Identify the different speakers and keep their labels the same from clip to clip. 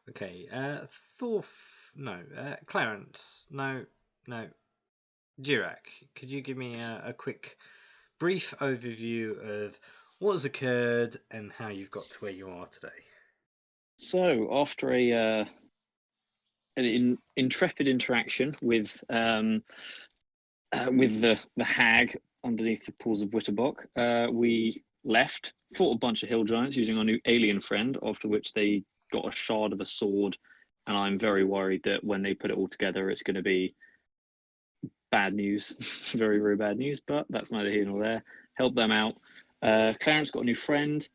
Speaker 1: Okay, no, Clarence, no, Dirac, could you give me a quick, brief overview of what has occurred and how you've got to where you are today?
Speaker 2: So, after an intrepid interaction with the hag underneath the pools of Witterbock, we left, fought a bunch of hill giants using our new alien friend, after which they got a shard of a sword, and I'm very worried that when they put it all together, it's going to be bad news, very, very bad news, but that's neither here nor there. Help them out. Clarence got a new friend,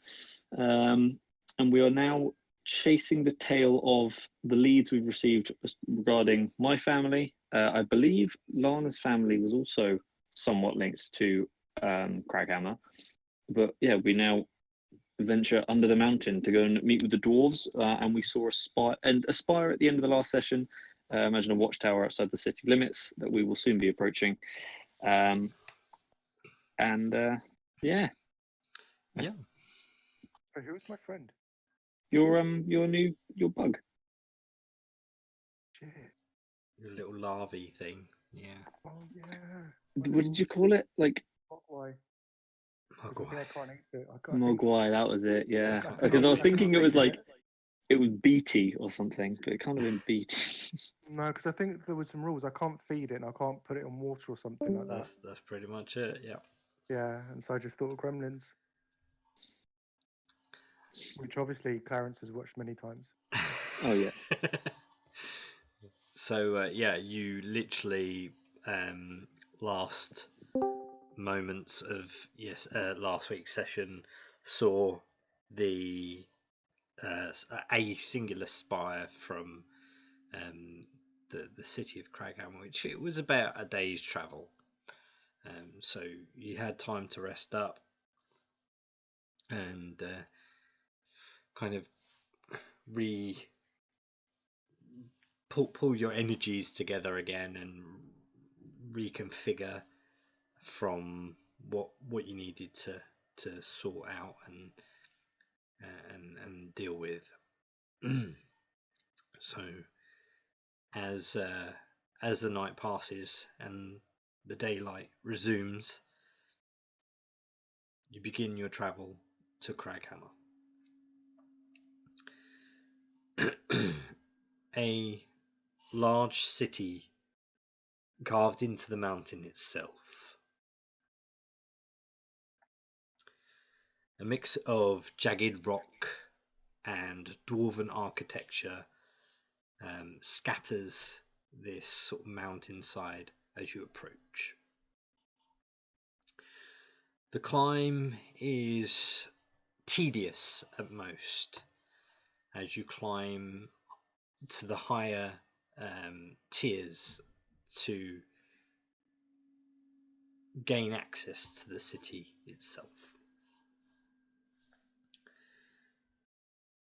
Speaker 2: and we are now chasing the tail of the leads we've received regarding my family. I believe Lana's family was also somewhat linked to Craghammer, but yeah, we now venture under the mountain to go and meet with the dwarves, and we saw a spire at the end of the last session. Imagine a watchtower outside the city limits that we will soon be approaching. Yeah.
Speaker 1: Yeah.
Speaker 3: So who's my friend?
Speaker 2: Your bug.
Speaker 3: Shit.
Speaker 1: Your little larvae thing. Yeah.
Speaker 3: Oh yeah.
Speaker 2: What did you call it? Like
Speaker 3: Mogwai.
Speaker 1: Mogwai.
Speaker 3: I can't eat it.
Speaker 2: Mogwai, that was it. Yeah. Because I was thinking it was like it was BT or something, but it can't have been BT.
Speaker 3: No, because I think there was some rules. I can't feed it and I can't put it on water or something like that.
Speaker 1: That's pretty much it. Yeah.
Speaker 3: Yeah, and so I just thought of Gremlins, which obviously Clarence has watched many times.
Speaker 2: Oh yeah.
Speaker 1: So yeah, you literally last moments of last week's session saw the a singular spire from the city of Cragham, which it was about a day's travel. So you had time to rest up and kind of pull your energies together again and reconfigure from what you needed to sort out and deal with. So as the night passes and the daylight resumes, you begin your travel to Craghammer. A large city carved into the mountain itself. A mix of jagged rock and dwarven architecture scatters this sort of mountainside as you approach. The climb is tedious at most as you climb to the higher tiers to gain access to the city itself.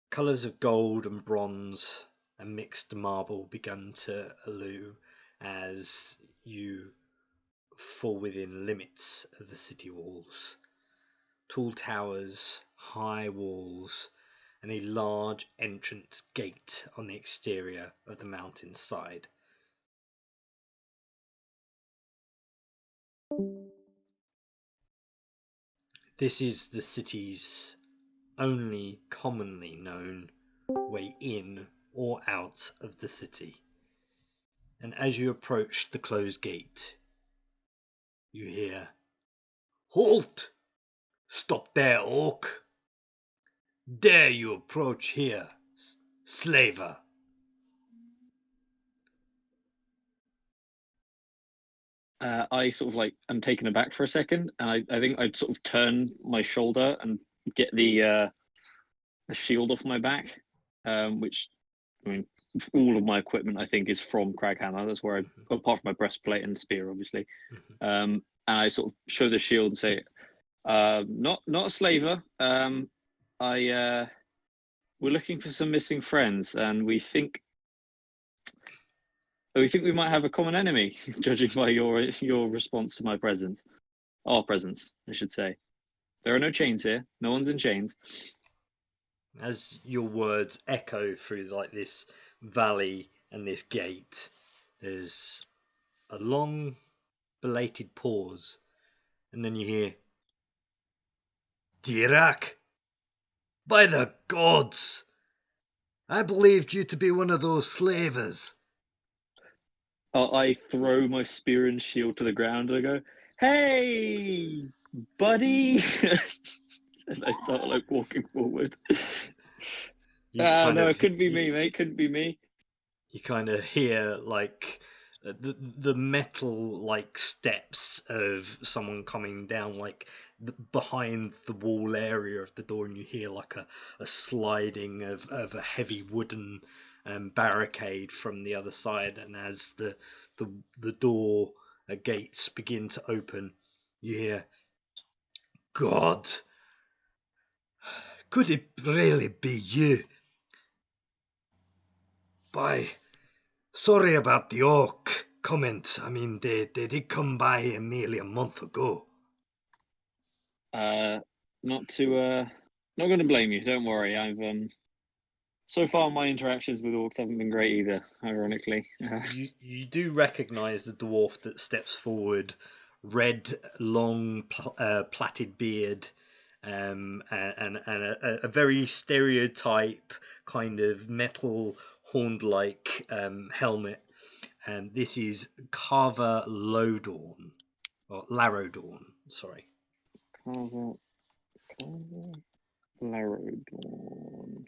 Speaker 1: Colours of gold and bronze and mixed marble begun to allure as you fall within limits of the city walls. Tall towers, high walls, and a large entrance gate on the exterior of the mountain side. This is the city's only commonly known way in or out of the city. And as you approach the closed gate, you hear, "Halt! Stop there, orc! Dare you approach here, slaver?"
Speaker 2: I sort of like I'm taken aback for a second, and I think I'd sort of turn my shoulder and get the shield off my back, which I mean all of my equipment I think is from Craghammer. That's where apart from my breastplate and spear, obviously. And I sort of show the shield and say, "Not a slaver. We're looking for some missing friends, and we think we might have a common enemy, judging by your response to my presence. Our presence, I should say. There are no chains here. No one's in chains."
Speaker 1: As your words echo through like this valley and this gate, there's a long, belated pause, and then you hear, Dirac, by the gods, I believed you to be one of those slavers.
Speaker 2: I throw my spear and shield to the ground and I go, "Hey, buddy!" And I start like walking forward. No, it couldn't be me, mate. Couldn't be me.
Speaker 1: You kind of hear like the metal like steps of someone coming down like behind the wall area of the door, and you hear like a sliding of a heavy wooden barricade from the other side. And as the door gates begin to open, you hear, God, could it really be you? By sorry about the orc comment. I mean, they did come by nearly a month ago.
Speaker 2: Not going to blame you. Don't worry. I've so far my interactions with orcs haven't been great either. Ironically,
Speaker 1: you do recognise the dwarf that steps forward, red, long, plaited beard, and a very stereotype kind of metal horned-like helmet. And this is Carver Lodorn, or Larodorn, sorry.
Speaker 2: Carver Larodorn.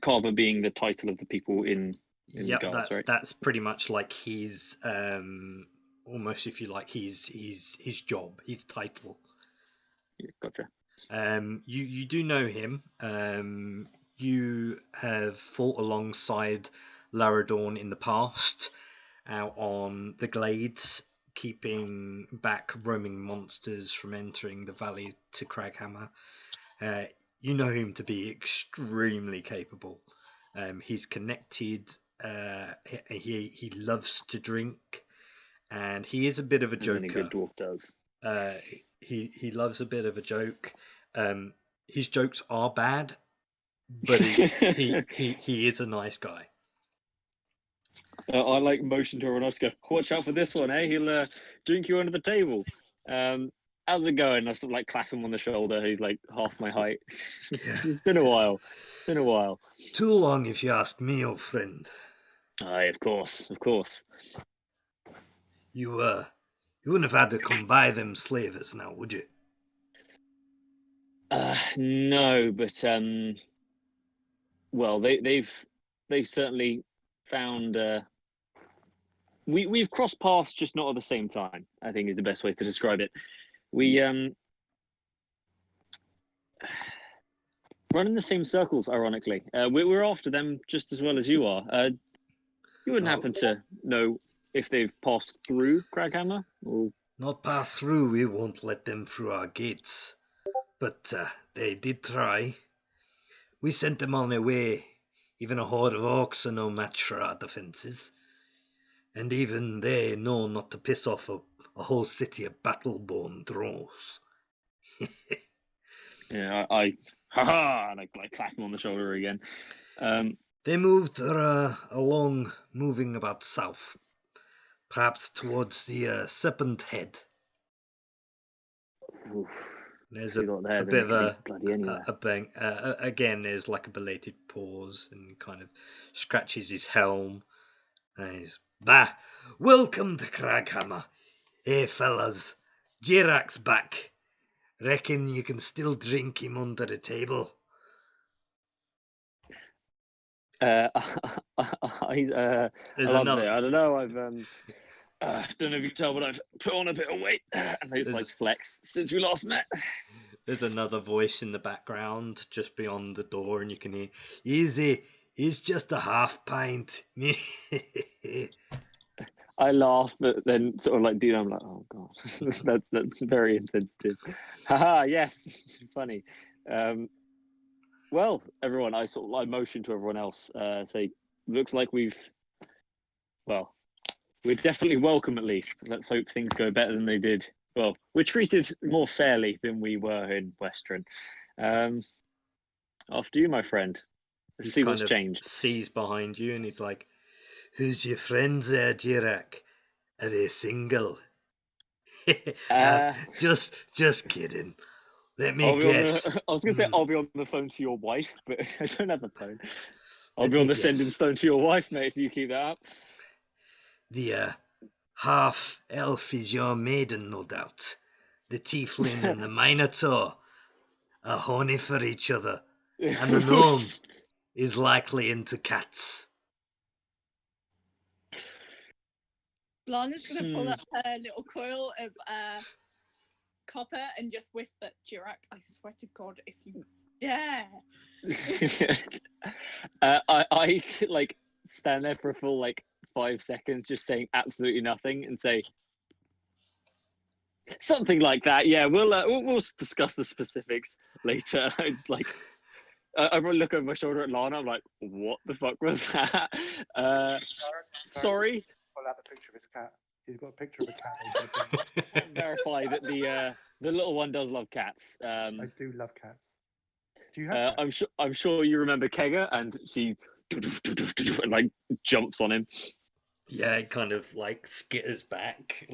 Speaker 2: Carver being the title of the people in
Speaker 1: Yep,
Speaker 2: the guards, right?
Speaker 1: That's pretty much like his almost, if you like, his job, his title.
Speaker 2: Yeah, gotcha.
Speaker 1: You do know him. You have fought alongside Larodorn in the past, out on the glades, keeping back roaming monsters from entering the valley to Craghammer. You know him to be extremely capable. He's connected. He loves to drink, and he is a bit of a joker.
Speaker 2: Any good dwarf does.
Speaker 1: He loves a bit of a joke. His jokes are bad, but he is a nice guy.
Speaker 2: I like motion to everyone else to go, watch out for this one, eh? He'll drink you under the table. How's it going? I sort of like clap him on the shoulder. He's like half my height. It's been a while.
Speaker 1: Too long, if you ask me, old friend.
Speaker 2: Aye, of course.
Speaker 1: You wouldn't have had to come by them slavers now, would you?
Speaker 2: No, but well, they've certainly found. We've crossed paths, just not at the same time, I think is the best way to describe it. We run in the same circles, ironically. We're after them just as well as you are. You wouldn't happen to know if they've passed through Craghammer? Or...
Speaker 1: Not pass through, we won't let them through our gates. But they did try. We sent them on their way. Even a horde of orcs are no match for our defences. And even they know not to piss off a whole city of battle-born drows.
Speaker 2: Yeah, I ha-ha, and I clap him on the shoulder again.
Speaker 1: They moved along, moving about south, perhaps towards the Serpent Head.
Speaker 2: Oof.
Speaker 1: There's a bit of a bang. Again, there's like a belated pause, and kind of scratches his helm. And he's, bah, welcome to Craghammer. Hey fellas, Jirac's back. Reckon you can still drink him under the table?
Speaker 2: I don't know. I've don't know if you can tell, but I've put on a bit of weight, and it's like flex since we last met.
Speaker 1: There's another voice in the background just beyond the door, and you can hear, "Easy, he's just a half pint."
Speaker 2: I laugh, but then sort of like, dude, I'm like, oh god, that's very insensitive. Haha, yes, funny. Well, everyone, I motion to everyone else. Say, looks like we're definitely welcome at least. Let's hope things go better than they did. Well, we're treated more fairly than we were in Western. After you, my friend. Let's
Speaker 1: He's
Speaker 2: see
Speaker 1: kind
Speaker 2: what's
Speaker 1: of
Speaker 2: changed.
Speaker 1: sees behind you and he's like, "Who's your friends there, Jirak? Are they single?" Just kidding. Let me
Speaker 2: I'll be on
Speaker 1: guess.
Speaker 2: the. I was gonna say I'll be on the phone to your wife, but I don't have a phone. I'll
Speaker 1: Let
Speaker 2: be on
Speaker 1: me
Speaker 2: the sending
Speaker 1: guess.
Speaker 2: stone to your wife, mate. If you keep that up.
Speaker 1: The half elf is your maiden, no doubt. The tiefling and the minotaur are horny for each other, and the gnome is likely into cats.
Speaker 4: Lana's gonna pull up her little coil of copper and just whisper, Jirak, I swear to God, if you dare.
Speaker 2: I like stand there for a full 5 seconds, just saying absolutely nothing, and say something like that. Yeah, we'll discuss the specifics later. I just I look over my shoulder at Lana. I'm like, what the fuck was that? Sorry.
Speaker 3: Pull out the picture of his cat. He's got a picture of a cat.
Speaker 2: Verify that the little one does love cats.
Speaker 3: I do love cats. Do you have cats?
Speaker 2: I'm sure you remember Kega, and she jumps on him.
Speaker 1: Yeah, it kind of skitters back,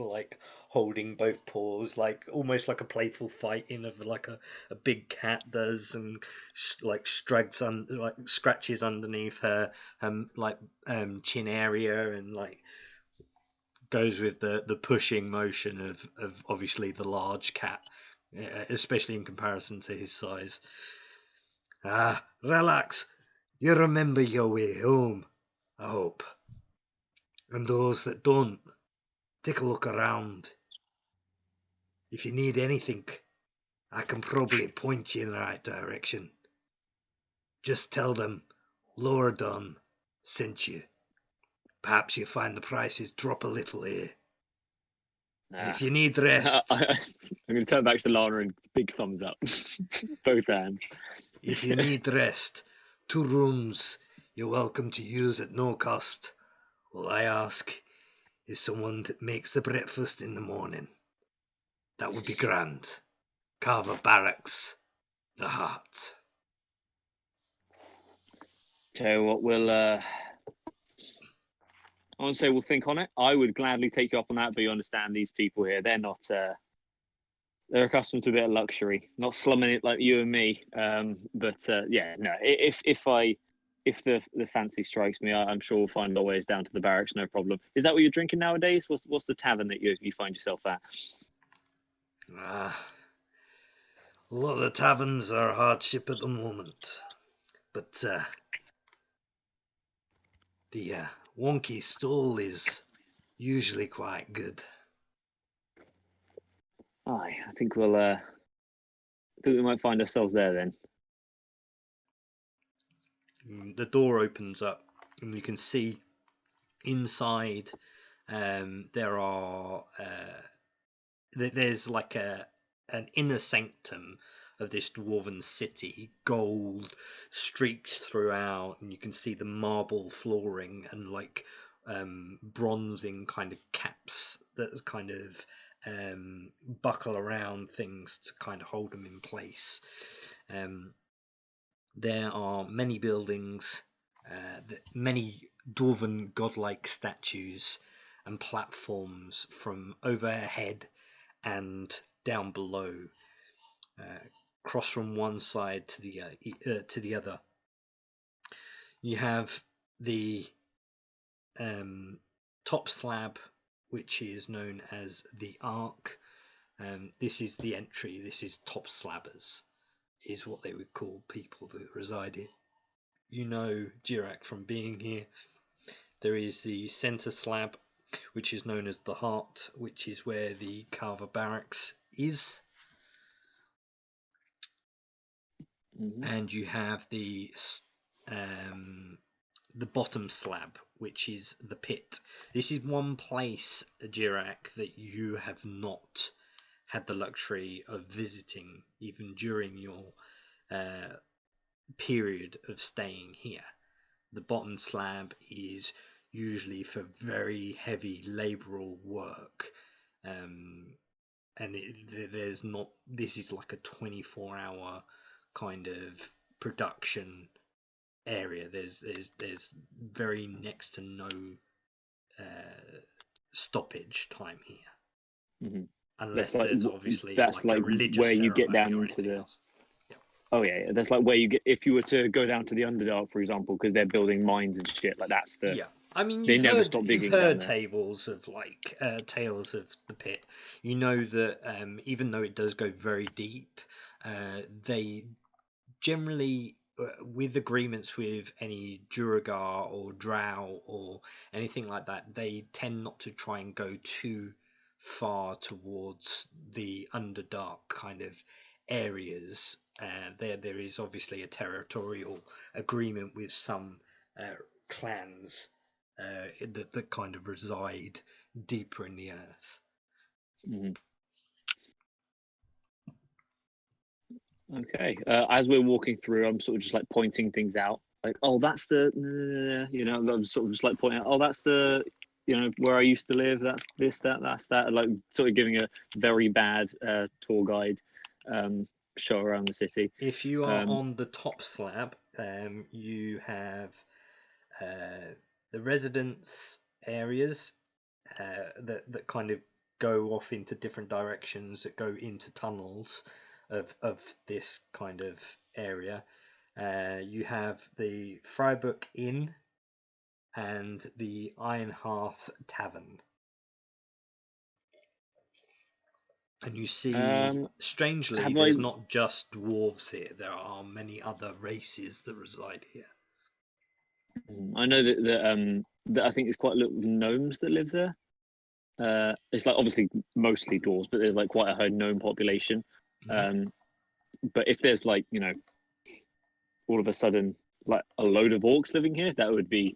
Speaker 1: holding both paws, almost like a playful fighting of a big cat does, and scratches underneath her chin area, and goes with the pushing motion of obviously the large cat, especially in comparison to his size. Relax. You remember your way home, I hope. And those that don't, take a look around. If you need anything, I can probably point you in the right direction. Just tell them Lower Dawn sent you. Perhaps you find the prices drop a little here. And if you need rest...
Speaker 2: I'm going to turn back to Lana and big thumbs up. Both hands.
Speaker 1: If you need rest, 2 rooms you're welcome to use at no cost. All I ask is someone that makes the breakfast in the morning. That would be grand. Carver Barracks, the Heart.
Speaker 2: Okay, what I won't say we'll think on it. I would gladly take you up on that, but you understand these people here, they're not they're accustomed to a bit of luxury, not slumming it like you and me. But yeah, no, if the fancy strikes me, I'm sure we'll find our ways down to the barracks, no problem. Is that what you're drinking nowadays? What's the tavern that you find yourself at?
Speaker 1: A lot of the taverns are a hardship at the moment, but the wonky stall is usually quite good.
Speaker 2: Aye, I think I think we might find ourselves there then.
Speaker 1: The door opens up and you can see inside there are there's an inner sanctum of this dwarven city, gold streaked throughout, and you can see the marble flooring and bronzing kind of caps that kind of buckle around things to kind of hold them in place. There are many buildings, many dwarven godlike statues and platforms from overhead and down below, cross from one side to the other. You have the top slab, which is known as the Ark. This is the entry. This is top slabbers, is what they would call people that reside here. You know Jirak from being here. There is the centre slab, which is known as the Heart, which is where the Carver Barracks is. Mm-hmm. And you have the bottom slab, which is the pit. This is one place, Jirak, that you have not had the luxury of visiting, even during your period of staying here. The bottom slab is usually for very heavy laboural work, and there's not. This is like a 24-hour kind of production area. There's very next to no stoppage time here,
Speaker 2: Mhm.
Speaker 1: unless
Speaker 2: That's like-
Speaker 1: there's obviously
Speaker 2: that's
Speaker 1: like a
Speaker 2: like
Speaker 1: religious
Speaker 2: where you get
Speaker 1: ceremony
Speaker 2: down
Speaker 1: or
Speaker 2: into
Speaker 1: anything
Speaker 2: the-
Speaker 1: else.
Speaker 2: Oh yeah, that's like where you get if you were to go down to the Underdark, for example, because they're building mines and shit. Like that's the
Speaker 1: Yeah, I mean,
Speaker 2: they
Speaker 1: you've
Speaker 2: never
Speaker 1: heard,
Speaker 2: stop
Speaker 1: you've
Speaker 2: digging down
Speaker 1: heard
Speaker 2: there.
Speaker 1: tables of like tales of the pit. You know that even though it does go very deep, they generally, with agreements with any Duragar or Drow or anything like that, they tend not to try and go too far towards the Underdark kind of areas. There is obviously a territorial agreement with some clans that kind of reside deeper in the earth.
Speaker 2: Mhm. Okay. As we're walking through, I'm sort of just like pointing things out, like, oh, that's the, I'm sort of just like pointing out, oh, that's the, where I used to live. That's this, that's that. Like sort of giving a very bad tour guide show around the city.
Speaker 1: If you are on the top slab, you have the residence areas that kind of go off into different directions, that go into tunnels of this kind of area. You have the Freiburg Inn and the Iron Hearth Tavern. And you see, strangely,
Speaker 2: have
Speaker 1: there's
Speaker 2: I-
Speaker 1: not just dwarves here. There are many other races that reside here.
Speaker 2: I know that I think there's quite a lot of gnomes that live there. It's like obviously mostly dwarves, but there's like quite a high gnome population. But if there's like all of a sudden like a load of orcs living here, that would be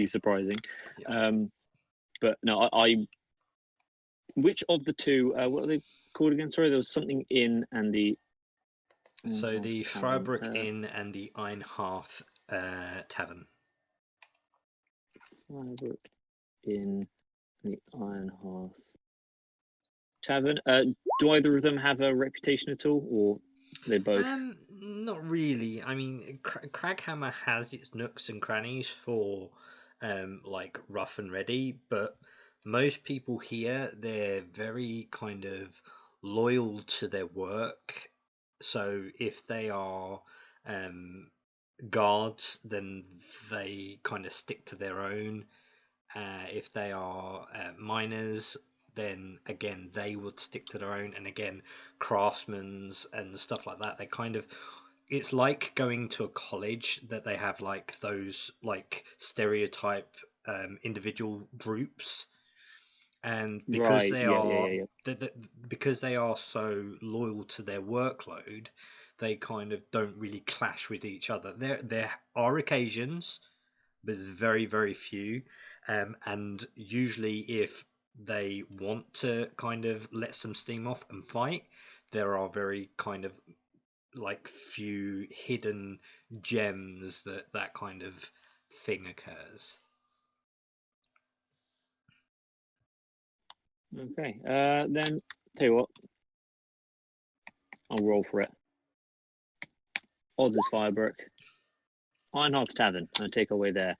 Speaker 2: surprising.
Speaker 1: Yeah.
Speaker 2: But no, I which of the two? What are they called again? Sorry, there was something in and the.
Speaker 1: So the Freiburg Inn and the Iron Hearth Tavern.
Speaker 2: Freiburg Inn, the Iron Hearth Tavern. Do either of them have a reputation at all, or they both?
Speaker 1: Not really. I mean, Craghammer has its nooks and crannies for like rough and ready, but most people here, they're very kind of loyal to their work. So if they are guards, then they kind of stick to their own. If they are miners, then again they would stick to their own. And again, craftsmen's and stuff like that, they kind of, it's like going to a college that they have like those like stereotype individual groups. And because because they are so loyal to their workload, they kind of don't really clash with each other. There are occasions, but it's very, very few. And usually if they want to kind of let some steam off and fight, there are very kind of like few hidden gems that kind of thing occurs.
Speaker 2: Okay. Then tell you what, I'll roll for it. Odds is Firebrook. Ironheart's Tavern. I take away there.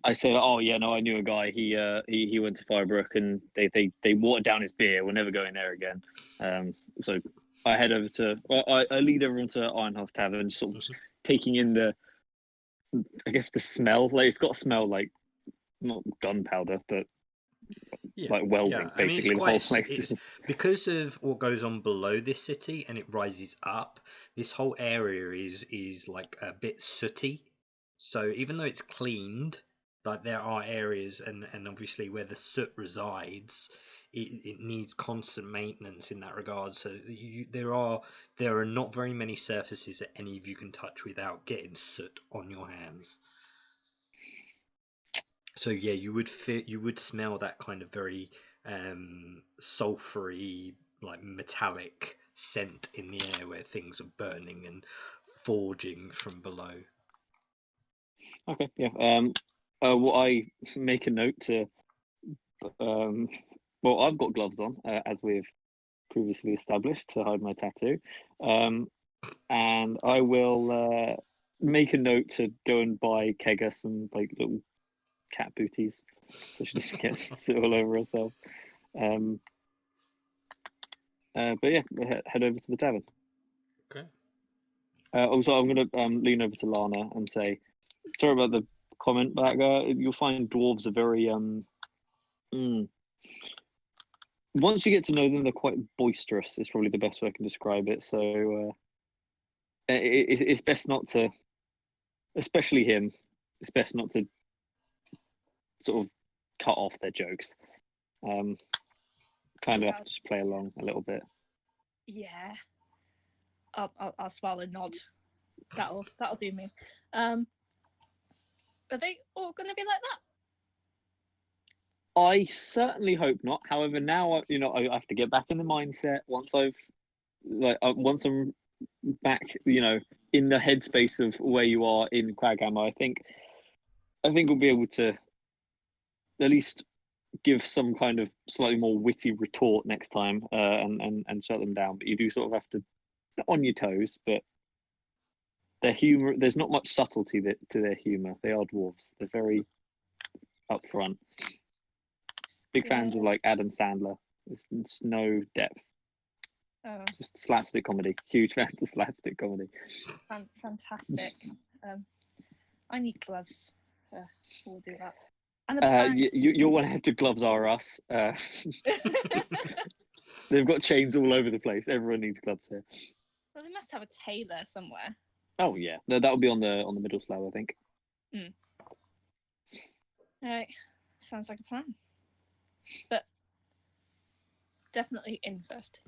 Speaker 2: I say, oh yeah, no, I knew a guy. He went to Firebrook and they watered down his beer. We're never going there again. So I head over to. Well, I lead everyone to Ironhearth Tavern, sort of taking in the smell. Like it's got a smell like not gunpowder, but like welding.
Speaker 1: I mean,
Speaker 2: basically, the whole place.
Speaker 1: It's because of what goes on below this city and it rises up. This whole area is like a bit sooty. So even though it's cleaned, like there are areas and obviously where the soot resides, it needs constant maintenance in that regard. So there are not very many surfaces that any of you can touch without getting soot on your hands. So yeah, you would smell that kind of very sulfury, like metallic scent in the air where things are burning and forging from below.
Speaker 2: Okay, yeah. What I make a note to. Well, I've got gloves on, as we've previously established, to hide my tattoo. and I will make a note to go and buy Kega some like little cat booties, so she doesn't get sit all over herself. But yeah, we'll head over to the tavern.
Speaker 1: Okay.
Speaker 2: Also, I'm going to lean over to Lana and say, sorry about the comment back there. You'll find dwarves are very once you get to know them, they're quite boisterous. Is probably the best way I can describe it. So it's best not to, especially him. It's best not to sort of cut off their jokes. Kind of have to just play along a little bit.
Speaker 4: Yeah. I'll smile and nod. That'll do me. Are they all gonna be like that?
Speaker 2: I certainly hope not. However, now I have to get back in the mindset once once I'm back, in the headspace of where you are in Quaghammer. I think we'll be able to at least give some kind of slightly more witty retort next time, and shut them down. But you do sort of have to on your toes. But their humor, there's not much subtlety to their humor. They are dwarves. They're very upfront. Big fans of like Adam Sandler. There's no depth.
Speaker 4: Oh,
Speaker 2: Just slapstick comedy. Huge fans of slapstick comedy.
Speaker 4: fantastic. I need gloves. We'll do that. And a bag.
Speaker 2: Your one-handed gloves are us. They've got chains all over the place. Everyone needs gloves here.
Speaker 4: Well, they must have a tailor somewhere.
Speaker 2: Oh yeah, no, that'll be on the middle slab, I think.
Speaker 4: All right, sounds like a plan. But definitely in first.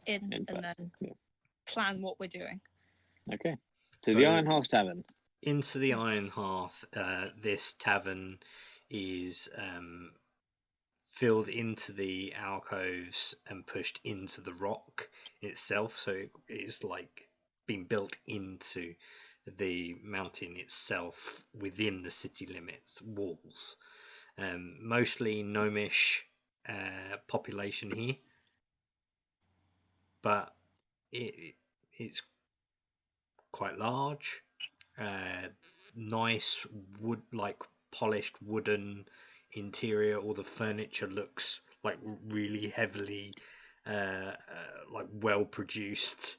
Speaker 4: In and
Speaker 2: first,
Speaker 4: then
Speaker 2: yeah.
Speaker 4: plan what we're doing.
Speaker 2: Okay. To
Speaker 1: So-
Speaker 2: the Iron Hearth Tavern.
Speaker 1: Into the Iron Hearth, this tavern is filled into the alcoves and pushed into the rock itself, so it's like being built into the mountain itself within the city limits walls. Mostly gnomish population here, but it's quite large. Nice wood, like polished wooden interior. All the furniture looks like really heavily like well produced.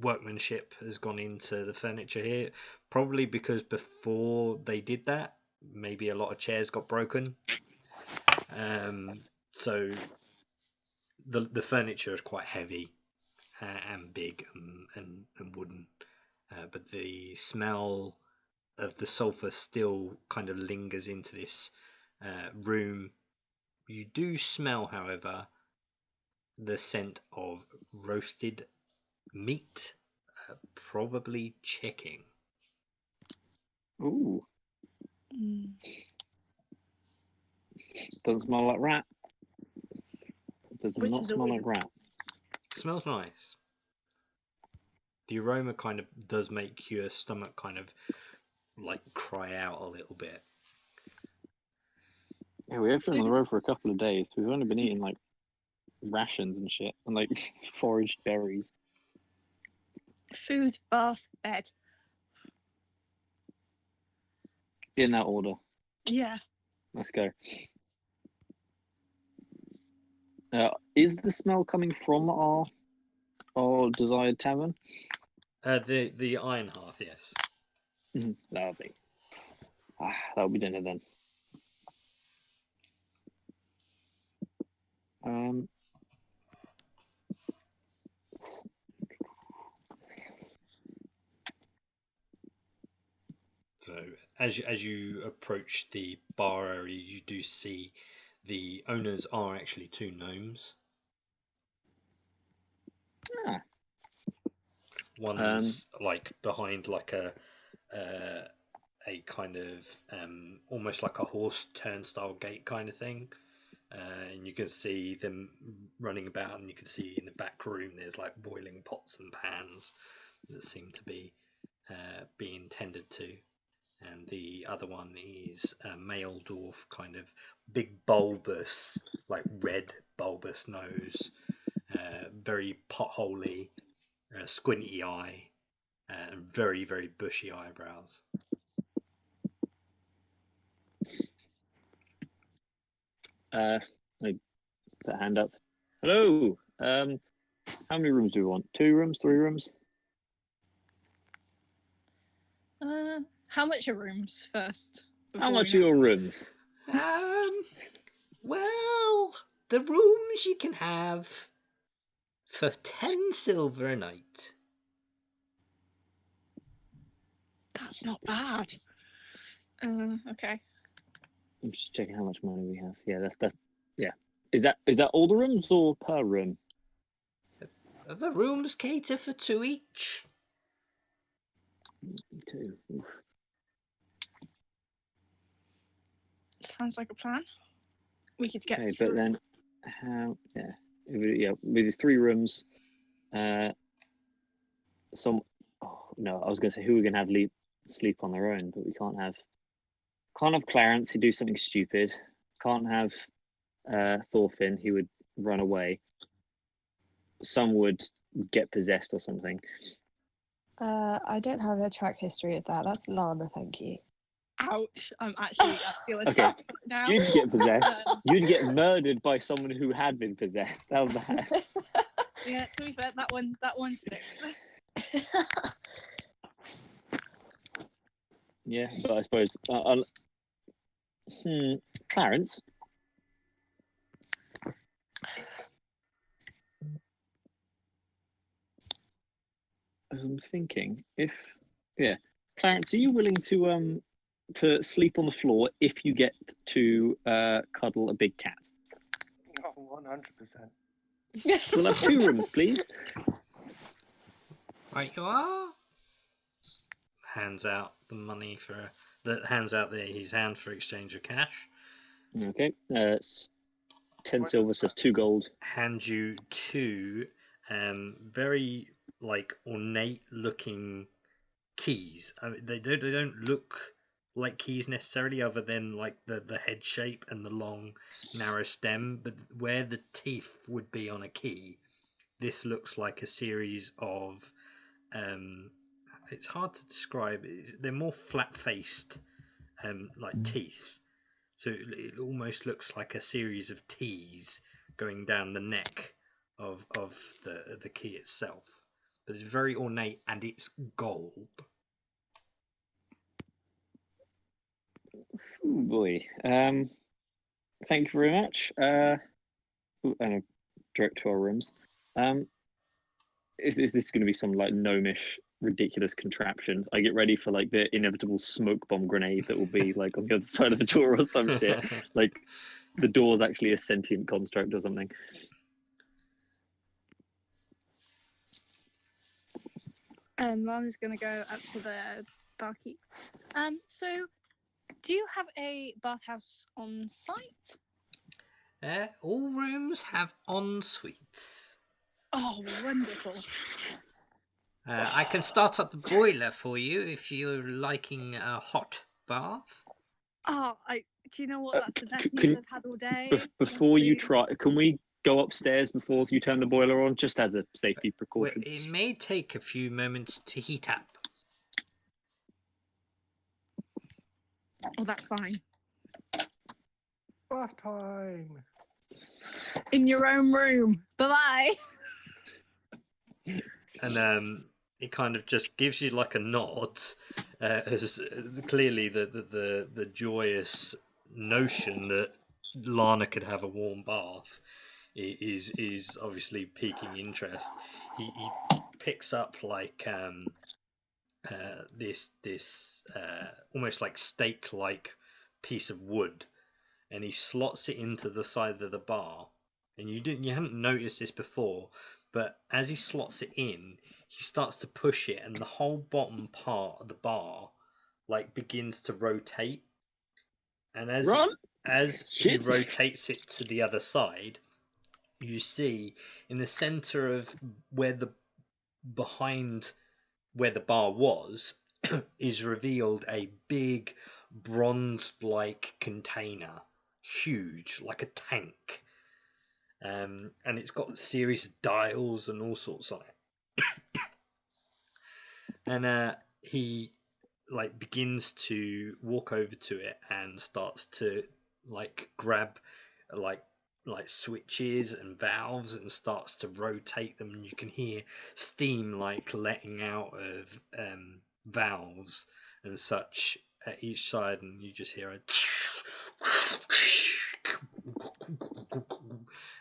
Speaker 1: Workmanship has gone into the furniture here, probably because before they did that, maybe a lot of chairs got broken. So the furniture is quite heavy and big and wooden, but the smell of the sulfur still kind of lingers into this room. You do smell, however, the scent of roasted meat, probably chicken.
Speaker 2: Ooh,
Speaker 4: Mm.
Speaker 2: doesn't smell like rat. Does
Speaker 4: Which
Speaker 2: not
Speaker 4: is
Speaker 2: smell
Speaker 4: always
Speaker 2: like rat.
Speaker 1: Smells nice. The aroma kind of does make your stomach kind of like cry out a little bit.
Speaker 2: Yeah, we have been on the road for a couple of days. We've only been eating like rations and shit and like foraged berries.
Speaker 4: Food, bath, bed.
Speaker 2: In that order.
Speaker 4: Yeah.
Speaker 2: Let's go. Is the smell coming from our desired tavern?
Speaker 1: The Iron Hearth, yes.
Speaker 2: Lovely. That'll be dinner then.
Speaker 1: So as you approach the bar area, you do see the owners are actually two gnomes.
Speaker 2: Ah.
Speaker 1: One's like behind like a kind of almost like a horse turnstile gate kind of thing, and you can see them running about, and you can see in the back room there's like boiling pots and pans that seem to be being tended to. And the other one is a male dwarf, kind of big bulbous, like red bulbous nose, very potholey, squinty eye, and very, very bushy eyebrows.
Speaker 2: I put a hand up. Hello. How many rooms do we want? 2 rooms? 3 rooms?
Speaker 4: How much are rooms first?
Speaker 2: How much are your rooms?
Speaker 1: Well, the rooms you can have for 10 silver a night.
Speaker 4: That's not bad. Okay.
Speaker 2: I'm just checking how much money we have. Yeah, that's yeah. Is that all the rooms or per room?
Speaker 1: The rooms cater for 2 each.
Speaker 2: 2. Oof.
Speaker 4: Sounds like a plan. We could get
Speaker 2: Okay,
Speaker 4: through.
Speaker 2: but then how? Yeah, with 3 rooms. Some. Oh no, I was going to say who we're going to have sleep on their own, but we can't have Clarence who do something stupid. Can't have Thorfinn who would run away. Some would get possessed or something.
Speaker 5: I don't have a track history of that. That's Lana, thank you.
Speaker 4: Ouch! I feel
Speaker 2: Okay.
Speaker 4: attacked right now.
Speaker 2: You'd get possessed. You'd get murdered by someone who had been possessed. How's that?
Speaker 4: Yeah, to be fair, that one sticks.
Speaker 2: Yeah, but I suppose Clarence. As I'm thinking, Clarence, are you willing to sleep on the floor if you get to cuddle a big cat?
Speaker 3: Oh, 100%.
Speaker 2: We'll have 2 rooms, please.
Speaker 1: Right, you are. Hands out the money hands out his hand for exchange of cash.
Speaker 2: Okay. 10 silver says 2 gold.
Speaker 1: Hand you 2 very ornate looking keys. I mean, they don't look like keys necessarily, other than the head shape and the long narrow stem. But where the teeth would be on a key, this looks like a series of it's hard to describe. They're more flat-faced, teeth. So it almost looks like a series of T's going down the neck of the key itself. But it's very ornate and it's gold.
Speaker 2: Oh boy. Thank you very much. And I direct to our rooms. Is this going to be some gnomish ridiculous contraption? I get ready for the inevitable smoke bomb grenade that will be on the other side of the door or some shit. The door's actually a sentient construct or something.
Speaker 4: Lana's gonna go up to the barkeep. So do you have a bathhouse on site?
Speaker 1: All rooms have en-suites.
Speaker 4: Oh, wonderful.
Speaker 1: I can start up the boiler for you if you're liking a hot bath.
Speaker 4: Oh, do you know what? That's the best
Speaker 2: Can-
Speaker 4: news I've had all day.
Speaker 2: Before
Speaker 4: Yes,
Speaker 2: you
Speaker 4: please.
Speaker 2: try, can we go upstairs before you turn the boiler on, just as a safety
Speaker 1: Well,
Speaker 2: precaution?
Speaker 1: it may take a few moments to heat up.
Speaker 4: Oh, that's fine.
Speaker 3: Bath time.
Speaker 4: In your own room. Bye-bye.
Speaker 1: And it kind of just gives you a nod, as clearly the joyous notion that Lana could have a warm bath is obviously piquing interest. He picks up this almost stake-like piece of wood, and he slots it into the side of the bar. And you haven't noticed this before, but as he slots it in, he starts to push it, and the whole bottom part of the bar begins to rotate. And as he rotates it to the other side, you see in the center of behind where the bar was is revealed a big bronze-like container, huge, like a tank. and it's got a series of dials and all sorts on it. And he like begins to walk over to it and starts to like grab like switches and valves and starts to rotate them, and you can hear steam like letting out of valves and such at each side, and you just hear a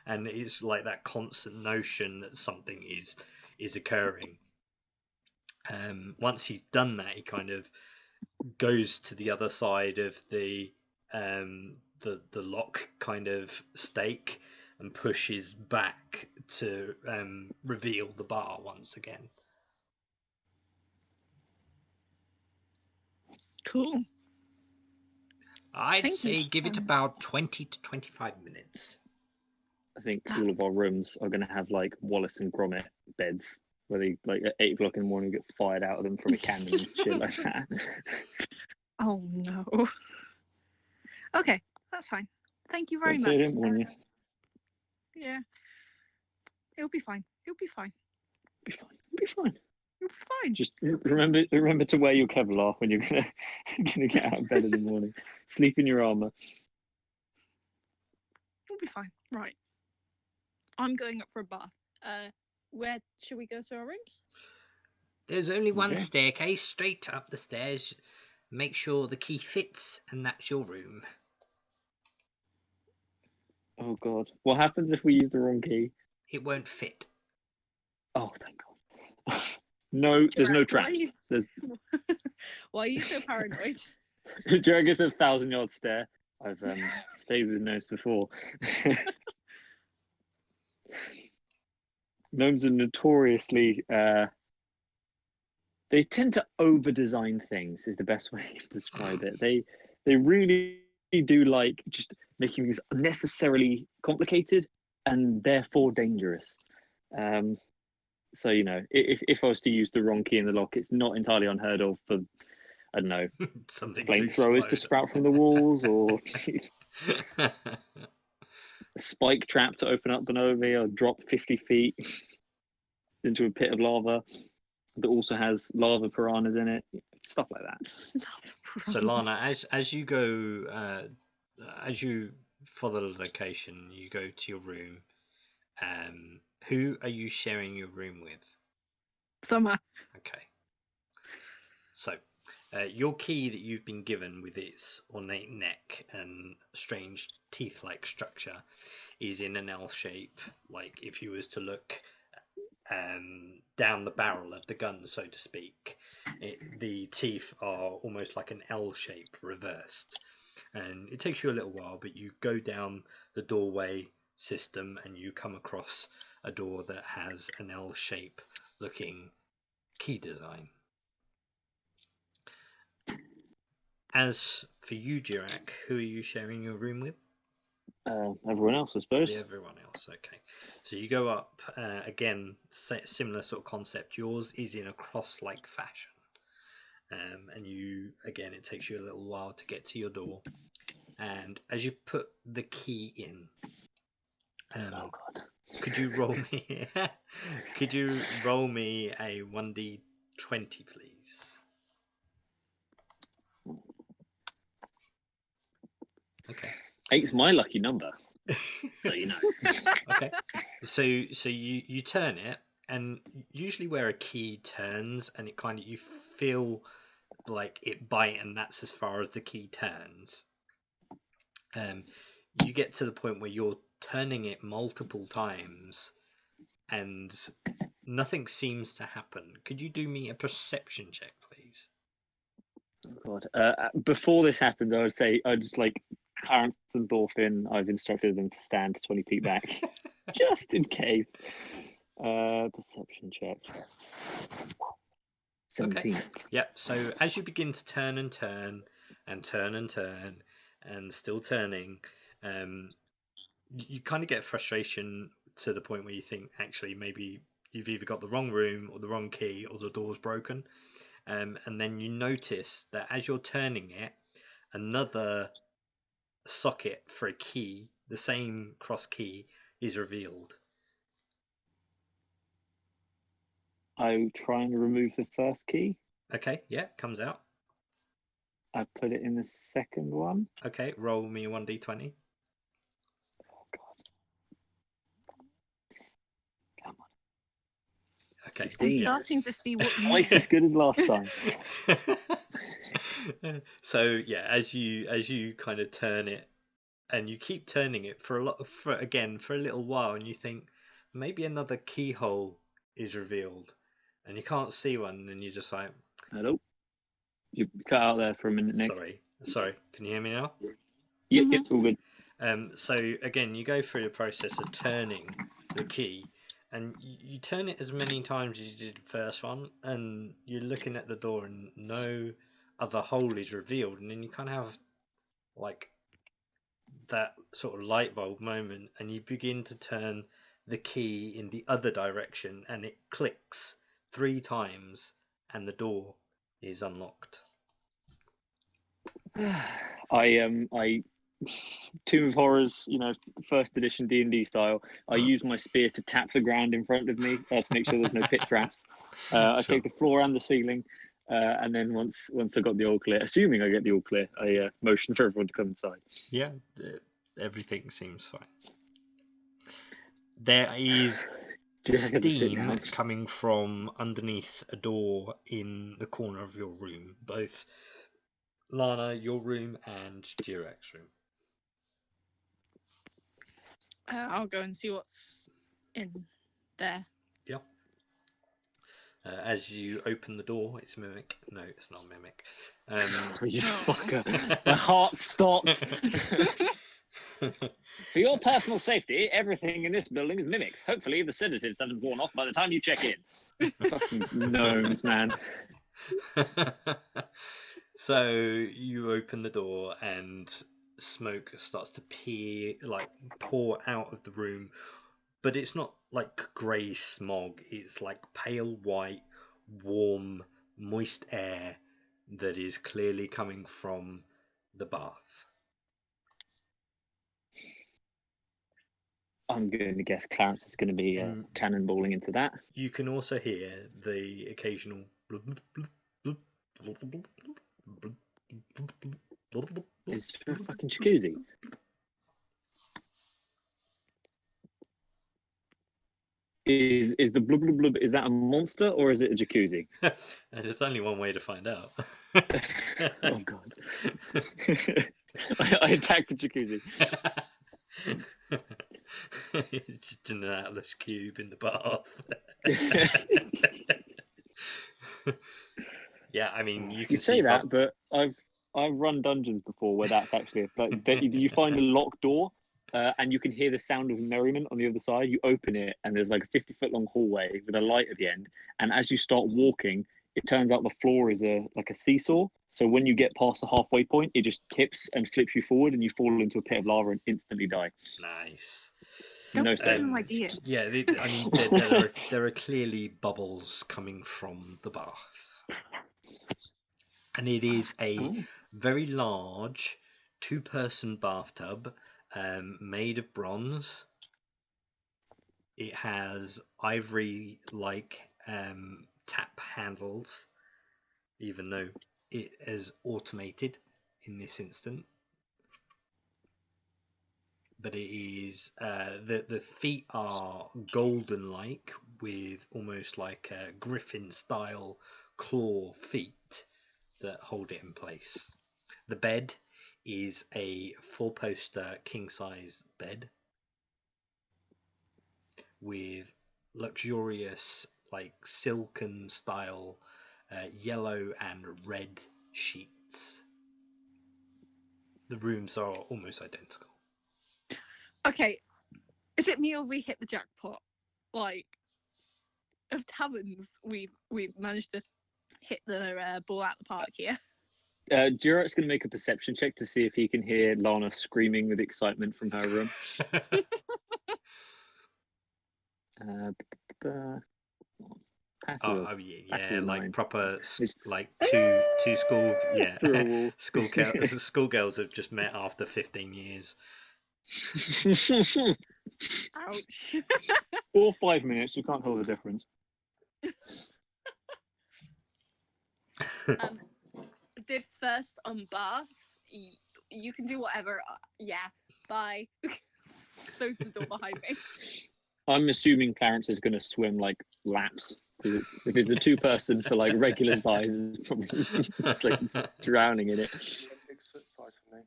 Speaker 1: and it's like that constant notion that something is occurring. Once he's done that, he kind of goes to the other side of the lock kind of stake and pushes back to reveal the bar once again.
Speaker 4: Cool.
Speaker 1: I'd
Speaker 4: Thank
Speaker 1: say
Speaker 4: you.
Speaker 1: give it about 20 to 25 minutes.
Speaker 2: I think all of our rooms are going to have like Wallace and Gromit beds where they like at 8 o'clock in the morning get fired out of them from a cannon and shit like that.
Speaker 4: Oh no. Okay, that's fine. Thank you very
Speaker 2: Don't
Speaker 4: much.
Speaker 2: say I didn't warn you.
Speaker 4: Yeah. It'll be fine. It'll be fine.
Speaker 2: Be fine. Be fine.
Speaker 4: It'll be fine.
Speaker 2: Just remember to wear your Kevlar when you're gonna get out of bed in the morning. Sleep in your armor.
Speaker 4: It'll be fine. Right. I'm going up for a bath. Where should we go to our rooms?
Speaker 1: There's only one
Speaker 2: Okay.
Speaker 1: staircase straight up the stairs. Make sure the key fits, and that's your room.
Speaker 2: Oh god. What happens if we use the wrong key?
Speaker 1: It won't fit.
Speaker 2: Oh thank god. No, there's no
Speaker 4: Jared,
Speaker 2: traps. There's
Speaker 4: Why are you so paranoid?
Speaker 2: Jared gets a 1,000-yard stare. I've stayed with gnomes before. Gnomes are notoriously they tend to over-design things is the best way to describe it. They really do like just making things unnecessarily complicated and therefore dangerous. So, you know, if I was to use the wrong key in the lock, it's not entirely unheard of for, I don't know,
Speaker 1: Something
Speaker 2: flamethrowers to
Speaker 1: explode.
Speaker 2: sprout from the walls or a spike trap to open up below me or drop 50 feet into a pit of lava that also has lava piranhas in it, stuff like that.
Speaker 1: So Lana, as you go, as you follow the location, you go to your room. Who are you sharing your room with?
Speaker 4: Summer.
Speaker 1: Okay. So, your key that you've been given with its ornate neck and strange teeth-like structure is in an L shape. Like if you was to look down the barrel of the gun, so to speak, the teeth are almost like an L shape reversed. And it takes you a little while, but you go down the doorway system and you come across a door that has an L shape looking key design. As for you, Jirak, who are you sharing your room with?
Speaker 2: Everyone else, I suppose.
Speaker 1: Everyone else, okay. So you go up, again, similar sort of concept. Yours is in a cross-like fashion. And you, again, it takes you a little while to get to your door. And as you put the key in,
Speaker 2: Oh god.
Speaker 1: could you roll me? Could you roll me a 1d20, please? Okay.
Speaker 2: 8's my lucky number, so you know.
Speaker 1: Okay. So you turn it, and usually where a key turns, and it kind of you feel like it bite, and that's as far as the key turns. You get to the point where you're turning it multiple times, and nothing seems to happen. Could you do me a perception check, please?
Speaker 2: Oh god. Before this happened, I would say I'd just like Clarence and Thorfinn. I've instructed them to stand 20 feet back, just in case. Perception check. 17.
Speaker 1: Okay. Yep. So as you begin to turn and turn and turn and turn and still turning, you kind of get frustration to the point where you think actually maybe you've either got the wrong room or the wrong key or the door's broken. And then you notice that as you're turning it, another socket for a key, the same cross key, is revealed.
Speaker 2: I try and remove the first key.
Speaker 1: Okay, yeah, comes out.
Speaker 2: I put it in the second one.
Speaker 1: Okay, roll me 1d20.
Speaker 2: Oh god. Come on.
Speaker 1: Okay.
Speaker 2: 16.
Speaker 4: I'm starting to see what you
Speaker 2: Twice as good as last time.
Speaker 1: So yeah, as you kind of turn it, and you keep turning it for a little while, and you think maybe another keyhole is revealed, and you can't see one, and you're just like,
Speaker 2: Hello. You cut out there for a minute, Nick.
Speaker 1: sorry. Can you hear me now?
Speaker 2: Yep, all good.
Speaker 1: So again, you go through the process of turning the key, and you turn it as many times as you did the first one, and you're looking at the door, and no other hole is revealed, and then you kind of have like that sort of light bulb moment, and you begin to turn the key in the other direction, and it clicks 3 times, and the door is unlocked.
Speaker 2: I Tomb of Horrors, first edition D&D style. I use my spear to tap the ground in front of me to make sure there's no pit traps. I take the floor and the ceiling, and then once I got the all clear, assuming I get the all clear, I motion for everyone to come inside.
Speaker 1: Yeah, everything seems fine. There is steam coming from underneath a door in the corner of your room, both Lana, your room, and Durek's room.
Speaker 4: I'll go and see what's in there.
Speaker 1: Yeah. As you open the door, it's Mimic. No, it's not Mimic.
Speaker 2: You fucker. My heart stopped. For your personal safety, everything in this building is mimics. Hopefully the sedatives haven't worn off by the time you check in. Fucking gnomes, man.
Speaker 1: So you open the door and smoke starts to pour out of the room, but it's not like grey smog. It's like pale white, warm, moist air that is clearly coming from the bath.
Speaker 2: I'm going to guess Clarence is going to be cannonballing into that.
Speaker 1: You can also hear the occasional blub, blub, blub, blub, blub, blub, blub, blub, blub.
Speaker 2: Is there a fucking jacuzzi? Is the blub blub blub, is that a monster or is it a jacuzzi?
Speaker 1: There's only one way to find out.
Speaker 2: Oh god. I attacked the jacuzzi.
Speaker 1: Just an Atlas cube in the bath. Yeah, I mean you can
Speaker 2: say that, but I've run dungeons before where that's actually you find a locked door and you can hear the sound of merriment on the other side. You open it and there's like a 50-foot long hallway with a light at the end, and as you start walking, it turns out the floor is like a seesaw. So when you get past the halfway point, it just tips and flips you forward, and you fall into a pit of lava and instantly die.
Speaker 1: Nice.
Speaker 4: Don't
Speaker 2: No
Speaker 4: give them
Speaker 2: saving.
Speaker 4: ideas.
Speaker 1: Yeah, I mean there are clearly bubbles coming from the bath, and it is a very large 2-person bathtub made of bronze. It has ivory-like tap handles, even though it is automated in this instant. But it is the feet are golden-like with almost like griffin-style claw feet that hold it in place. The bed is a 4-poster king-size bed with luxurious like silken style yellow and red sheets. The rooms are almost identical.
Speaker 4: Okay, is it me or we hit the jackpot? Like, of taverns, we've managed to hit the ball out the park here.
Speaker 2: Duret's going to make a perception check to see if he can hear Lana screaming with excitement from her room.
Speaker 1: Yeah, like proper, like two school, yeah, schoolgirls have just met after 15 years.
Speaker 4: Ouch.
Speaker 2: Or 5 minutes. You can't tell the difference.
Speaker 4: Dibs first on bath. You can do whatever. Yeah. Bye. Close the door behind me.
Speaker 2: I'm assuming Clarence is going to swim like laps. If it's a 2-person for like regular size, it's probably like drowning in it.
Speaker 3: 6-foot size for me.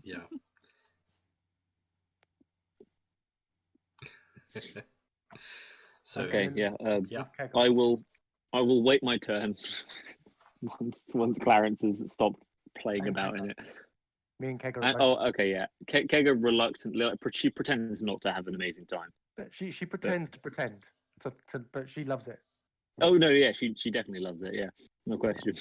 Speaker 1: Yeah. So
Speaker 2: Okay, yeah.
Speaker 1: yeah.
Speaker 2: I will wait my turn once Clarence has stopped playing
Speaker 3: And
Speaker 2: about
Speaker 3: Kegger.
Speaker 2: in it.
Speaker 3: Me and Kegger.
Speaker 2: And, oh, okay, yeah. Kegger reluctantly, she pretends not to have an amazing time.
Speaker 3: But she pretends to pretend, but she loves it.
Speaker 2: Oh no, yeah, she definitely loves it. Yeah, no question.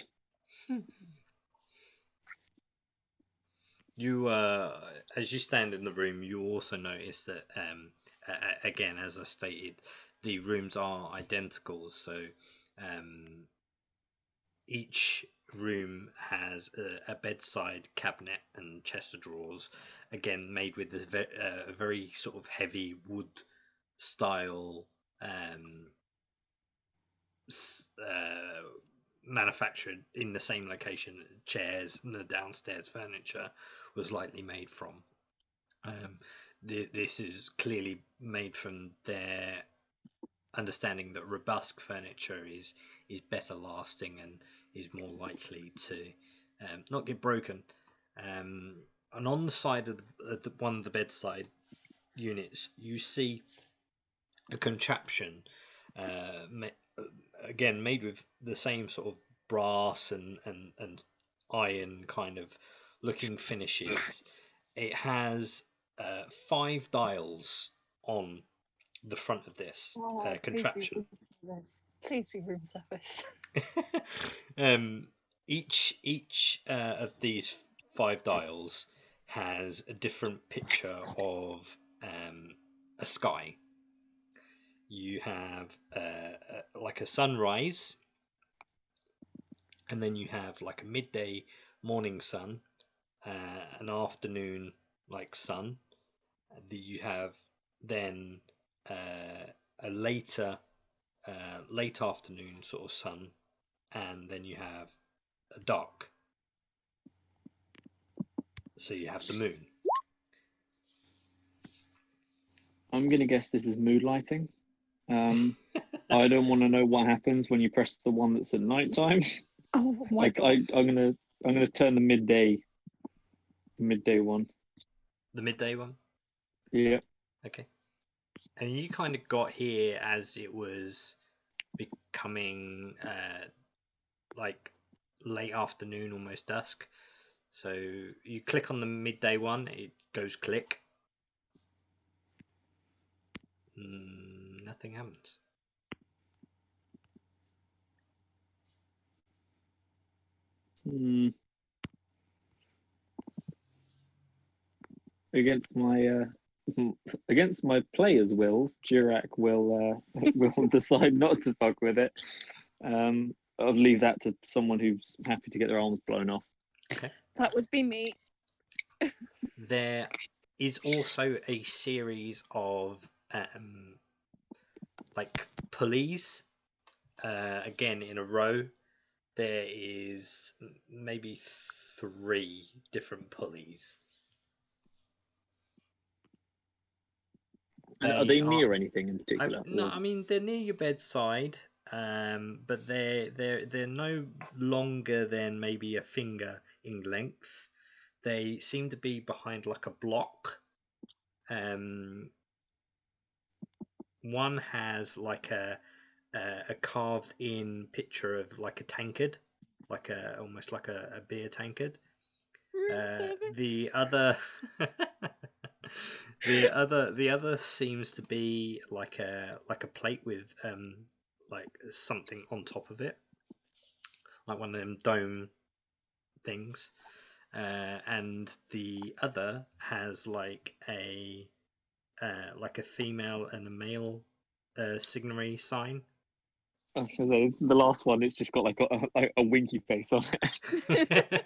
Speaker 1: You, as you stand in the room, you also notice that, again, as I stated, the rooms are identical. So, each room has a bedside cabinet and chest of drawers, again made with this very sort of heavy wood style manufactured in the same location. Chairs and the downstairs furniture was likely made from. This is clearly made from their understanding that robust furniture is better lasting and is more likely to not get broken. And on the side of one of the bedside units, you see a contraption, again made with the same sort of brass and iron kind of looking finishes. It has 5 dials on the front of this contraption.
Speaker 5: Please be room service.
Speaker 1: Each of these 5 dials has a different picture of a sky. You have like a sunrise, and then you have like a midday morning sun, an afternoon like sun. You have then a later late afternoon sort of sun, and then you have a dark. So you have the moon.
Speaker 2: I'm gonna guess this is mood lighting. I don't want to know what happens when you press the one that's at nighttime.
Speaker 4: Oh my god.
Speaker 2: I'm gonna turn the midday one.
Speaker 1: The midday one?
Speaker 2: Yeah.
Speaker 1: Okay. And you kind of got here as it was becoming like late afternoon, almost dusk. So you click on the midday one, it goes click. Nothing happens.
Speaker 2: Against my players' wills, Durac will decide not to fuck with it. I'll leave that to someone who's happy to get their arms blown off.
Speaker 1: Okay.
Speaker 4: That would be me.
Speaker 1: There is also a series of like pulleys, again in a row. There is maybe 3 different pulleys.
Speaker 2: Are they near anything in particular?
Speaker 1: No, I mean they're near your bedside, but they're no longer than maybe a finger in length. They seem to be behind like a block. One has like a carved in picture of like a tankard, like almost like a beer tankard. The other the other seems to be like a plate with like something on top of it, like one of them dome things, and the other has like a female and a male signatory sign.
Speaker 2: I was gonna say, the last one, it's just got like a winky face on it.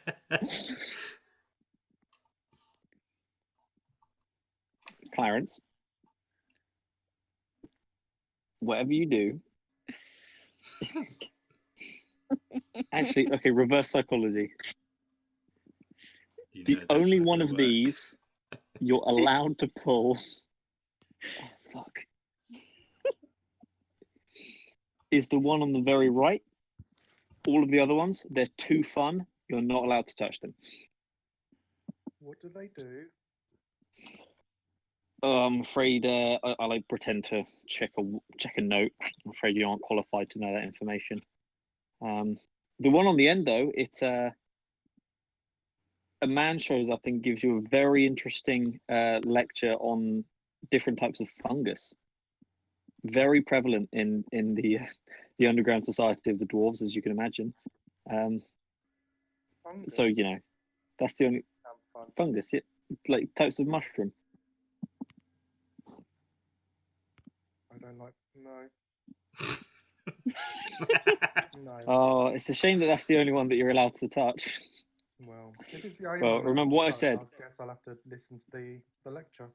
Speaker 2: Clarence, whatever you do, actually, okay, reverse psychology.
Speaker 1: You
Speaker 2: The
Speaker 1: know that's
Speaker 2: only
Speaker 1: not
Speaker 2: one
Speaker 1: gonna
Speaker 2: of
Speaker 1: work.
Speaker 2: these you're allowed to pull. Oh, fuck. Is the one on the very right. All of the other ones, they're too fun. You're not allowed to touch them.
Speaker 3: What do they do?
Speaker 2: I'm afraid I like pretend to check a note. I'm afraid you aren't qualified to know that information. The one on the end, though, it's a man shows up and gives you a very interesting lecture on different types of fungus. Very prevalent in the underground society of the dwarves, as you can imagine.
Speaker 3: Fungus.
Speaker 2: So that's the only
Speaker 3: Sound fun.
Speaker 2: fungus, yeah, like types of mushroom.
Speaker 3: I don't like. No. No.
Speaker 2: Oh, it's a shame that that's the only one that you're allowed to touch.
Speaker 3: Well, if it's the only
Speaker 2: Well,
Speaker 3: one that
Speaker 2: remember
Speaker 3: I
Speaker 2: what I
Speaker 3: touch,
Speaker 2: said.
Speaker 3: I guess I'll have to listen to the lecture.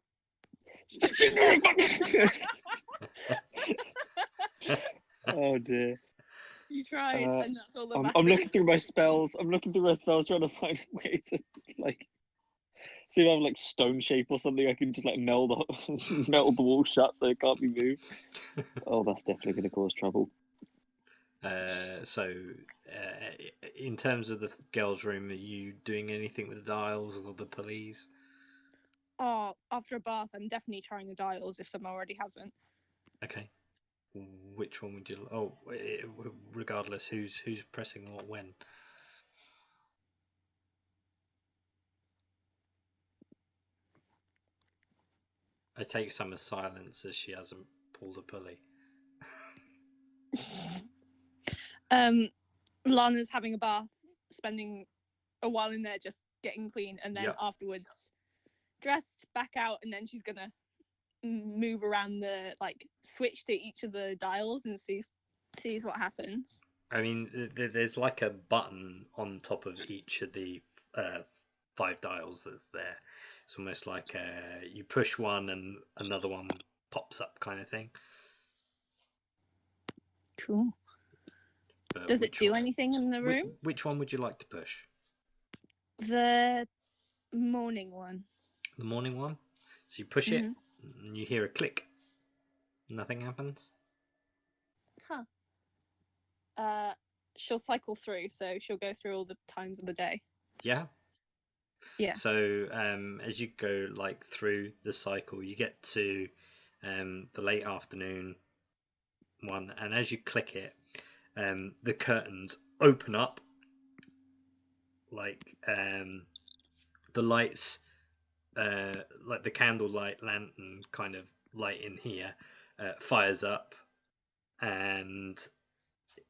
Speaker 2: Oh dear.
Speaker 4: You tried, and that's all that
Speaker 2: I'm
Speaker 4: matters.
Speaker 2: looking through my spells. I'm looking through my spells, trying to find a way to see if I have like stone shape or something. I can just like melt the wall shut so it can't be moved. Oh, that's definitely going to cause trouble.
Speaker 1: So, in terms of the girls' room, are you doing anything with the dials or the pulleys?
Speaker 4: Oh, after a bath, I'm definitely trying the dials if someone already hasn't.
Speaker 1: Okay. Which one would you? Oh, regardless, who's pressing what when? I take Summer's silence as she hasn't pulled a pulley.
Speaker 4: Lana's having a bath, spending a while in there just getting clean, and then
Speaker 1: Yep.
Speaker 4: afterwards dressed back out, and then she's gonna move around the switch to each of the dials and sees what happens.
Speaker 1: I mean, there's like a button on top of each of the 5 dials that's there. It's almost like you push one and another one pops up, kind of thing.
Speaker 4: Cool.
Speaker 1: But
Speaker 4: Does it
Speaker 1: which
Speaker 4: do
Speaker 1: one-
Speaker 4: anything in the room?
Speaker 1: Which one would you like to push?
Speaker 4: The morning one.
Speaker 1: The morning one. So you push it, and you hear a click. Nothing happens.
Speaker 4: Huh. She'll cycle through, so she'll go through all the times of the day.
Speaker 1: Yeah.
Speaker 4: Yeah.
Speaker 1: So as you go through the cycle, you get to the late afternoon one, and as you click it, the curtains open up. The lights, like the candlelight lantern kind of light in here, fires up, and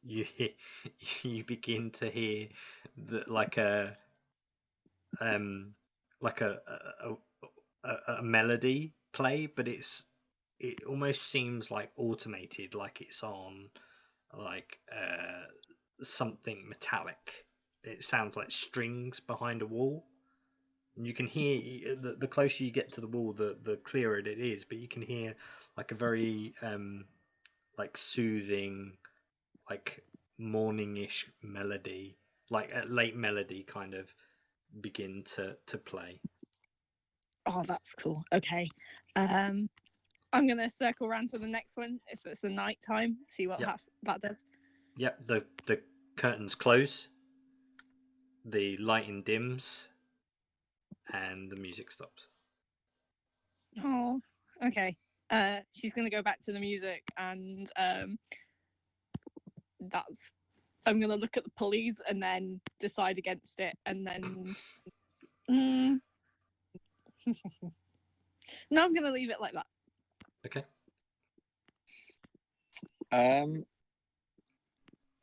Speaker 1: you begin to hear a melody play, but it almost seems like automated, like it's on something metallic. It sounds like strings behind a wall. And you can hear the closer you get to the wall, the clearer it is. But you can hear a very soothing, morning-ish melody, a late melody kind of begin to play.
Speaker 4: Oh, that's cool. Okay. I'm gonna circle around to the next one if it's the night time. See what that does.
Speaker 1: Yep. The curtains close. The lighting dims. And the music stops.
Speaker 4: Oh, okay. She's gonna go back to the music, and I'm gonna look at the pulleys and then decide against it, and then no, I'm gonna leave it like that.
Speaker 1: Okay.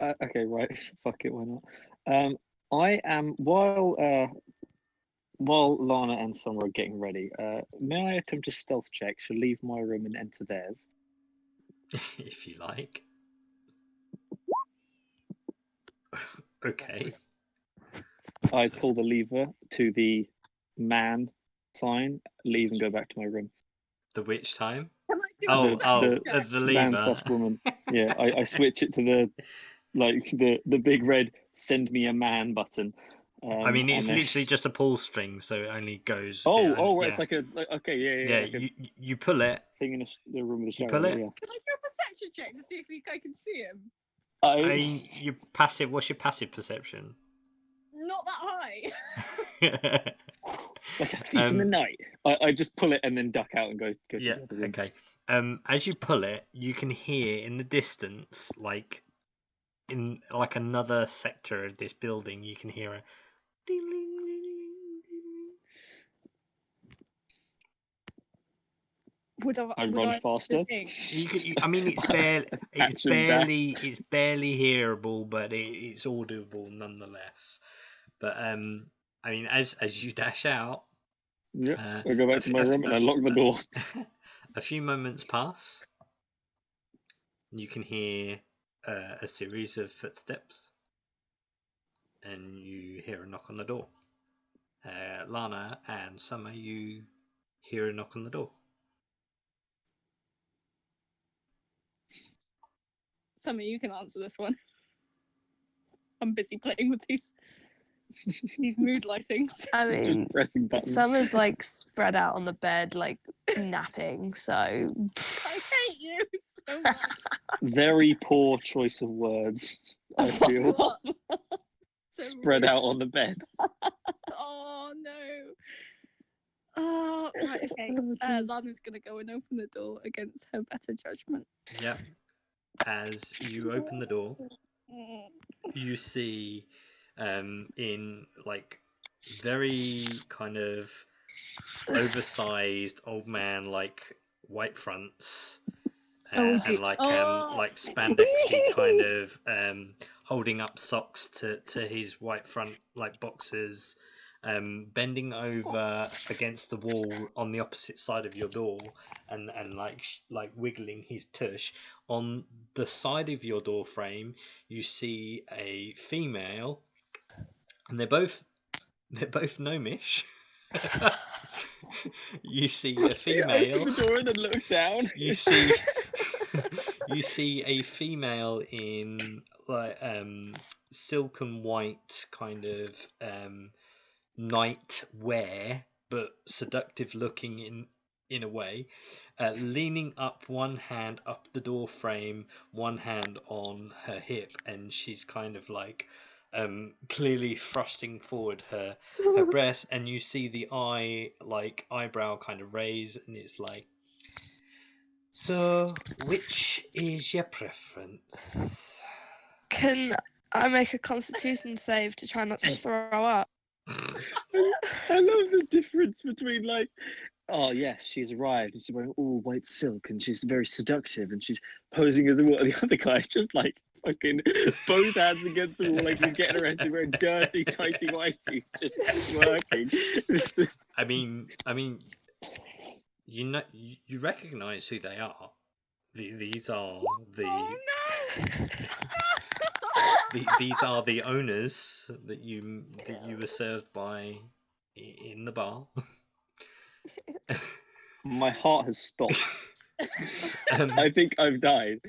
Speaker 2: Okay, right. Fuck it, why not? I am while Lana and Summer are getting ready, may I attempt a stealth check to leave my room and enter theirs?
Speaker 1: If you like. Okay.
Speaker 2: I pull the lever to the man sign, leave and go back to my room.
Speaker 1: The which time?
Speaker 4: Can I do
Speaker 1: Oh,
Speaker 4: a perception check?
Speaker 1: the
Speaker 2: Man
Speaker 1: lever.
Speaker 2: slash woman. Yeah, I switch it to the big red "send me a man" button.
Speaker 1: I mean, it's
Speaker 2: and then-
Speaker 1: literally just a pull string, so it only goes.
Speaker 2: Oh,
Speaker 1: it only-
Speaker 2: right,
Speaker 1: yeah.
Speaker 2: it's like a okay, yeah, like a
Speaker 1: You pull it.
Speaker 2: thing in the room with a
Speaker 1: You
Speaker 2: shower.
Speaker 1: pull it?
Speaker 2: Yeah.
Speaker 4: Can I do a perception check to see if I can see him?
Speaker 1: I mean, you passive. What's your passive perception?
Speaker 4: Not that high.
Speaker 2: like a thief in the night. I just pull it and then duck out and go.
Speaker 1: Yeah.
Speaker 2: To the other room.
Speaker 1: Okay. As you pull it, you can hear in the distance, like in like another sector of this building, you can hear a.
Speaker 4: Would
Speaker 2: I run faster.
Speaker 1: I mean, it's
Speaker 2: Action dash.
Speaker 1: it's barely hearable, but it's audible nonetheless. But I mean, as you dash out,
Speaker 2: Yeah, I go back to my room and I lock the door.
Speaker 1: A few moments pass. You can hear a series of footsteps, and you hear a knock on the door. Lana and Summer, you hear a knock on the door.
Speaker 4: Summer, you can answer this one. I'm busy playing with these mood lightings.
Speaker 5: I mean,
Speaker 2: Just pressing buttons.
Speaker 5: Summer's like spread out on the bed, like napping. So
Speaker 4: I hate you so much.
Speaker 2: Very poor choice of words. I feel
Speaker 4: What? So
Speaker 2: spread
Speaker 4: rude.
Speaker 2: out on the bed.
Speaker 4: Oh no. Oh right, okay. Lana's gonna go and open the door against her better judgment.
Speaker 1: Yep. As you open the door, you see in like very kind of oversized old man like white fronts and like spandexy kind of holding up socks to his white front like boxers, bending over against the wall on the opposite side of your door and like wiggling his tush. On the side of your door frame you see a female, and they're both gnomish. You see a female.
Speaker 2: Open the door and then look down.
Speaker 1: You see you see a female in like silken white kind of night wear, but seductive looking in a way, leaning up, one hand up the door frame, one hand on her hip, and she's kind of like clearly thrusting forward her breast, and you see the eyebrow kind of raise, and it's like, so which is your preference?
Speaker 5: can I make a Constitution save to try not to throw up?
Speaker 2: I love the difference between like, oh yes, she's arrived and she's wearing all white silk and she's very seductive and she's posing as a woman. The other guy's just like fucking both hands against the wall like he's getting arrested wearing dirty, tighty whities, just working.
Speaker 1: I mean, you know, you recognise who they are. These are the
Speaker 4: Oh no!
Speaker 1: these are the owners that you were served by in the bar.
Speaker 2: My heart has stopped. I think I've died.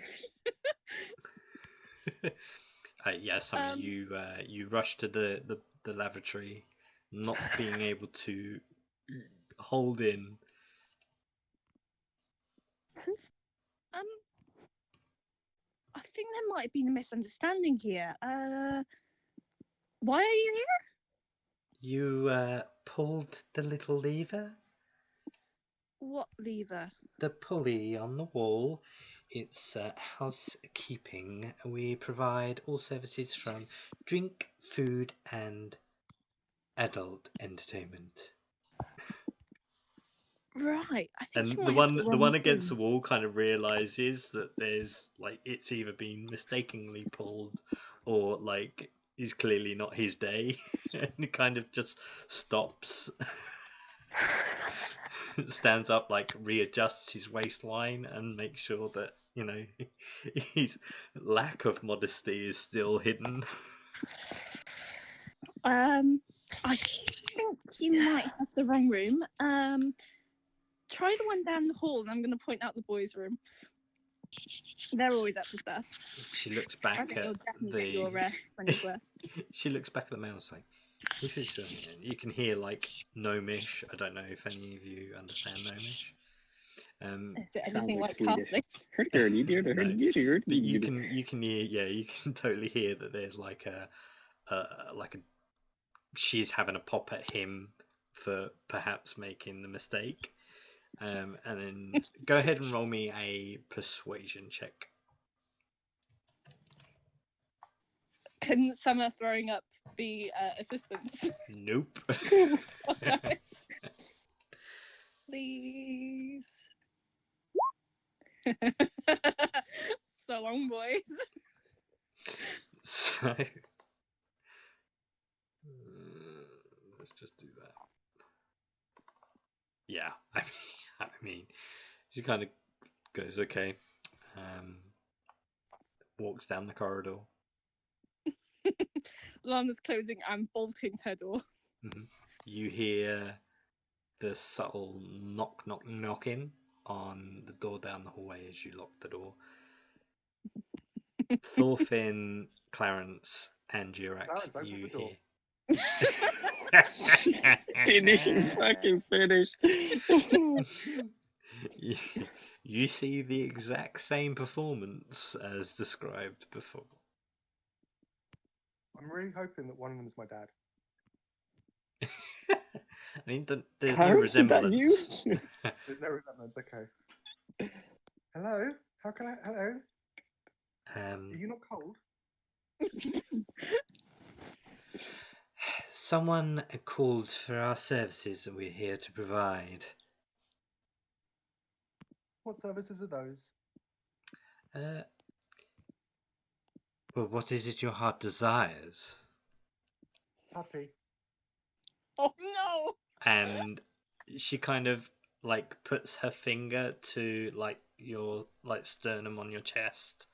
Speaker 1: Yes, you rush to the lavatory, not being able to hold in.
Speaker 4: I think there might have been a misunderstanding here. Why are you here?
Speaker 1: You pulled the little lever,
Speaker 4: What lever?
Speaker 1: the pulley on the wall. It's housekeeping. We provide all services from drink, food, and adult entertainment.
Speaker 4: Right. I think
Speaker 1: And
Speaker 4: you
Speaker 1: the
Speaker 4: might have
Speaker 1: one
Speaker 4: wrong
Speaker 1: against the
Speaker 4: thing.
Speaker 1: wall kind of realizes that there's like it's either been mistakenly pulled or like is clearly not his day, and he kind of just stops, stands up, like readjusts his waistline, and makes sure that his lack of modesty is still hidden.
Speaker 4: I think you might have the wrong room. Try the one down the hall, and I'm going to point out the boys' room. They're always up to stuff.
Speaker 1: She looks
Speaker 4: I
Speaker 1: back
Speaker 4: think
Speaker 1: at
Speaker 4: you'll definitely get your
Speaker 1: the.
Speaker 4: money's worth.
Speaker 1: She looks back at the mail. It's like, who's this doing it? You can hear like Gnomish. I don't know if any of you understand Gnomish.
Speaker 4: Is it
Speaker 2: Sounds
Speaker 4: anything
Speaker 2: like
Speaker 4: like
Speaker 2: Swedish.
Speaker 4: Catholic?
Speaker 1: But you can hear, yeah, you can totally hear that there's like a she's having a pop at him for perhaps making the mistake. And then go ahead and roll me a persuasion check.
Speaker 4: Can Summer throwing up be assistance?
Speaker 1: Nope.
Speaker 4: Oh, damn it. Please. So long, boys.
Speaker 1: So let's just do that. Yeah, I mean, she kind of goes okay. Walks down the corridor.
Speaker 4: Lana's closing and bolting her door.
Speaker 1: You hear the subtle knocking on the door down the hallway as you lock the door. Thorfinn, Clarence, and Jirak,
Speaker 3: Clarence, open
Speaker 1: you
Speaker 3: the door.
Speaker 1: hear.
Speaker 2: Didn't even fucking finish.
Speaker 1: You see the exact same performance as described before.
Speaker 3: I'm really hoping that one of them is my dad.
Speaker 1: I mean, there's no
Speaker 2: Clarence, is that
Speaker 1: resemblance.
Speaker 2: you?
Speaker 3: There's no resemblance. Okay. Hello. How can I? Hello. Are you not cold?
Speaker 1: Someone called for our services that we're here to provide.
Speaker 3: What services are those?
Speaker 1: Well, what is it your heart desires?
Speaker 3: Puppy.
Speaker 4: Oh no!
Speaker 1: And she kind of like puts her finger to like your like sternum on your chest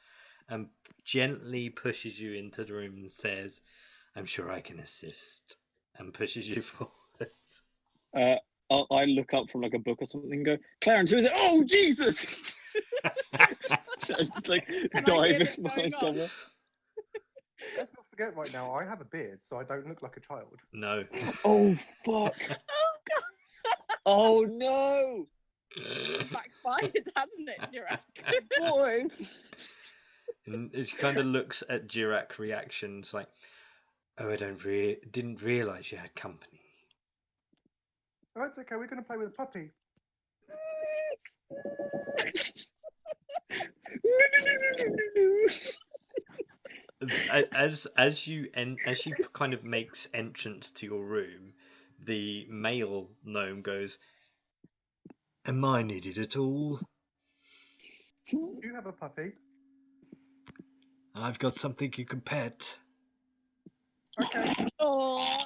Speaker 1: and gently pushes you into the room and says, "I'm sure I can assist," and pushes you forward.
Speaker 2: I look up from like a book or something and go, Clarence, who is it? Oh, Jesus! Just like dive into behind cover.
Speaker 3: Let's not forget right now, I have a beard, so I don't look like a child.
Speaker 1: No.
Speaker 2: Oh, fuck.
Speaker 4: Oh god!
Speaker 2: Oh, no!
Speaker 4: It's backfired, hasn't it, Jirak?
Speaker 2: Boy!
Speaker 1: And she kind of looks at Jirak's reactions like, "Oh, I didn't realise you had company."
Speaker 3: Oh, it's okay. We're going to play with a puppy.
Speaker 1: As she kind of makes entrance to your room, the male gnome goes, "Am I needed at all?
Speaker 3: Do you have a puppy?
Speaker 1: I've got something you can pet."
Speaker 3: Okay.
Speaker 4: Oh,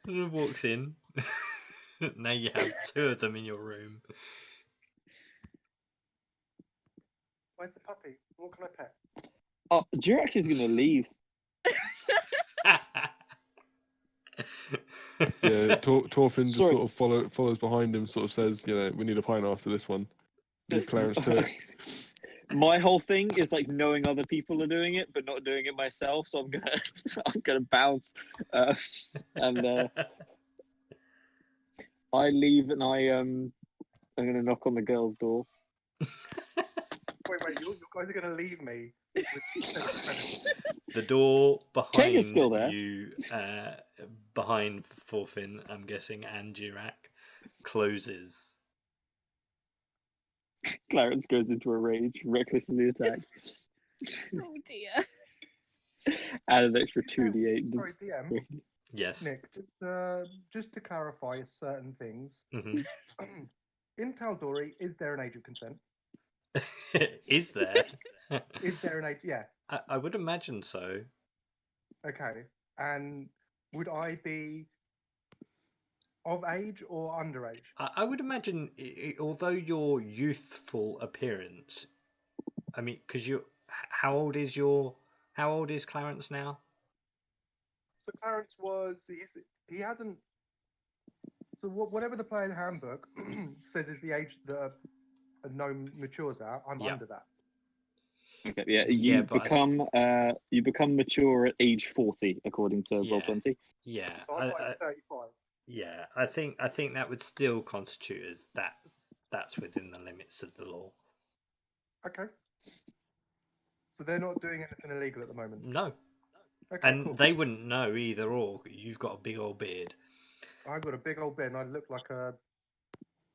Speaker 1: And walks in. Now you have two of them in your room.
Speaker 3: Where's the puppy? What can I pet?
Speaker 2: Oh, Jirak is going to leave.
Speaker 6: Yeah, Torfinn just
Speaker 2: Sorry.
Speaker 6: sort of follows behind him, sort of says, we need a pint after this one. Leave Clarence to it.
Speaker 2: My whole thing is like knowing other people are doing it, but not doing it myself. So I'm gonna bounce, and I leave, and I'm gonna knock on the girl's door.
Speaker 3: Wait, you guys are going to leave me?
Speaker 1: The door
Speaker 2: Kate is
Speaker 1: behind
Speaker 2: still there.
Speaker 1: you, behind Thorfinn, I'm guessing, and Jirak, closes.
Speaker 2: Clarence goes into a rage, recklessly attacked.
Speaker 4: oh dear.
Speaker 2: Add an extra 2d8.
Speaker 3: Sorry, DM.
Speaker 1: Yes.
Speaker 3: Nick, just to clarify certain things.
Speaker 1: Hmm.
Speaker 3: In Tal'Dorei, is there an age of consent?
Speaker 1: Is there?
Speaker 3: Is there an age? Yeah.
Speaker 1: I would imagine so.
Speaker 3: Okay. And would I be of age or underage?
Speaker 1: I would imagine, although your youthful appearance, I mean, because how old is Clarence now?
Speaker 3: So Clarence he hasn't So whatever the player's handbook says is the age that a gnome matures at, I'm
Speaker 1: Yeah.
Speaker 3: under that.
Speaker 2: Okay, yeah,
Speaker 1: Yeah,
Speaker 2: you
Speaker 1: but
Speaker 2: you become mature at age 40 according to
Speaker 1: Yeah.
Speaker 2: Roll20.
Speaker 1: Yeah,
Speaker 3: So I've got 35.
Speaker 1: yeah. I think that would still constitute as that. That's within the limits of the law.
Speaker 3: Okay. So they're not doing anything illegal at the moment.
Speaker 1: No,
Speaker 3: Okay,
Speaker 1: and
Speaker 3: cool.
Speaker 1: they wouldn't know either. Or you've got a big old beard.
Speaker 3: I've got a big old beard and I look like a.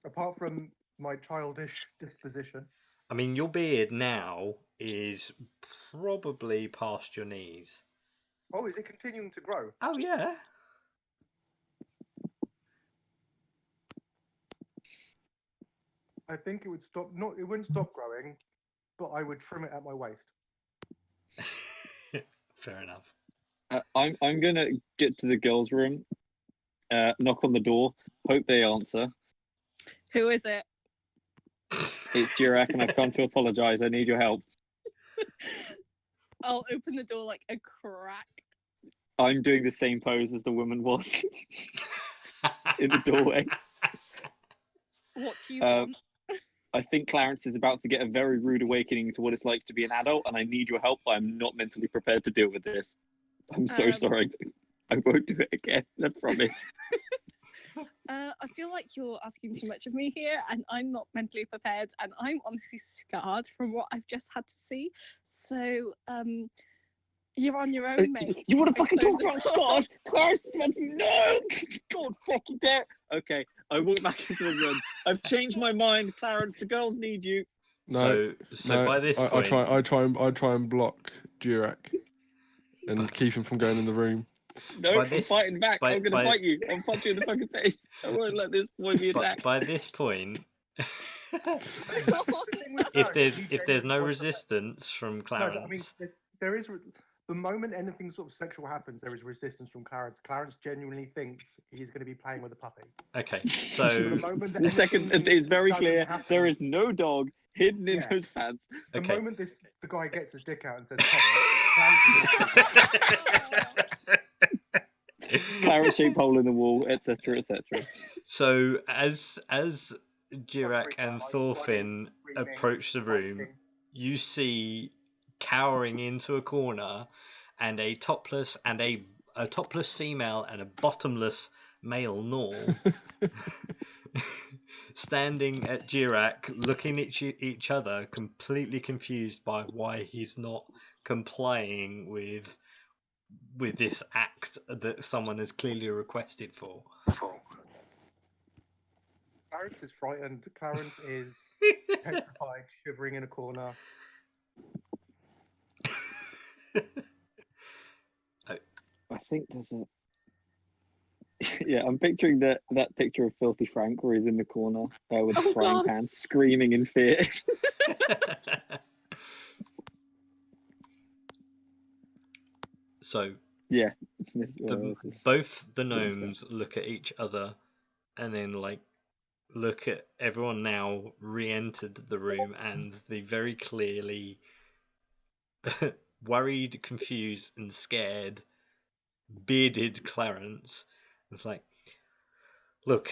Speaker 3: Apart from my childish disposition.
Speaker 1: I mean, your beard now is probably past your knees.
Speaker 3: Oh, is it continuing to grow?
Speaker 1: Oh yeah.
Speaker 3: I think it would stop. Not, it wouldn't stop growing, but I would trim it at my waist.
Speaker 1: Fair enough.
Speaker 2: I'm gonna get to the girls' room, knock on the door, hope they answer.
Speaker 4: Who is it?
Speaker 2: It's Jirak, and I've come to apologise. I need your help.
Speaker 4: I'll open the door like a crack.
Speaker 2: I'm doing the same pose as the woman was in the doorway.
Speaker 4: What do you want?
Speaker 2: I think Clarence is about to get a very rude awakening to what it's like to be an adult, and I need your help. I'm not mentally prepared to deal with this. I'm so sorry. I won't do it again. I promise.
Speaker 4: I feel like you're asking too much of me here, and I'm not mentally prepared, and I'm honestly scarred from what I've just had to see. So, you're on your own, mate.
Speaker 2: You want to fucking
Speaker 4: close
Speaker 2: talk
Speaker 4: the
Speaker 2: about
Speaker 4: door.
Speaker 2: Scott? Clarence said no! God fucking dare! Okay, I walk back into the room. I've changed my mind, Clarence. The girls need you.
Speaker 6: No,
Speaker 1: So by this
Speaker 6: I
Speaker 1: point,
Speaker 6: try and block Durak and keep him from going in the room.
Speaker 2: No,
Speaker 1: By
Speaker 2: I'm
Speaker 1: this-
Speaker 2: fighting back.
Speaker 1: by-
Speaker 2: I'm gonna
Speaker 1: by-
Speaker 2: fight you. I'll punch you in the fucking face. I won't let this boy be
Speaker 1: but
Speaker 2: attacked.
Speaker 1: by this point,
Speaker 3: No,
Speaker 1: if there's no resistance from
Speaker 3: No,
Speaker 1: Clarence,
Speaker 3: I mean, there is. The moment anything sort of sexual happens, there is resistance from Clarence. Clarence genuinely thinks he's going to be playing with a puppy.
Speaker 1: okay.
Speaker 3: So
Speaker 1: So
Speaker 3: the moment that
Speaker 2: The second,
Speaker 3: anything
Speaker 2: it's very
Speaker 3: doesn't
Speaker 2: clear
Speaker 3: happen,
Speaker 2: there is no dog hidden in
Speaker 3: Yeah.
Speaker 2: those pants.
Speaker 3: the
Speaker 1: okay.
Speaker 3: moment the guy gets his dick out and says, "Cover it,"
Speaker 2: Clarence shaped hole in the wall, etc., etc.
Speaker 1: So as Jirak and Thorfinn
Speaker 3: screaming,
Speaker 1: approach the room,
Speaker 3: fighting.
Speaker 1: you see cowering into a corner and a topless female and a bottomless male Norm standing at Jirak, looking at each other, completely confused by why he's not complying with this act that someone has clearly requested for.
Speaker 3: Clarence is frightened. Clarence is petrified, shivering in a corner.
Speaker 2: I think there's a. Yeah, I'm picturing that picture of Filthy Frank where he's in the corner with the
Speaker 4: Oh,
Speaker 2: frying
Speaker 4: God.
Speaker 2: pan, screaming in fear.
Speaker 1: So
Speaker 2: Yeah.
Speaker 1: both the gnomes look at each other and then look at everyone now re-entered the room, and they very clearly worried, confused and scared bearded Clarence. It's like, look,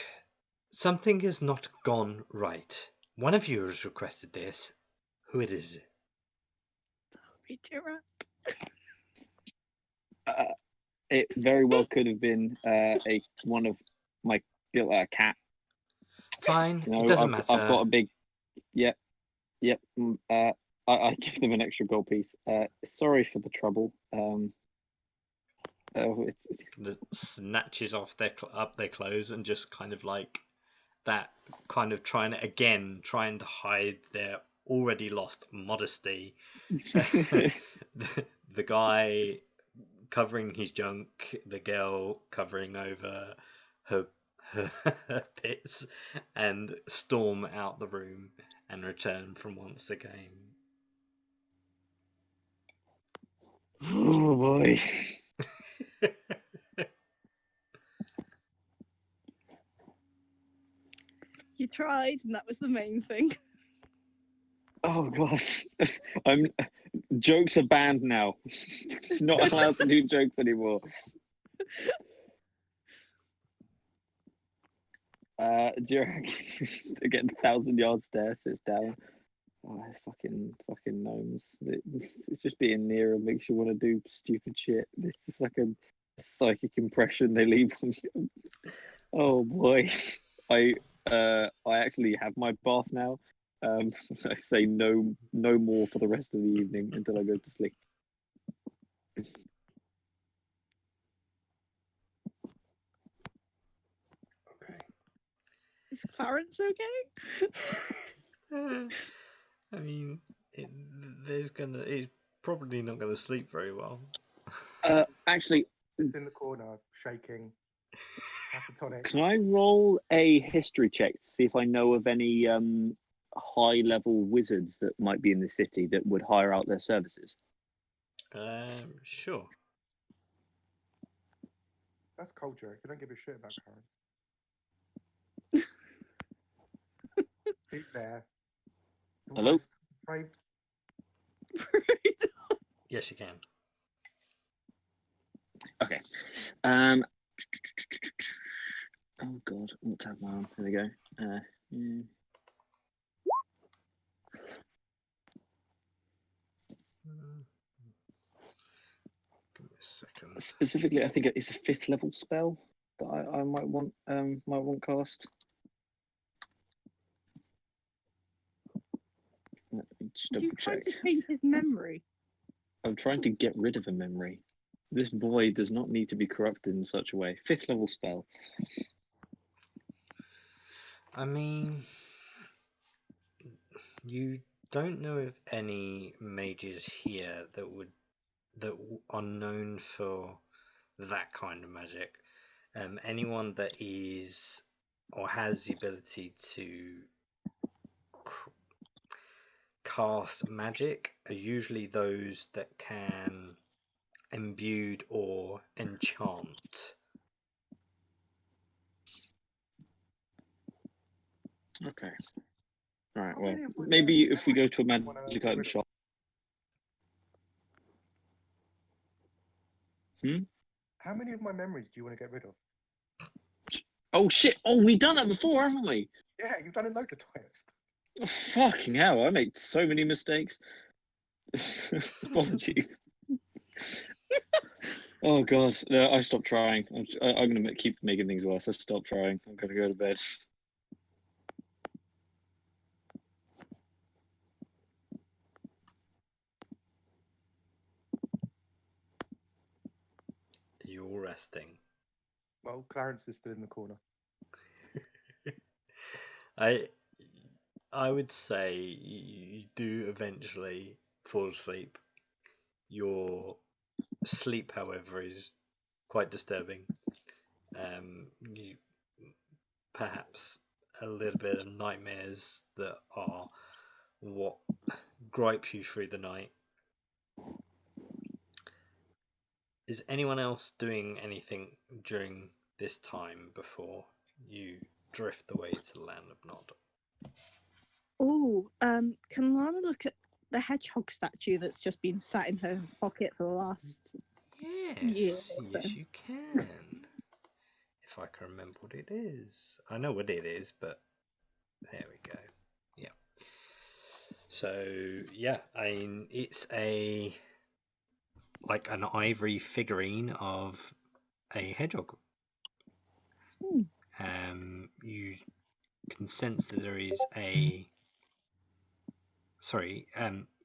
Speaker 1: something has not gone right. One of you has requested this. Who it is?
Speaker 2: It very well could have been one of my cat.
Speaker 1: Fine,
Speaker 2: You know,
Speaker 1: it doesn't
Speaker 2: I've
Speaker 1: matter.
Speaker 2: got a big. Yep. I give them an extra gold piece. Sorry for the trouble.
Speaker 1: That snatches off up their clothes and just kind of like that, kind of trying to hide their already lost modesty. The guy covering his junk, the girl covering over her pits, and storm out the room and return from once again.
Speaker 2: Oh boy.
Speaker 4: You tried, and that was the main thing.
Speaker 2: Oh gosh. Jokes are banned now. Not allowed to do jokes anymore. During again, 1,000-yard stare, sits down. Oh, fucking gnomes! It's just being near them makes you want to do stupid shit. It's just like a psychic impression they leave on you. Oh boy, I actually have my bath now. I say no more for the rest of the evening until I go to sleep.
Speaker 1: Okay.
Speaker 4: Is Clarence okay?
Speaker 1: I mean, it's probably not gonna sleep very well.
Speaker 2: Actually,
Speaker 3: Just in the corner, shaking, catatonic.
Speaker 2: can I roll a history check to see if I know of any high-level wizards that might be in the city that would hire out their services?
Speaker 1: Sure.
Speaker 3: That's culture. You don't give a shit about Karen. Who's there? The
Speaker 2: Hello?
Speaker 3: worst brave-
Speaker 1: Yes, you can.
Speaker 2: Okay. Oh god, what tab am I on? There we go. Yeah.
Speaker 1: Give me a second.
Speaker 2: Specifically, I think it's a 5th level spell that I might want cast. Let me just
Speaker 4: Are
Speaker 2: double
Speaker 4: you trying
Speaker 2: check.
Speaker 4: to change his memory?
Speaker 2: I'm trying to get rid of a memory. This boy does not need to be corrupted in such a way. 5th level spell.
Speaker 1: I mean, you don't know of any mages here that are known for that kind of magic. Anyone that is or has the ability to cast magic are usually those that can imbue or enchant.
Speaker 2: Okay. All right.
Speaker 3: How
Speaker 2: Well,
Speaker 3: many of my
Speaker 2: maybe
Speaker 3: memories
Speaker 2: if we go to a
Speaker 3: wanna
Speaker 2: magic
Speaker 3: get
Speaker 2: item
Speaker 3: rid of?
Speaker 2: shop.
Speaker 3: How many of my memories do you want to get rid of?
Speaker 2: Oh shit! Oh, we've done that before, haven't we?
Speaker 3: Yeah, you've done it loads of times.
Speaker 2: Oh, fucking hell! I make so many mistakes. Apologies. Oh god, no! I stopped trying. I'm gonna keep making things worse. I stopped trying. I'm gonna go to bed.
Speaker 1: You're resting.
Speaker 3: Well, Clarence is still in the corner.
Speaker 1: I would say you do eventually fall asleep. Your sleep, however, is quite disturbing. You perhaps a little bit of nightmares that are what gripe you through the night. Is anyone else doing anything during this time before you drift away to the land of Nod?
Speaker 4: Oh, can Lana look at the hedgehog statue that's just been sat in her pocket for the last year
Speaker 1: Yes,
Speaker 4: or
Speaker 1: yes,
Speaker 4: so?
Speaker 1: you can. If I can remember what it is. I know what it is, but there we go. Yeah. So, yeah, I mean, it's like an ivory figurine of a hedgehog. You can sense that there is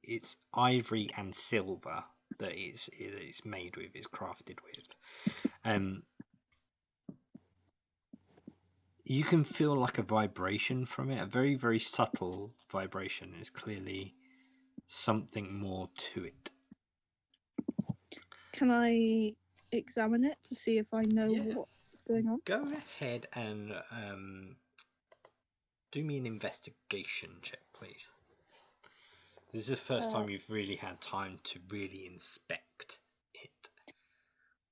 Speaker 1: it's ivory and silver that it's made with, is crafted with. You can feel like a vibration from it, a very, very subtle vibration. There's clearly something more to it.
Speaker 4: Can I examine it to see if I know
Speaker 1: Yeah.
Speaker 4: what's going on?
Speaker 1: Go ahead and do me an investigation check, please. This is the first time you've really had time to really inspect it.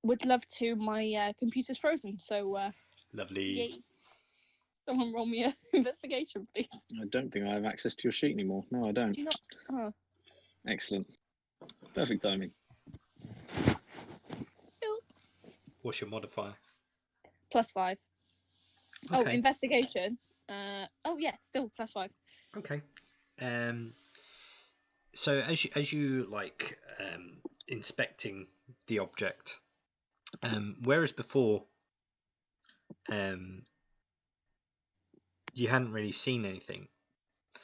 Speaker 4: Would love to. My computer's frozen, so
Speaker 1: Lovely.
Speaker 4: yay. Someone roll me an investigation, please.
Speaker 2: I don't think I have access to your sheet anymore. No, I don't.
Speaker 4: Do you not? Oh.
Speaker 2: Excellent. Perfect timing.
Speaker 1: What's your modifier?
Speaker 4: +5. Oh,
Speaker 1: Okay.
Speaker 4: investigation. Oh yeah, still +5.
Speaker 1: Okay. So as you like inspecting the object, whereas before you hadn't really seen anything,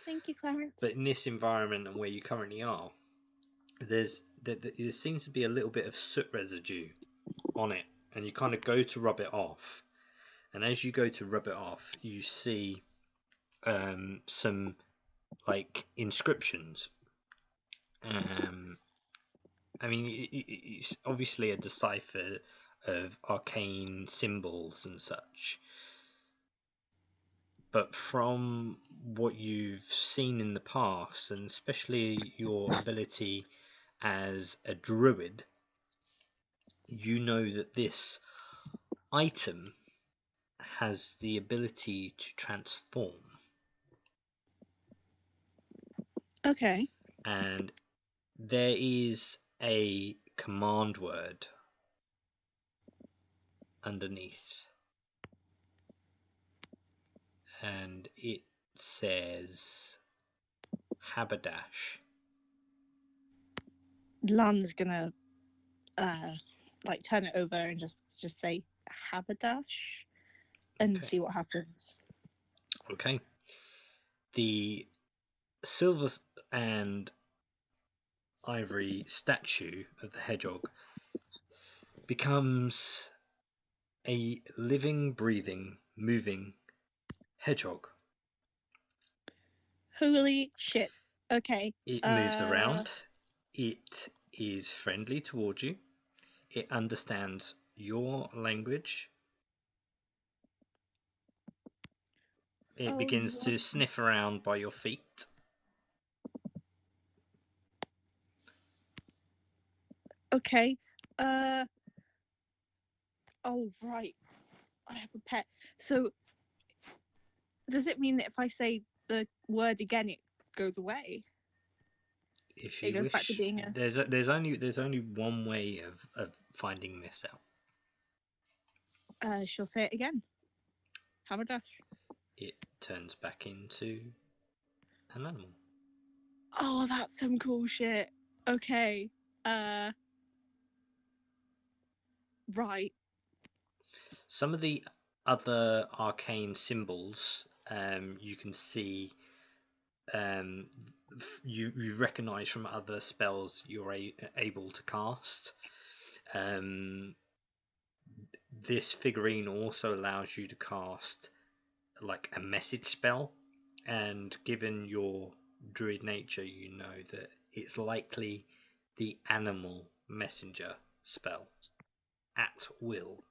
Speaker 4: Thank you, Clarence.
Speaker 1: but in this environment and where you currently are, there seems to be a little bit of soot residue on it, and you kind of go to rub it off, and as you go to rub it off, you see some like inscriptions. I mean, it's obviously a decipher of arcane symbols and such. But from what you've seen in the past, and especially your ability as a druid, you know that this item has the ability to transform.
Speaker 4: Okay.
Speaker 1: And there is a command word underneath, and it says Haberdash.
Speaker 4: Lan's gonna like turn it over and just say Haberdash and
Speaker 1: Okay.
Speaker 4: see what happens.
Speaker 1: Okay. The silver and ivory statue of the hedgehog becomes a living, breathing, moving hedgehog.
Speaker 4: Holy shit. Okay.
Speaker 1: It moves around. It is friendly towards you. It understands your language. It begins to sniff around by your feet.
Speaker 4: Okay. Oh right. I have a pet. So does it mean that if I say the word again, it goes away?
Speaker 1: If
Speaker 4: It
Speaker 1: you
Speaker 4: goes
Speaker 1: wish,
Speaker 4: back to being a.
Speaker 1: there's only one way of finding this out.
Speaker 4: She'll say it again. Haberdash.
Speaker 1: It turns back into an animal.
Speaker 4: Oh, that's some cool shit. Okay. Right.
Speaker 1: Some of the other arcane symbols, you can see, you recognize from other spells you're able to cast. This figurine also allows you to cast like a message spell, and given your druid nature, you know that it's likely the animal messenger spell at will.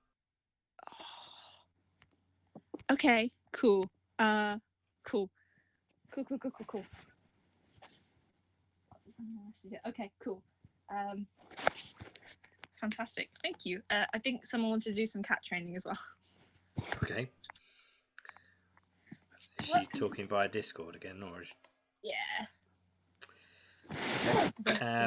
Speaker 4: Okay. Cool. Cool. What's this animal messenger? Okay. Cool. Fantastic. Thank you. I think someone wanted to do some cat training as well.
Speaker 1: Okay. Is she talking via Discord again, or is...
Speaker 4: Yeah.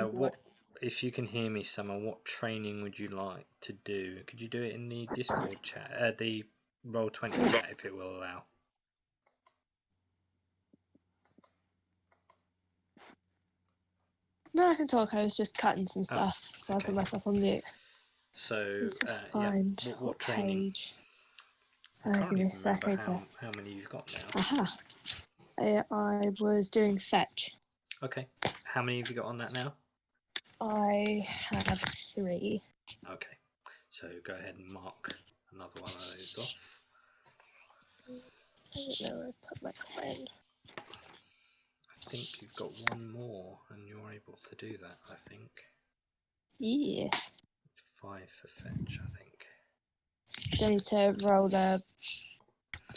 Speaker 1: What, if you can hear me, Summer, what training would you like to do? Could you do it in the Discord chat, the Roll20 chat, if it will allow?
Speaker 5: No, I can talk. I was just cutting some stuff, so I
Speaker 1: okay.
Speaker 5: put myself on mute.
Speaker 1: So,
Speaker 5: Need to find
Speaker 1: yeah. What training?
Speaker 5: page.
Speaker 1: I can't
Speaker 5: Give me
Speaker 1: even
Speaker 5: a second.
Speaker 1: remember how many you've got now.
Speaker 5: Aha. I was doing fetch.
Speaker 1: Okay. How many have you got on that now?
Speaker 5: I have 3.
Speaker 1: Okay. So go ahead and mark another one of those off.
Speaker 5: I don't know where I put my pen.
Speaker 1: I think you've got one more, and you're able to do that, I think.
Speaker 5: Yeah.
Speaker 1: It's 5 for fetch, I think.
Speaker 5: Do I need to roll the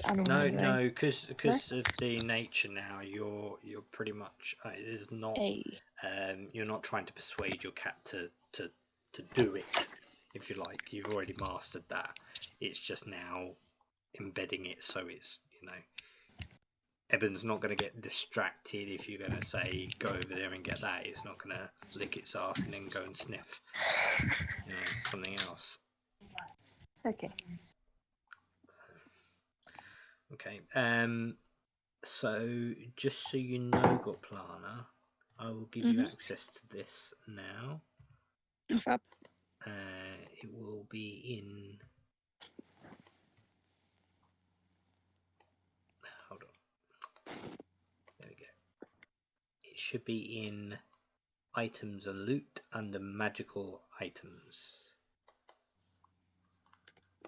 Speaker 5: animal handling?
Speaker 1: No, because of the nature now, you're pretty much it is not. You're not trying to persuade your cat to do it, if you like. You've already mastered that. It's just now embedding it, so it's, you know, Eben's not going to get distracted if you're going to say go over there and get that. It's not going to lick its ass and then go and sniff, you know, something else.
Speaker 5: Okay.
Speaker 1: Okay. So just so you know, Goplana, I will give you access to this now.
Speaker 4: Oh, fab.
Speaker 1: It will be in. Hold on. There we go. It should be in items and loot under magical items.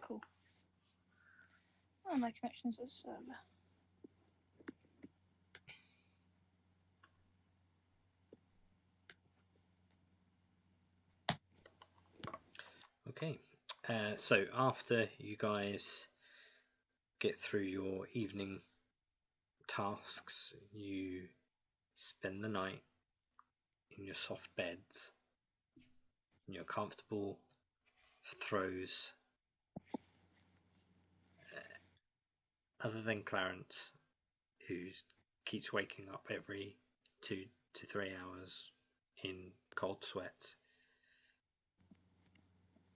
Speaker 4: Cool. Oh, my connection's a server.
Speaker 1: Okay. So after you guys get through your evening tasks, you spend the night in your soft beds, in your comfortable throws. Other than Clarence, who keeps waking up every 2 to 3 hours in cold sweats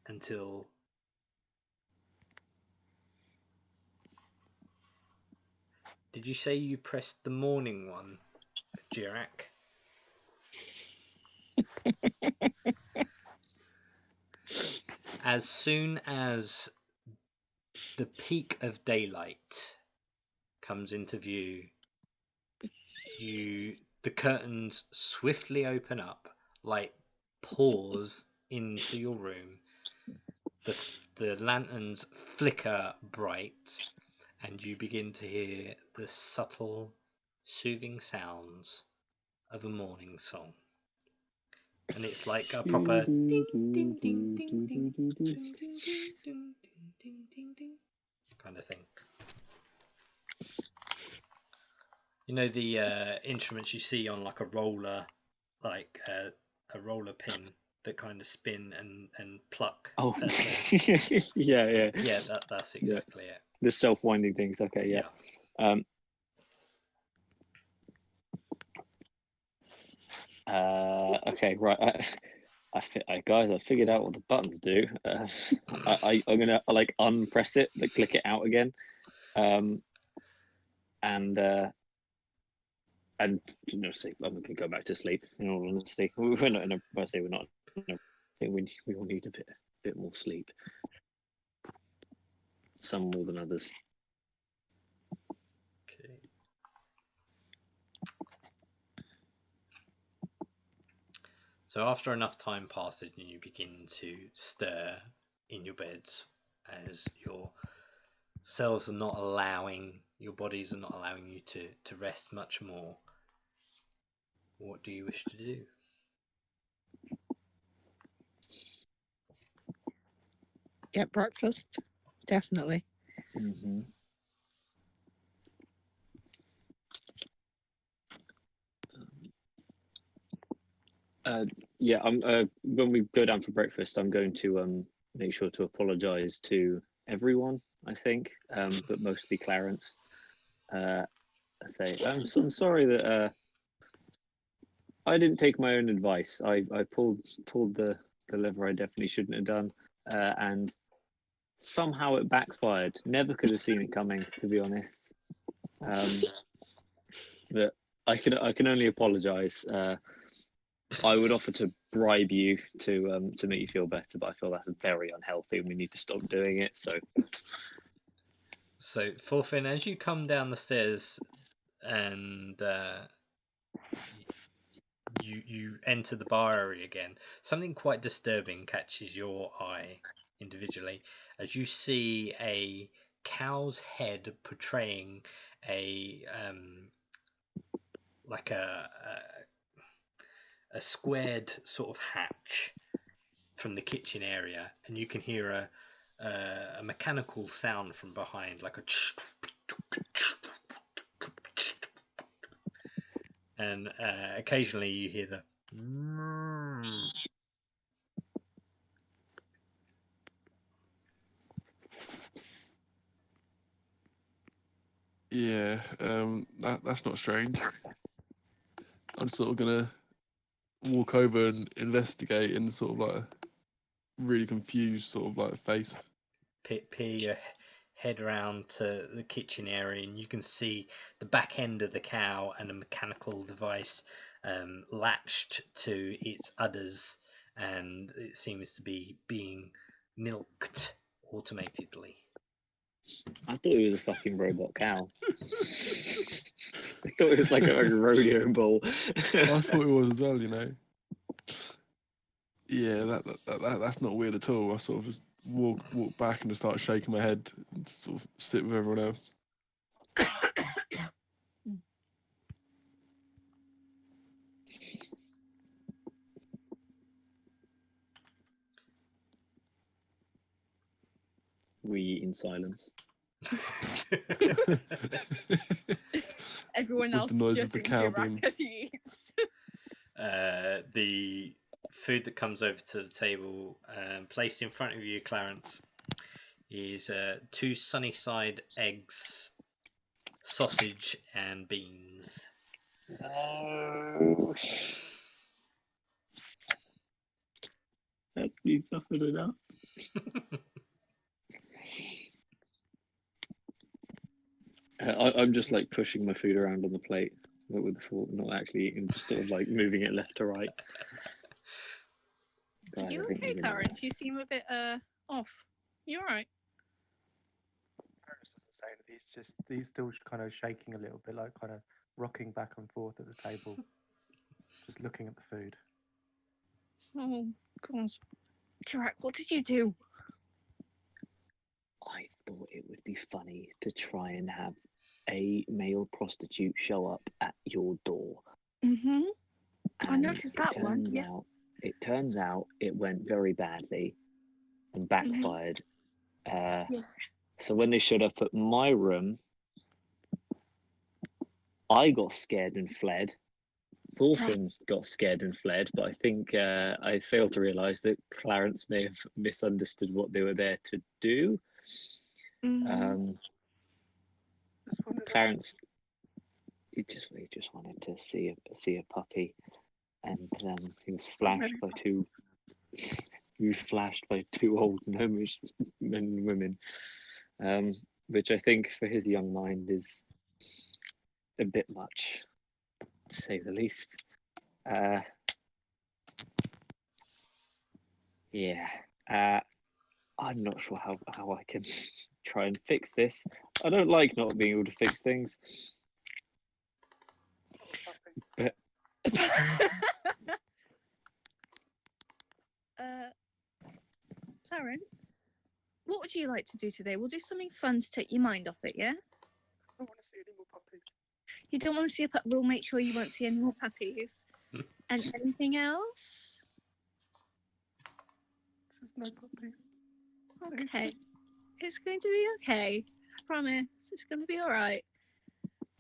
Speaker 1: until did you say you pressed the morning one, Jirak? As soon as the peak of daylight comes into view, the curtains swiftly open up like paws into your room. The lanterns flicker bright, and you begin to hear the subtle, soothing sounds of a morning song. And it's like a proper ding ding ding ding ding ding ding ding ding ding ding ding kind of thing. You know the instruments you see on like a roller, like a roller pin that kind of spin and pluck.
Speaker 2: Oh,
Speaker 1: at the...
Speaker 2: yeah.
Speaker 1: Yeah, that's exactly it.
Speaker 2: The self-winding things. Okay, yeah. Okay, right. Guys, I figured out what the buttons do. I'm gonna like unpress it, like click it out again, and sleep. I'm gonna go back to sleep. In all honesty, we're not in a. I say we're not. I think we all need a bit more sleep. Some more than others.
Speaker 1: Okay. So after enough time passes, you begin to stir in your beds as your cells are not allowing, your bodies are not allowing you to rest much more. What do you wish to do?
Speaker 4: Get breakfast. Definitely.
Speaker 2: Mm-hmm. Yeah, when we go down for breakfast, I'm going to make sure to apologise to everyone. I think, but mostly Clarence. I say I'm sorry that I didn't take my own advice. I pulled the lever I definitely shouldn't have done, and somehow it backfired. Never could have seen it coming, to be honest. But I can only apologise. I would offer to bribe you to make you feel better, but I feel that's very unhealthy, and we need to stop doing it.
Speaker 1: So, Thorfinn, as you come down the stairs and you enter the bar area again, something quite disturbing catches your eye individually as you see a cow's head portraying a like a squared sort of hatch from the kitchen area, and you can hear a mechanical sound from behind, like a and occasionally you hear the
Speaker 6: Yeah, that's not strange. I'm sort of gonna walk over and investigate in sort of like a really confused sort of like face.
Speaker 1: peer your head round to the kitchen area, and you can see the back end of the cow and a mechanical device latched to its udders, and it seems to be being milked automatedly.
Speaker 2: I thought it was a fucking robot cow. I thought it was like a rodeo bull.
Speaker 6: I thought it was as well, you know. Yeah, that's not weird at all. I sort of just walk back and just start shaking my head and sort of sit with everyone else.
Speaker 2: We eat in silence.
Speaker 4: Everyone
Speaker 6: With
Speaker 4: else
Speaker 6: the noise of the
Speaker 4: judging
Speaker 6: cow
Speaker 4: Jirak
Speaker 6: being...
Speaker 4: as he eats.
Speaker 1: The food that comes over to the table, placed in front of you, Clarence, is 2 Sunnyside eggs, sausage, and beans.
Speaker 2: Have you suffered enough? I'm just like pushing my food around on the plate, but with the fork, not actually eating, just sort of like moving it left to right.
Speaker 4: Are
Speaker 2: God,
Speaker 4: you
Speaker 2: I think
Speaker 4: okay,
Speaker 2: maybe not.
Speaker 4: Clarence? You seem a bit off. You alright?
Speaker 3: Clarence doesn't say anything. He's still kind of shaking a little bit, like kind of rocking back and forth at the table, just looking at the food.
Speaker 4: Oh, God. Jirak, what did you do?
Speaker 2: I thought it would be funny to try and have a male prostitute show up at your door.
Speaker 4: Mm-hmm. I
Speaker 2: And
Speaker 4: noticed that one, yeah.
Speaker 2: It turns out it went very badly and backfired.
Speaker 4: Yes.
Speaker 2: So when they showed up at my room, I got scared and fled. Thorfinn got scared and fled, but I think I failed to realise that Clarence may have misunderstood what they were there to do. Clarence, he just wanted to see a puppy, and he was flashed by two. He was flashed by 2 old gnomish men and women, which I think for his young mind is a bit much, to say the least. I'm not sure how I can try and fix this. I don't like not being able to fix things. But
Speaker 4: Clarence, what would you like to do today? We'll do something fun to take your mind off it, yeah?
Speaker 3: I don't want to see any more puppies.
Speaker 4: You don't want to see a pup? We'll make sure you won't see any more puppies. And anything else?
Speaker 3: Just no puppies.
Speaker 4: Okay. It's going to be okay. I promise. It's going to be all right.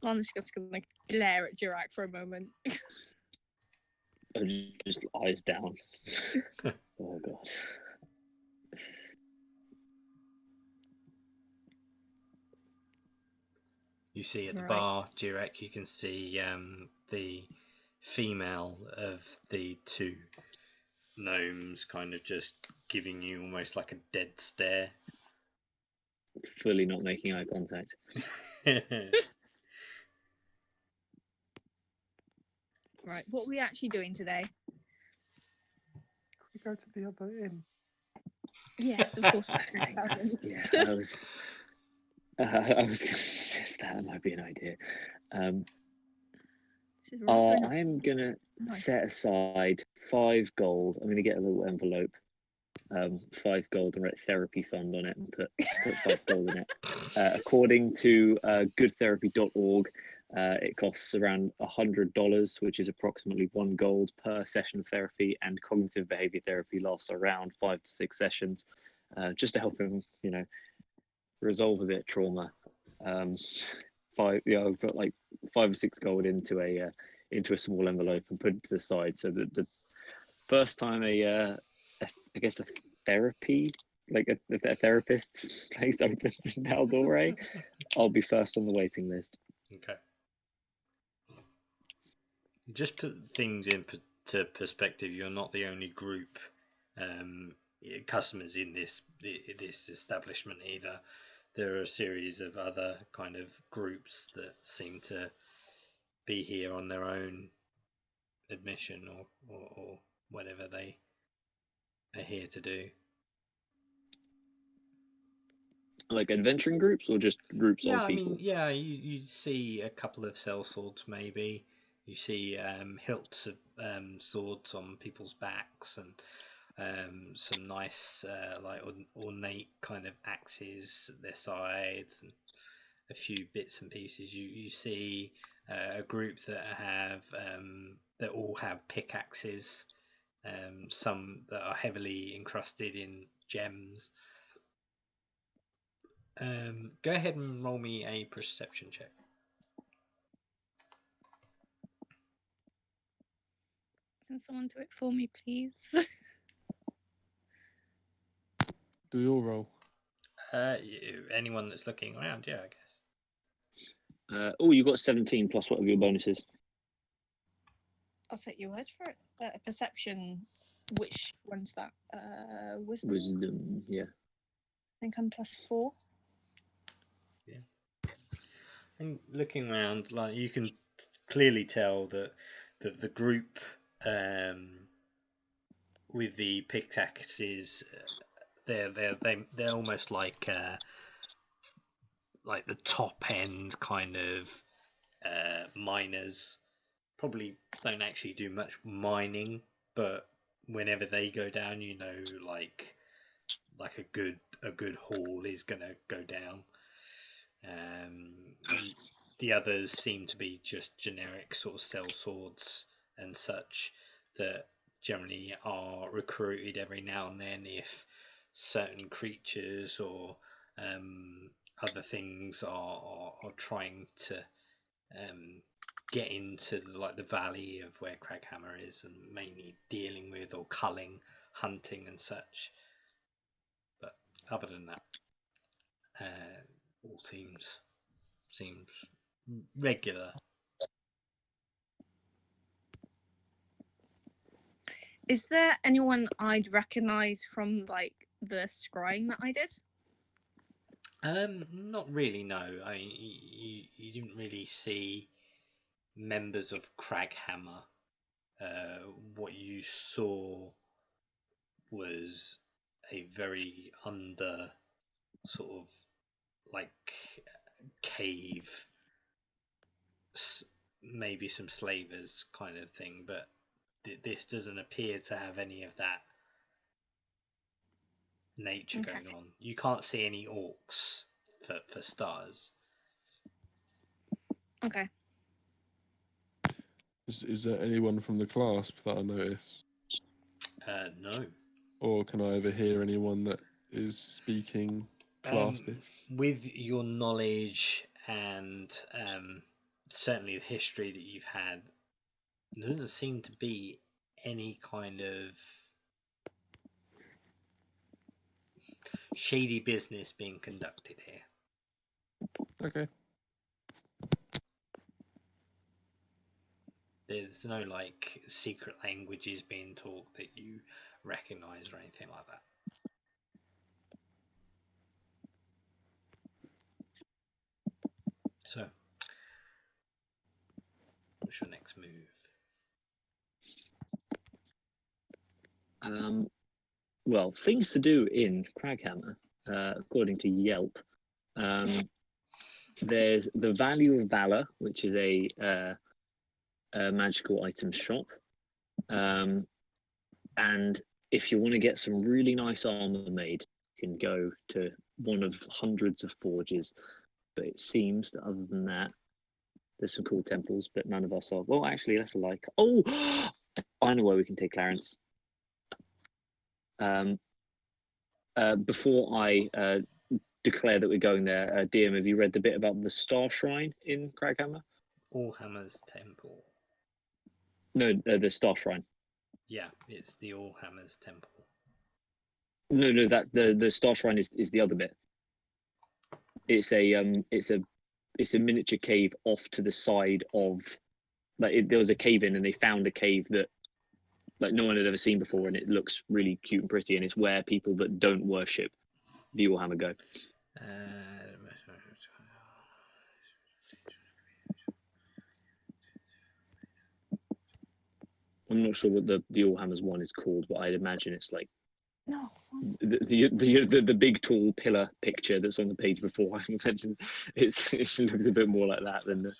Speaker 4: Lana's just going to glare at Jirak for a moment.
Speaker 2: just eyes down. Oh God.
Speaker 1: You see at the
Speaker 4: Right.
Speaker 1: bar, Jirak, you can see the female of the 2 gnomes kind of just giving you almost like a dead stare.
Speaker 2: Fully not making eye contact.
Speaker 4: Right. What are we actually doing today?
Speaker 3: Can we go to the other inn?
Speaker 4: Yes, of course.
Speaker 2: Thanks. Yeah, I was going to suggest that might be an idea. I'm going to set aside 5 gold. I'm going to get a little envelope, 5 gold, and write therapy fund on it and put 5 gold in it. According to goodtherapy.org, it costs around $100, which is approximately 1 gold per session of therapy, and cognitive behavior therapy lasts around 5 to 6 sessions, just to help him, resolve a bit of trauma. I've got like 5 or 6 gold into a small envelope and put it to the side, so that the first time I guess a therapy, like a therapist's place opens in Tal'Dorei, I'll be first on the waiting list.
Speaker 1: Okay. Just put things into perspective. You're not the only group customers in this establishment either. there are a series of other kind of groups that seem to be here on their own admission or whatever they are here to do.
Speaker 2: Like adventuring groups or just groups
Speaker 1: Yeah,
Speaker 2: of
Speaker 1: I
Speaker 2: people?
Speaker 1: mean, yeah, you see a couple of sellswords maybe. You see hilts of swords on people's backs and some nice like ornate kind of axes at their sides and a few bits and pieces. You see a group that have that all have pickaxes, some that are heavily encrusted in gems. Go ahead and roll me a perception check.
Speaker 4: Can someone do it for me, please?
Speaker 6: Do we all roll?
Speaker 1: Anyone that's looking around, yeah, I guess.
Speaker 2: Oh, you got 17 plus whatever your bonus is.
Speaker 4: I'll take your word for it. Perception. Which one's that? Wisdom.
Speaker 2: Wisdom, yeah.
Speaker 4: I think I'm +4.
Speaker 1: And looking around, like you can clearly tell that the group with the pickaxes, they're almost like the top end kind of miners. Probably don't actually do much mining, but whenever they go down, you know, like a good haul is gonna go down. The others seem to be just generic sort of sellswords and such that generally are recruited every now and then if certain creatures or other things are trying to get into the valley of where Craghammer is, and mainly dealing with or culling, hunting and such. But other than that, all seems regular.
Speaker 4: Is there anyone I'd recognise from like the scrying that I did?
Speaker 1: Not really. No, you didn't really see members of Craghammer. What you saw was a very under sort of like cave, maybe some slavers kind of thing, but this doesn't appear to have any of that nature
Speaker 4: Okay.
Speaker 1: going on. You can't see any orcs for stars.
Speaker 4: Okay.
Speaker 6: Is there anyone from the clasp that I notice?
Speaker 1: No.
Speaker 6: Or can I overhear anyone that is speaking claspish?
Speaker 1: With your knowledge and certainly the history that you've had, there doesn't seem to be any kind of shady business being conducted here.
Speaker 6: Okay.
Speaker 1: There's no like secret languages being talked that you recognize or anything like that. So, what's your next move?
Speaker 2: Well, things to do in Craghammer, according to Yelp. There's the Value of Valor, which is a magical item shop. And if you want to get some really nice armor made, you can go to one of hundreds of forges. But it seems that other than that, there's some cool temples, but none of us are. Well, actually, that's a lie. Oh, I know where we can take Clarence. Before I declare that we're going there, DM, have you read the bit about the Star Shrine in Craghammer?
Speaker 1: Allhammer's Temple.
Speaker 2: No, the Star Shrine.
Speaker 1: Yeah, it's the Allhammer's Temple.
Speaker 2: No, that the Star Shrine is the other bit. It's a miniature cave off to the side of, there was a cave in, and they found a cave that like no one had ever seen before, and it looks really cute and pretty, and it's where people that don't worship the Warhammer go. I'm not sure what the Allhammers one is called, but I'd imagine it's like
Speaker 4: No.
Speaker 2: the big tall pillar picture that's on the page before. I imagine it looks a bit more like that than the.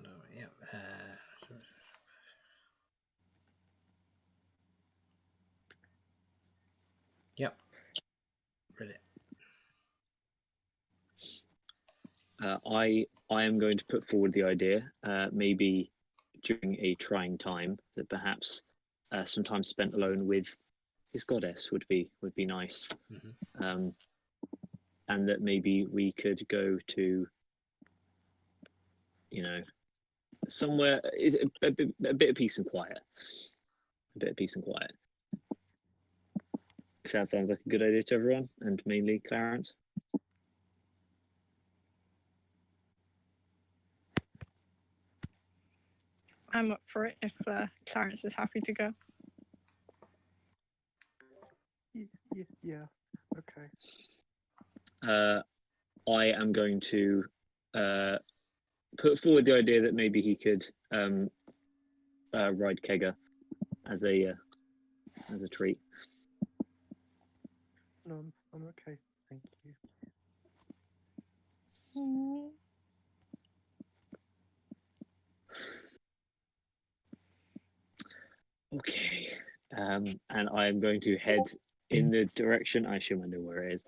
Speaker 1: No, yeah. Yep. Brilliant.
Speaker 2: I am going to put forward the idea, maybe during a trying time, that perhaps some time spent alone with his goddess would be nice,
Speaker 1: Mm-hmm.
Speaker 2: And that maybe we could go to, somewhere a bit of peace and quiet. A bit of peace and quiet. If that sounds like a good idea to everyone, and mainly Clarence.
Speaker 4: I'm up for it if Clarence is happy to go.
Speaker 3: Yeah. Okay.
Speaker 2: I am going to put forward the idea that maybe he could ride Kegger as a treat.
Speaker 3: No, I'm okay. Thank you.
Speaker 2: Okay. And I am going to head in the direction, I assume I know where it is,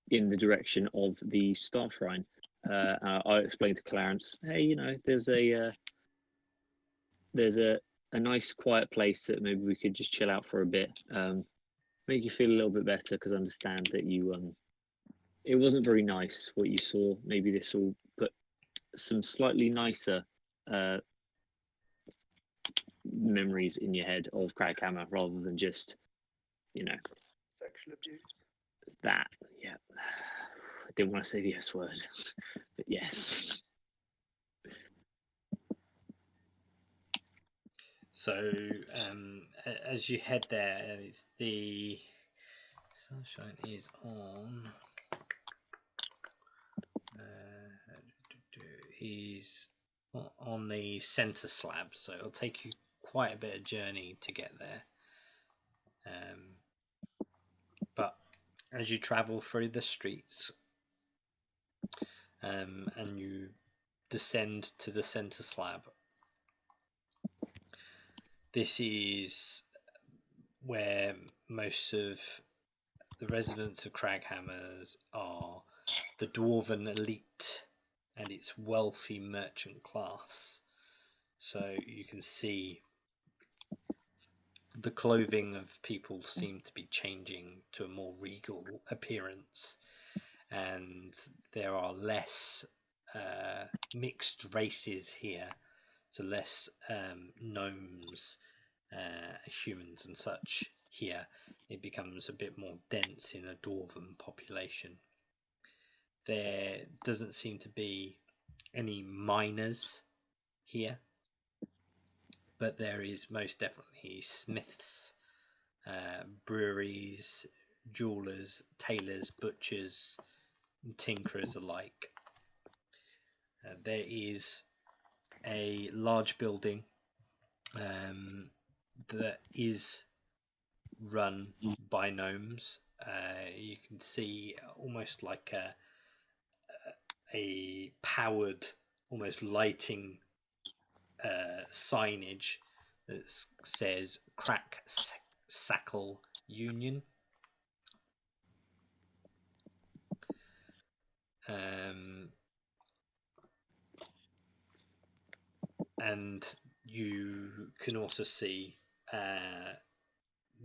Speaker 2: in the direction of the Star Shrine. I'll explain to Clarence, hey, there's a nice quiet place that maybe we could just chill out for a bit, make you feel a little bit better, because I understand that you it wasn't very nice what you saw. Maybe this will put some slightly nicer memories in your head of Craghammer, rather than just
Speaker 3: Sexual abuse.
Speaker 2: that. Yeah, I didn't want to say the S word, but yes.
Speaker 1: So as you head there, it's the sunshine is on. He's on the center slab, so it'll take you quite a bit of journey to get there. But as you travel through the streets, and you descend to the center slab, this is where most of the residents of Craghammers are the dwarven elite and its wealthy merchant class. So you can see the clothing of people seem to be changing to a more regal appearance, and there are less mixed races here, so less gnomes, humans and such here. It becomes a bit more dense in a dwarven population. There doesn't seem to be any miners here, but there is most definitely smiths, breweries, jewelers, tailors, butchers, and tinkerers alike. There is a large building that is run by gnomes. You can see almost like a powered, almost lighting signage that says Crack Sackle Union. And you can also see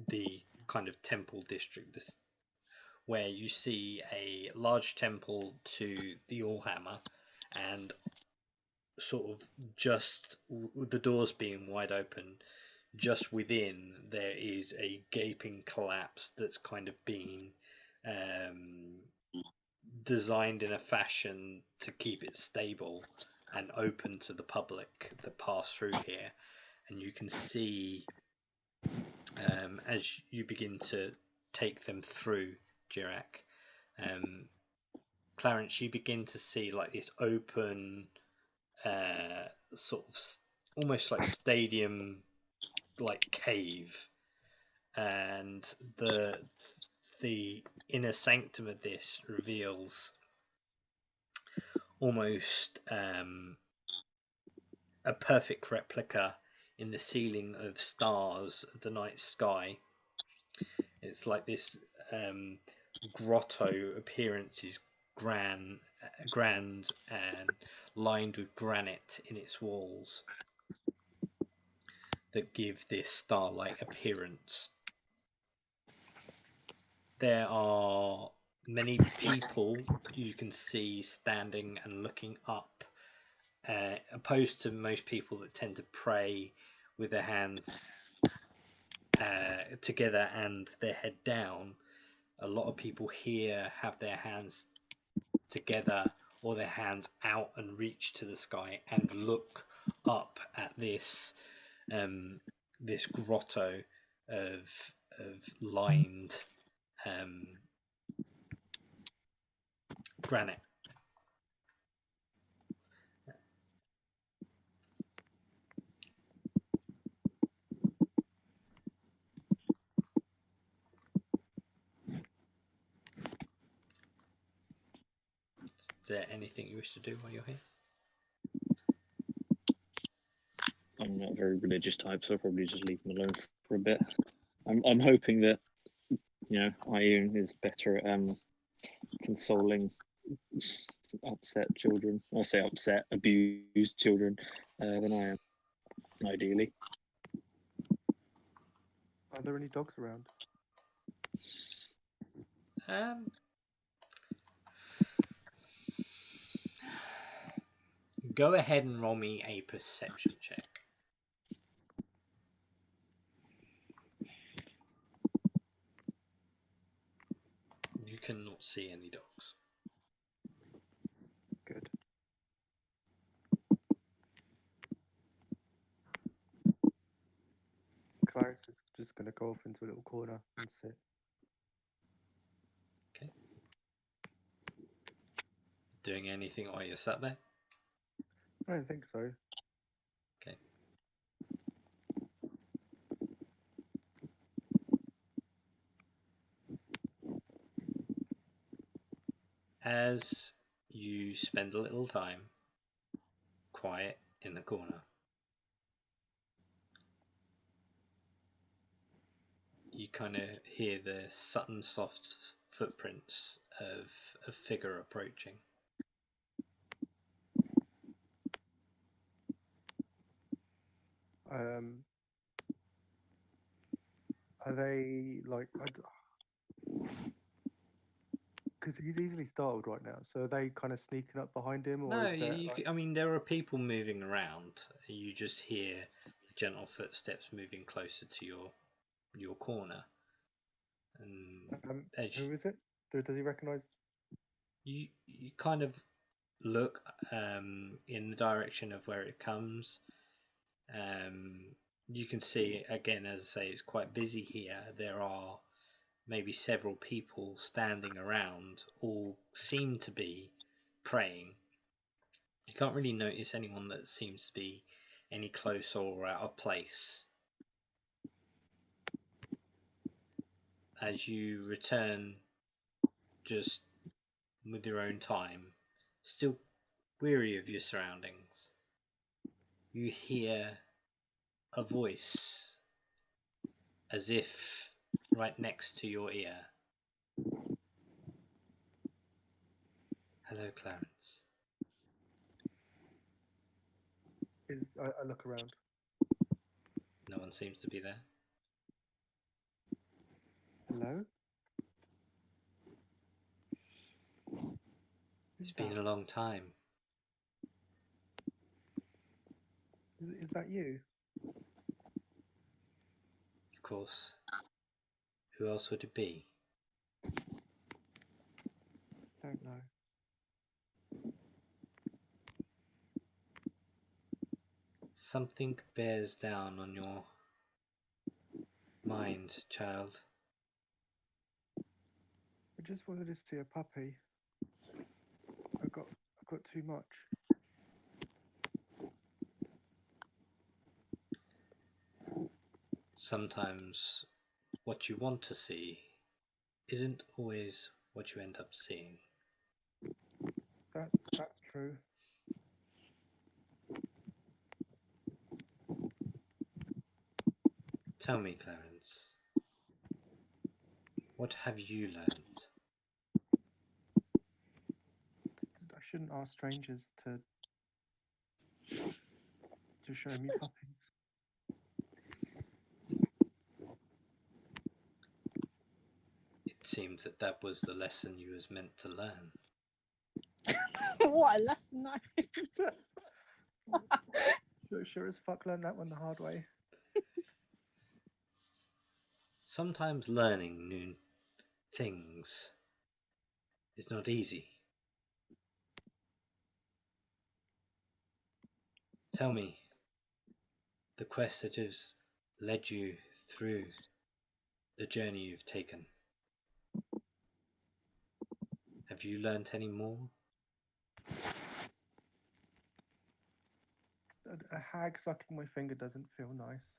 Speaker 1: the kind of temple district, where you see a large temple to the Allhammer, and sort of just the doors being wide open, just within there is a gaping collapse that's kind of been designed in a fashion to keep it stable and open to the public that pass through here. And you can see as you begin to take them through, Jirak, Clarence, you begin to see like this open sort of almost like stadium like cave, and the inner sanctum of this reveals almost a perfect replica in the ceiling of stars of the night sky. It's like this grotto appearance is grand and lined with granite in its walls that give this star-like appearance. There are many people you can see standing and looking up, opposed to most people that tend to pray with their hands together and their head down. A lot of people here have their hands together or their hands out and reach to the sky and look up at this this grotto of lined granite. Is there anything you wish to do while you're here?
Speaker 2: I'm not a very religious type, so I'll probably just leave them alone for a bit. I'm hoping that, you know, Ioun is better at consoling upset children. I say upset, abused children than I am, ideally.
Speaker 3: Are there any dogs around?
Speaker 1: Go ahead and roll me a perception check. You cannot see any dogs.
Speaker 3: Good. Clarence is just going to go off into a little corner and sit.
Speaker 1: Okay. Doing anything while you're sat there?
Speaker 3: I don't think so.
Speaker 1: Okay. As you spend a little time quiet in the corner, you kind of hear the sudden soft footprints of a figure approaching.
Speaker 3: Are they like? Because he's easily startled right now. So are they kind of sneaking up behind him, or
Speaker 1: No,
Speaker 3: is there,
Speaker 1: I mean, there are people moving around. You just hear gentle footsteps moving closer to your corner. And
Speaker 3: who is it? Does he recognise?
Speaker 1: You kind of look in the direction of where it comes. You can see, again, as I say, it's quite busy here. There are maybe several people standing around, all seem to be praying. You can't really notice anyone that seems to be any closer or out of place. As you return just with your own time, still weary of your surroundings, you hear a voice as if right next to your ear. Hello, Clarence.
Speaker 3: I look around.
Speaker 1: No one seems to be there.
Speaker 3: Hello?
Speaker 1: It's been a long time.
Speaker 3: Is that you?
Speaker 1: Of course. Who else would it be?
Speaker 3: Don't know.
Speaker 1: Something bears down on your mind, child.
Speaker 3: I just wanted to see a puppy. I got too much.
Speaker 1: sometimes what you want to see isn't always what you end up seeing.
Speaker 3: That's true.
Speaker 1: Tell me, Clarence, what have you learned?
Speaker 3: I shouldn't ask strangers to show me puppies.
Speaker 1: It seems that was the lesson you was meant to learn.
Speaker 4: What a lesson that is.
Speaker 3: Sure as fuck learned that one the hard way.
Speaker 1: Sometimes learning new things is not easy. Tell me, the quest that has led you through the journey you've taken, have you learnt any more?
Speaker 3: A hag sucking my finger doesn't feel nice.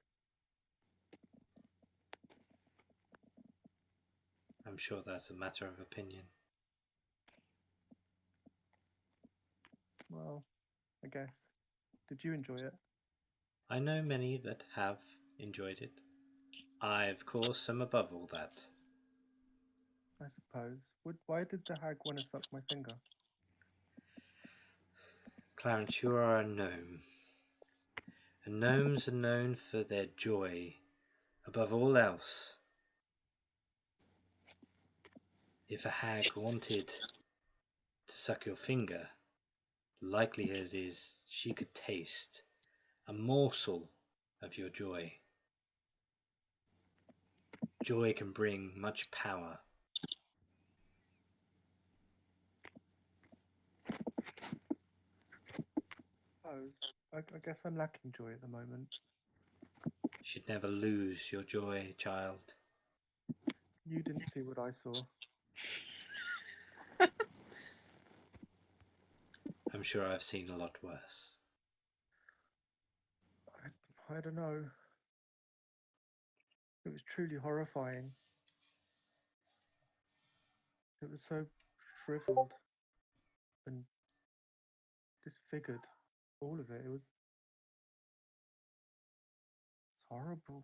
Speaker 1: I'm sure that's a matter of opinion.
Speaker 3: Well, I guess. Did you enjoy it?
Speaker 1: I know many that have enjoyed it. I, of course, am above all that.
Speaker 3: I suppose. Why did the hag want to suck my finger?
Speaker 1: Clarence, you are a gnome. And gnomes are known for their joy above all else. If a hag wanted to suck your finger, the likelihood is she could taste a morsel of your joy. Joy can bring much power.
Speaker 3: I guess I'm lacking joy at the moment.
Speaker 1: You should never lose your joy, child.
Speaker 3: You didn't see what I saw.
Speaker 1: I'm sure I've seen a lot worse.
Speaker 3: I don't know. It was truly horrifying. It was so shriveled and disfigured. All of it. It's horrible.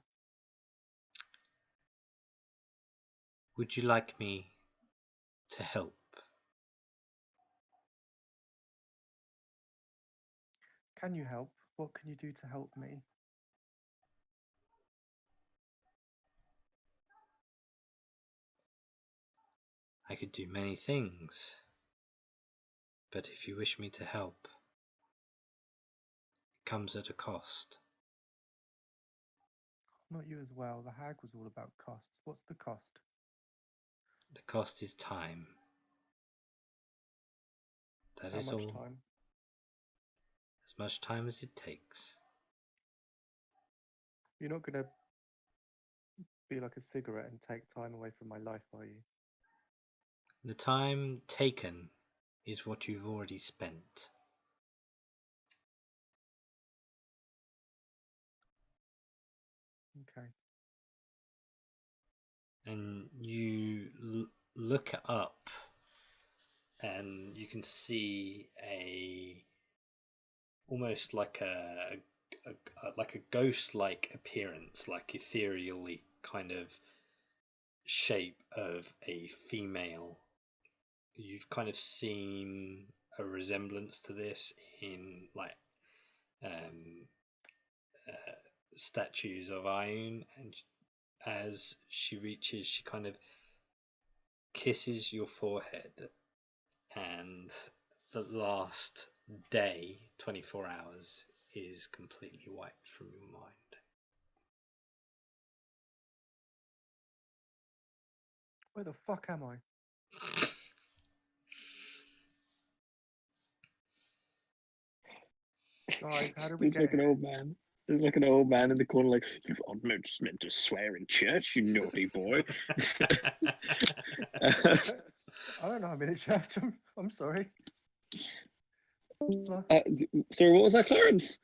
Speaker 1: Would you like me to help?
Speaker 3: Can you help? What can you do to help me?
Speaker 1: I could do many things, but if you wish me to help, it comes at a cost.
Speaker 3: Not you as well. The hag was all about costs. What's the cost?
Speaker 1: The cost is time. That
Speaker 3: How
Speaker 1: is
Speaker 3: much
Speaker 1: all.
Speaker 3: time?
Speaker 1: As much time as it takes.
Speaker 3: You're not going to be like a cigarette and take time away from my life, are you?
Speaker 1: The time taken is what you've already spent.
Speaker 3: Okay.
Speaker 1: And you look up and you can see almost like a ghost-like appearance, like ethereally kind of shape of a female. You've kind of seen a resemblance to this in like statues of Ioun, and as she reaches, she kind of kisses your forehead, and the last day, 24 hours, is completely wiped from your mind.
Speaker 3: Where the fuck am I? Guys, how do we
Speaker 2: It's
Speaker 3: get
Speaker 2: like an
Speaker 3: here?
Speaker 2: old man. There's like an old man in the corner, like, you aren't meant to swear in church, you naughty boy.
Speaker 3: I don't know. I'm in a church. I'm sorry.
Speaker 2: Sorry, what was that, Clarence?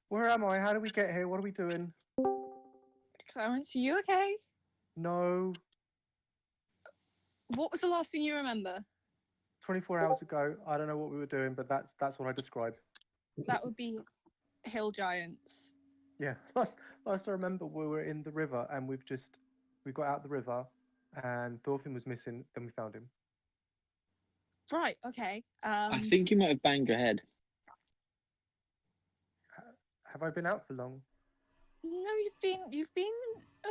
Speaker 3: Where am I? How do we get here? What are we doing?
Speaker 4: Clarence, are you okay?
Speaker 3: No,
Speaker 4: What was the last thing you remember?
Speaker 3: 24 hours ago, I don't know what we were doing, but that's what I described.
Speaker 4: That would be hill giants.
Speaker 3: Yeah, last I remember, we were in the river, and we got out the river, and Thorfinn was missing. Then we found him.
Speaker 4: Right. Okay.
Speaker 2: I think you might have banged your head.
Speaker 3: Have I been out for long?
Speaker 4: No, you've been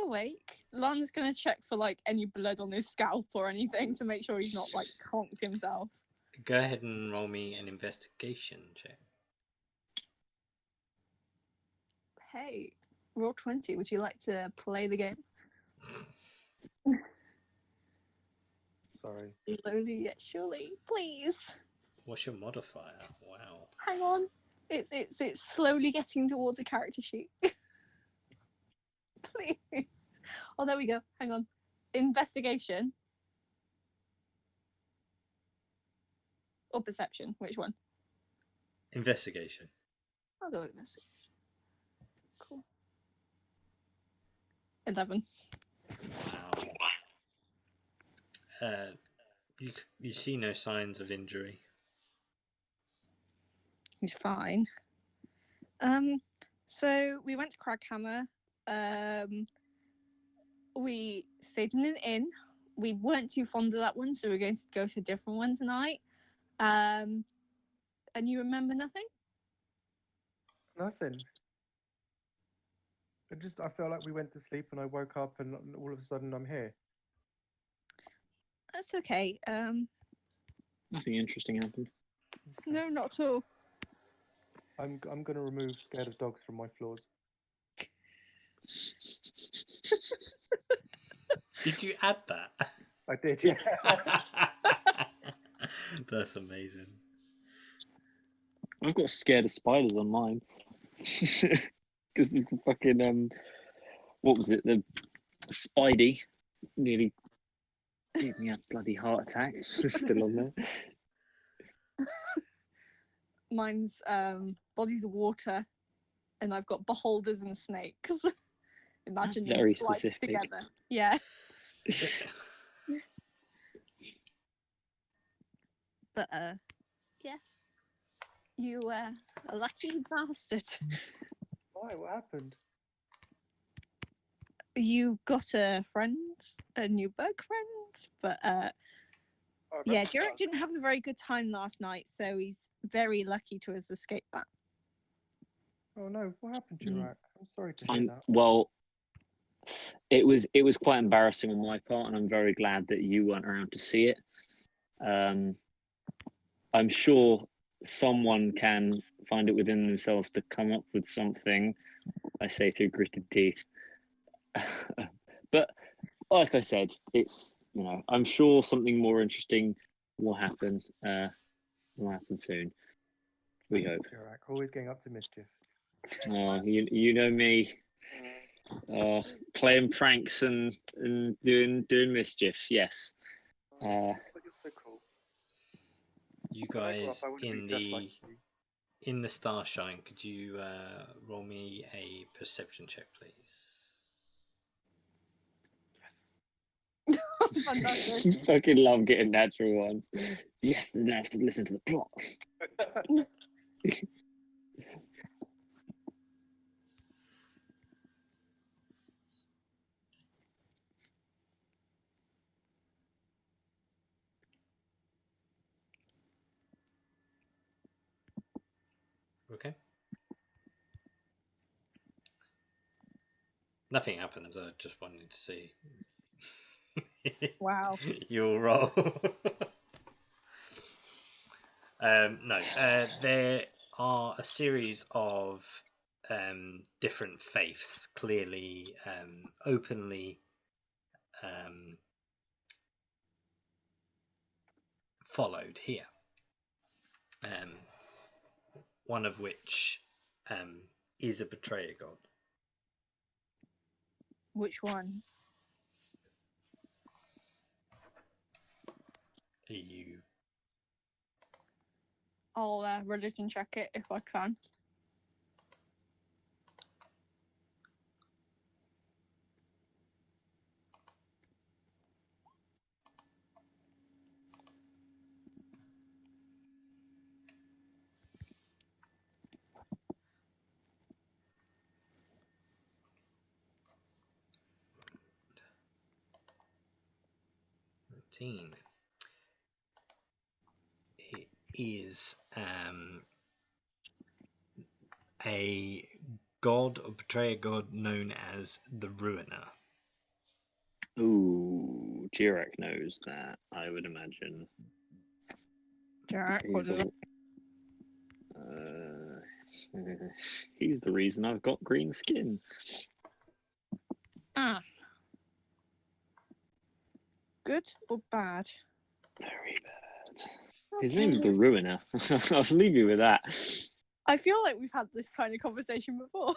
Speaker 4: awake. Lan's gonna check for like any blood on his scalp or anything to make sure he's not like conked himself.
Speaker 1: Go ahead and roll me an investigation check.
Speaker 4: Hey, roll 20. Would you like to play the game?
Speaker 3: Sorry.
Speaker 4: Slowly yet surely, please.
Speaker 1: What's your modifier? Wow.
Speaker 4: Hang on. It's slowly getting towards a character sheet. Please. Oh, there we go. Hang on. Investigation. Or perception? Which one?
Speaker 1: Investigation.
Speaker 4: I'll go with investigation. Cool. 11.
Speaker 1: Wow. You see no signs of injury.
Speaker 4: He's fine. So we went to Craghammer. We stayed in an inn. We weren't too fond of that one, so we're going to go to a different one tonight. And you remember nothing?
Speaker 3: Nothing. I felt like we went to sleep, and I woke up, and all of a sudden I'm here.
Speaker 4: That's okay.
Speaker 2: Nothing interesting happened.
Speaker 4: No, not at all.
Speaker 3: I'm gonna remove scared of dogs from my floors.
Speaker 1: Did you add that?
Speaker 3: I did, yeah.
Speaker 1: That's amazing.
Speaker 2: I've got scared of spiders on mine. Because the fucking what was it? The Spidey nearly gave me a bloody heart attack. It's still on there.
Speaker 4: Mine's bodies of water, and I've got beholders and snakes. Imagine them
Speaker 2: Very
Speaker 4: sliced
Speaker 2: specific.
Speaker 4: together. Yeah. But yeah. You a lucky bastard.
Speaker 3: Why? What happened?
Speaker 4: You got a friend, a new bug friend, but
Speaker 3: Oh,
Speaker 4: yeah,
Speaker 3: that's
Speaker 4: Jarek
Speaker 3: fun.
Speaker 4: didn't have a very good time last night, so he's very lucky to have escaped that.
Speaker 3: Oh no, what happened,
Speaker 2: Mm.
Speaker 3: Jirak? I'm sorry to hear that.
Speaker 2: Well, it was quite embarrassing on my part, and I'm very glad that you weren't around to see it. I'm sure someone can find it within themselves to come up with something. I say through gritted teeth. But like I said, it's, you know, I'm sure something more interesting will happen. Will happen soon. We hope.
Speaker 3: Jirak, always getting up to mischief.
Speaker 2: Oh, you know me. Playing pranks and doing mischief. Yes.
Speaker 3: But you're so cool.
Speaker 1: You
Speaker 3: When I grow up,
Speaker 1: guys
Speaker 3: I wanna be just like you.
Speaker 1: in the starshine, could you roll me a perception check, please?
Speaker 3: Yes.
Speaker 4: Fantastic.
Speaker 2: Fucking love getting natural ones. Yes, then I have to listen to the plot.
Speaker 1: Okay. Nothing happens. I just wanted to see.
Speaker 4: Wow.
Speaker 1: Your roll. No, there are a series of different faiths, clearly openly followed here. One of which is a betrayer god.
Speaker 4: Which one?
Speaker 1: Are you?
Speaker 4: I'll religion check it if I can.
Speaker 1: 13. It is a god or betrayer god known as the Ruiner.
Speaker 2: Ooh, Jirak knows that, I would imagine.
Speaker 4: Jack,
Speaker 2: He's the, he's the reason I've got green skin.
Speaker 4: Ah. Good or bad?
Speaker 2: Very bad. His name's the Ruiner. I'll leave you with that.
Speaker 4: I feel like we've had this kind of conversation before.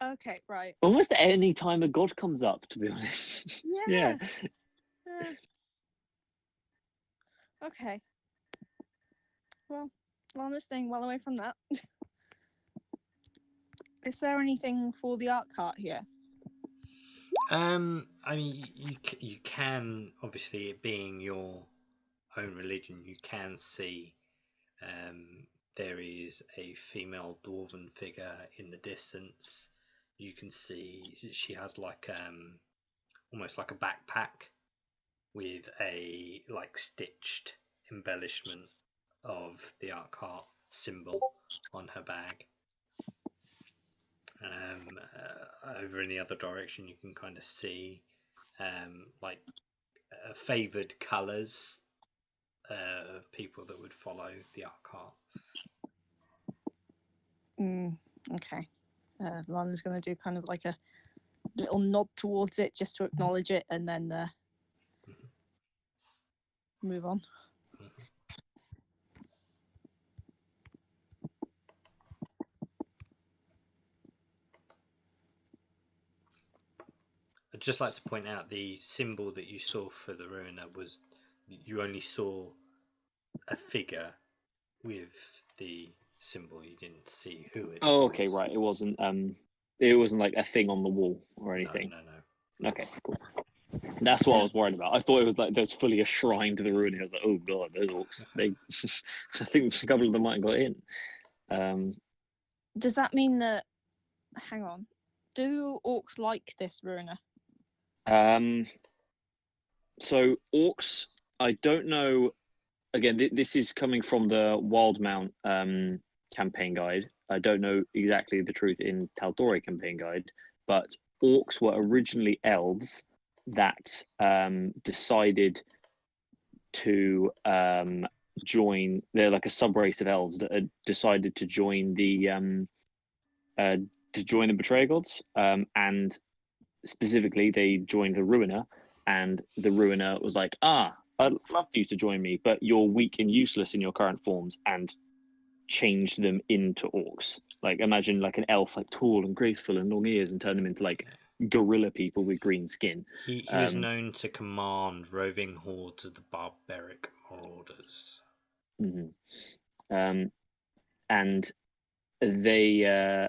Speaker 4: Okay, right.
Speaker 2: Almost any time a god comes up, to be honest.
Speaker 4: Yeah. Okay. Well, Lana's staying well away from that. Is there anything for the art cart here?
Speaker 1: I mean, you can, obviously, it being your own religion, you can see there is a female dwarven figure in the distance. You can see she has like almost like a backpack with a like stitched embellishment of the art cart symbol on her bag. Over in the other direction, you can kind of see like favoured colours of people that would follow the art cart.
Speaker 4: Okay. Lana's going to do kind of like a little nod towards it just to acknowledge it and then move on.
Speaker 1: I'd just like to point out the symbol that you saw for the Ruiner was you only saw a figure with the symbol. You didn't see who it was.
Speaker 2: Oh, okay, right. It wasn't like a thing on the wall or anything.
Speaker 1: No.
Speaker 2: Okay, cool. That's what I was worried about. I thought it was like there's fully a shrine to the Ruiner. I was like, oh god, those orcs. They, I think a couple of them might have got in.
Speaker 4: Does that mean that? Hang on. Do orcs like this Ruiner?
Speaker 2: So orcs, I don't know. Again, this is coming from the Wildmount campaign guide. I don't know exactly the truth in Tal'Dorei campaign guide, but orcs were originally elves that decided to join. They're like a subrace of elves that had decided to join the betrayer gods, and specifically they joined the Ruiner, and the Ruiner was like, I'd love you to join me, but you're weak and useless in your current forms, and changed them into orcs. Like imagine like an elf, like tall and graceful and long ears, and turn them into like gorilla people with green skin.
Speaker 1: He was known to command roving hordes of the barbaric marauders.
Speaker 2: And they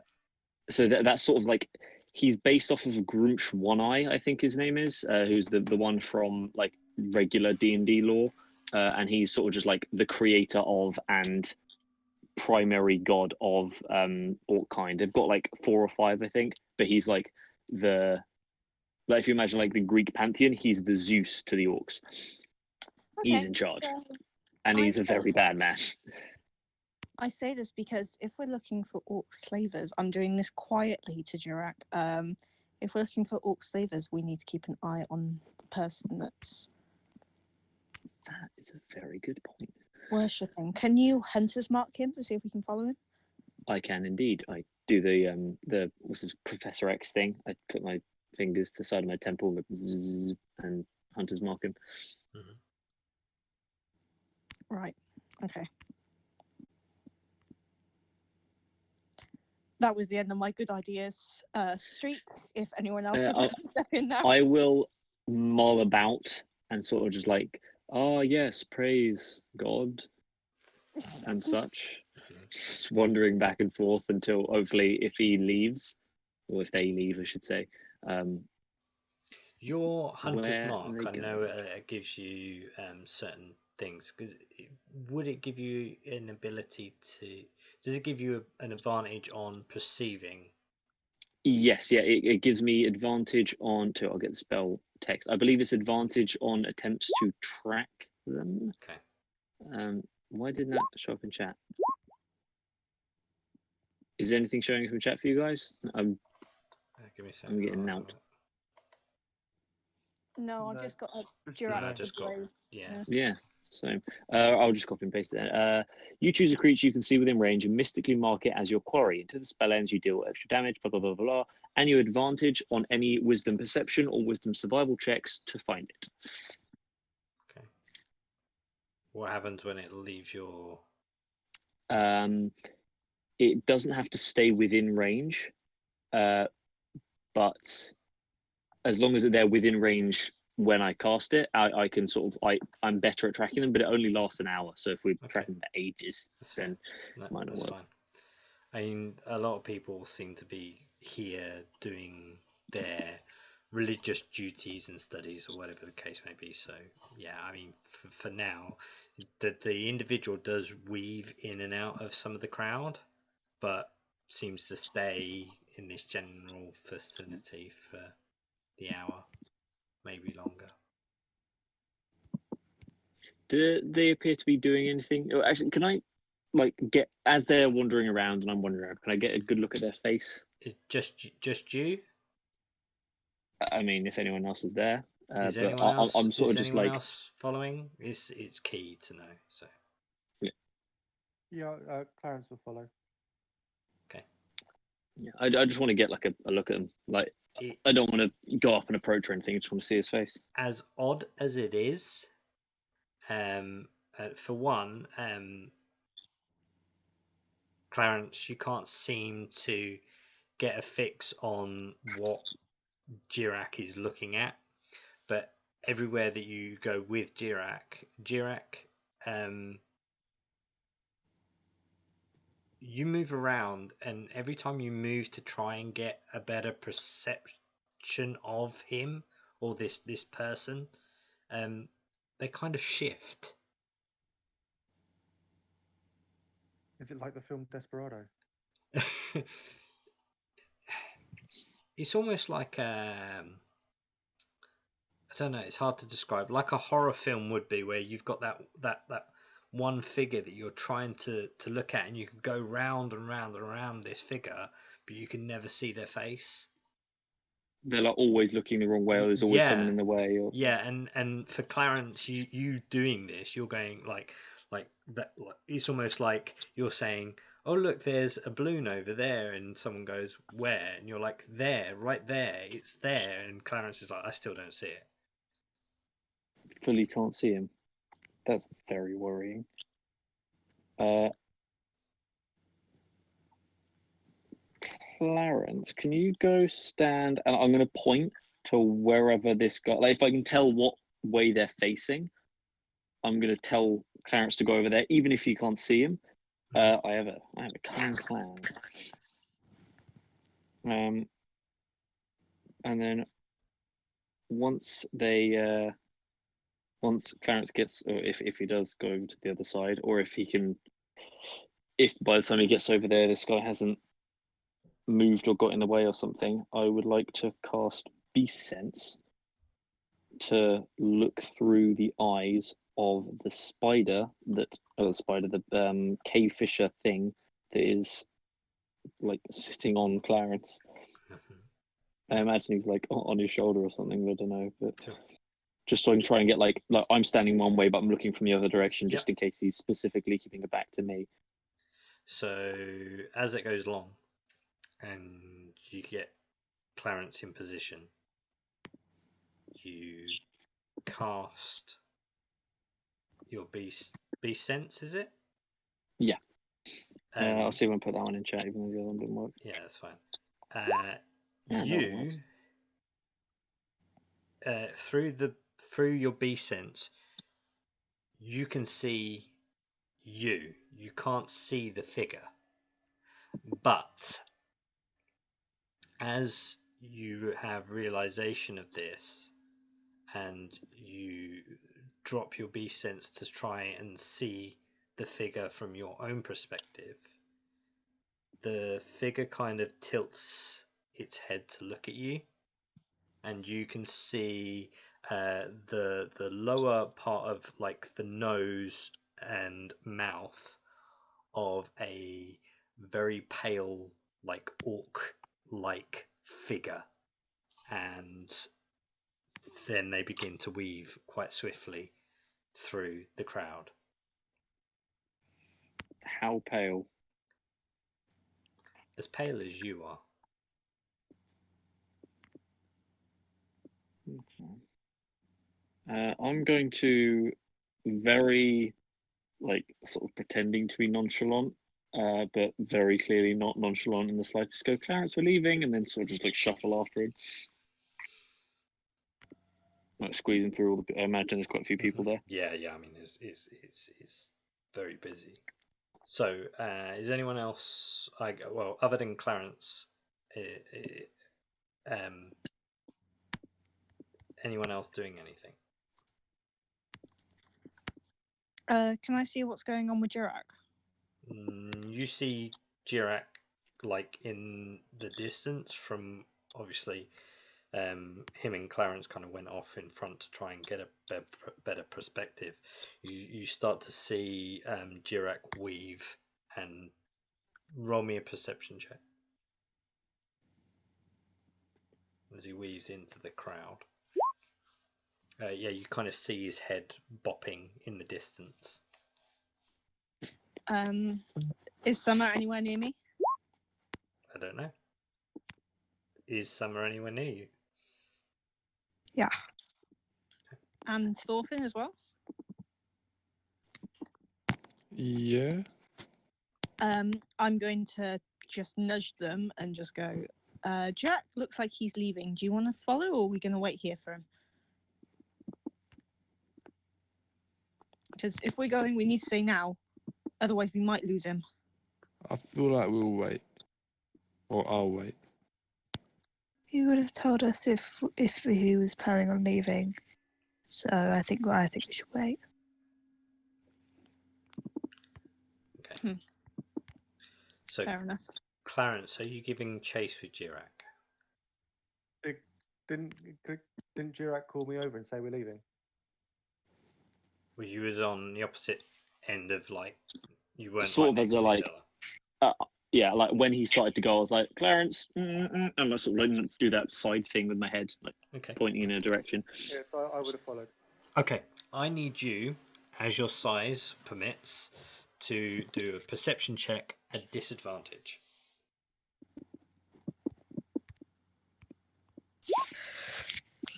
Speaker 2: so that's sort of like he's based off of Grunch One Eye, I think his name is, who's the one from like regular D&D lore, and he's sort of just like the creator of and primary god of orc kind. They've got like 4 or 5, I think, but he's like if you imagine like the Greek pantheon, he's the Zeus to the orcs. Okay, he's in charge, and he's a very bad man.
Speaker 4: I say this because if we're looking for orc slavers, I'm doing this quietly to Jirak. If we're looking for orc slavers, we need to keep an eye on the person that's.
Speaker 2: That is a very good point.
Speaker 4: Worshipping. Can you hunter's mark him to see if we can follow him?
Speaker 2: I can indeed. I do the what's this Professor X thing. I put my fingers to the side of my temple and hunter's mark him.
Speaker 4: Right. Okay. That was the end of my good ideas streak. If anyone else would like to step in now.
Speaker 2: I will mull about and sort of just like, yes, praise God and such. Just wandering back and forth until hopefully if he leaves, or if they leave, I should say.
Speaker 1: Your hunter's mark, I know it gives you certain things. Because would it give you an ability to? Does it give you an advantage on perceiving?
Speaker 2: Yes, yeah, it gives me advantage on. I'll get the spell text. I believe it's advantage on attempts to track them.
Speaker 1: Okay.
Speaker 2: Why didn't that show up in chat? Is anything showing up in chat for you guys?
Speaker 1: Give me a second.
Speaker 2: I'm getting nailed.
Speaker 4: No, I've
Speaker 3: No,
Speaker 4: just got a
Speaker 3: just
Speaker 4: Jurac
Speaker 3: no.
Speaker 1: just
Speaker 4: for
Speaker 1: got-
Speaker 4: blue.
Speaker 1: Yeah.
Speaker 2: Yeah, so I'll just copy and paste it then. You choose a creature you can see within range and mystically mark it as your quarry. Until the spell ends, you deal extra damage, blah, blah, blah, blah, blah, and you advantage on any wisdom perception or wisdom survival checks to find it.
Speaker 1: Okay. What happens when it leaves your?
Speaker 2: It doesn't have to stay within range, but as long as they're within range when I cast it, I can sort of I'm better at tracking them, but it only lasts an hour. So if we're tracking them for ages,
Speaker 1: That's
Speaker 2: then
Speaker 1: No,
Speaker 2: might not
Speaker 1: that's
Speaker 2: work.
Speaker 1: fine. I mean, a lot of people seem to be here doing their religious duties and studies, or whatever the case may be. So, yeah, I mean, for now, the individual does weave in and out of some of the crowd, but seems to stay in this general vicinity for the hour, maybe longer.
Speaker 2: Do they appear to be doing anything? Oh, actually, can I get as they're wandering around and I'm wandering around? Can I get a good look at their face?
Speaker 1: Just you?
Speaker 2: I mean, if anyone else is there,
Speaker 1: Is
Speaker 2: but
Speaker 1: anyone else?
Speaker 2: I'm sort
Speaker 1: Is
Speaker 2: of just
Speaker 1: anyone
Speaker 2: like
Speaker 1: else following? It's key to know. So.
Speaker 3: Yeah, Clarence will follow.
Speaker 1: Okay.
Speaker 2: yeah, I just want to get like a look at him. Like I don't want to go up and approach or anything. I just want to see his face.
Speaker 1: As odd as it is, for one, Clarence, you can't seem to get a fix on what Jirac is looking at, but everywhere that you go with Jirac, you move around, and every time you move to try and get a better perception of him or this person, they kind of shift.
Speaker 3: Is it like the film Desperado?
Speaker 1: It's almost like I don't know. It's hard to describe. Like a horror film would be, where you've got that one figure that you're trying to look at, and you can go round and round and around this figure, but you can never see their face.
Speaker 2: They're like always looking the wrong way, or there's always someone in the way. Or
Speaker 1: yeah, and for Clarence, you doing this, you're going like that. It's almost like you're saying, "Oh, look, there's a balloon over there," and someone goes, "Where?" And you're like, "There, right there, it's there." And Clarence is like, "I still don't see it."
Speaker 2: fully can't see him. That's very worrying. Clarence, can you go stand? And I'm going to point to wherever this guy. Like, if I can tell what way they're facing, I'm going to tell Clarence to go over there, even if you can't see him. I have a cunning plan. And then once Clarence gets, or if he does go over to the other side, or if by the time he gets over there, this guy hasn't moved or got in the way or something, I would like to cast Beast Sense to look through the eyes of the cave fisher thing that is like sitting on Clarence. I imagine he's like on his shoulder or something. I don't know, but just so I can try and get like I'm standing one way, but I'm looking from the other direction, just in case he's specifically keeping it back to me.
Speaker 1: So as it goes along, and you get Clarence in position, you cast your beast sense, is it?
Speaker 2: Yeah. I'll see if I can put that one in chat, even though the other one didn't work.
Speaker 1: Yeah, that's fine. Through your beast sense, you can see you. You can't see the figure, but as you have realization of this, and you drop your beast sense to try and see the figure from your own perspective, the figure kind of tilts its head to look at you, and you can see the lower part of like the nose and mouth of a very pale, like orc-like figure, and then they begin to weave quite swiftly through the crowd.
Speaker 2: How pale?
Speaker 1: As pale as you are.
Speaker 2: I'm going to very, like, sort of pretending to be nonchalant, but very clearly not nonchalant in the slightest. Go, Clarence, we're leaving, and then sort of just like shuffle after him, like squeezing through all the. I imagine there's quite a few people there.
Speaker 1: Yeah. I mean, it's very busy. So, is anyone else? Well, other than Clarence, anyone else doing anything?
Speaker 4: Can I see what's going on with Jirak?
Speaker 1: You see Jirak like in the distance from obviously. Him and Clarence kind of went off in front to try and get a better perspective. You start to see Jirak weave, and roll me a perception check as he weaves into the crowd. Yeah, you kind of see his head bopping in the distance.
Speaker 4: Is Summer anywhere near me?
Speaker 1: I don't know. Is Summer anywhere near you?
Speaker 5: Yeah.
Speaker 4: And Thorfinn as well?
Speaker 6: Yeah.
Speaker 4: I'm going to just nudge them and just go, Jack, looks like he's leaving. Do you want to follow, or are we going to wait here for him? Because if we're going, we need to say now. Otherwise, we might lose him.
Speaker 6: I feel like we'll wait. Or I'll wait.
Speaker 5: He would have told us if he was planning on leaving. So I think we should wait.
Speaker 1: Okay. So,
Speaker 4: Fair enough.
Speaker 1: Clarence, are you giving chase with Jirak?
Speaker 3: Didn't Jirak call me over and say we're leaving?
Speaker 1: Well, you was on the opposite end of like you weren't
Speaker 2: Sort
Speaker 1: right
Speaker 2: of as
Speaker 1: next
Speaker 2: a,
Speaker 1: to
Speaker 2: like,
Speaker 1: each other.
Speaker 2: Yeah, like when he started to go, I was like, Clarence, and I sort of like do that side thing with my head, like
Speaker 1: Okay.
Speaker 2: pointing in a direction.
Speaker 3: Yes, I would have followed.
Speaker 1: Okay. I need you, as your size permits, to do a perception check at disadvantage.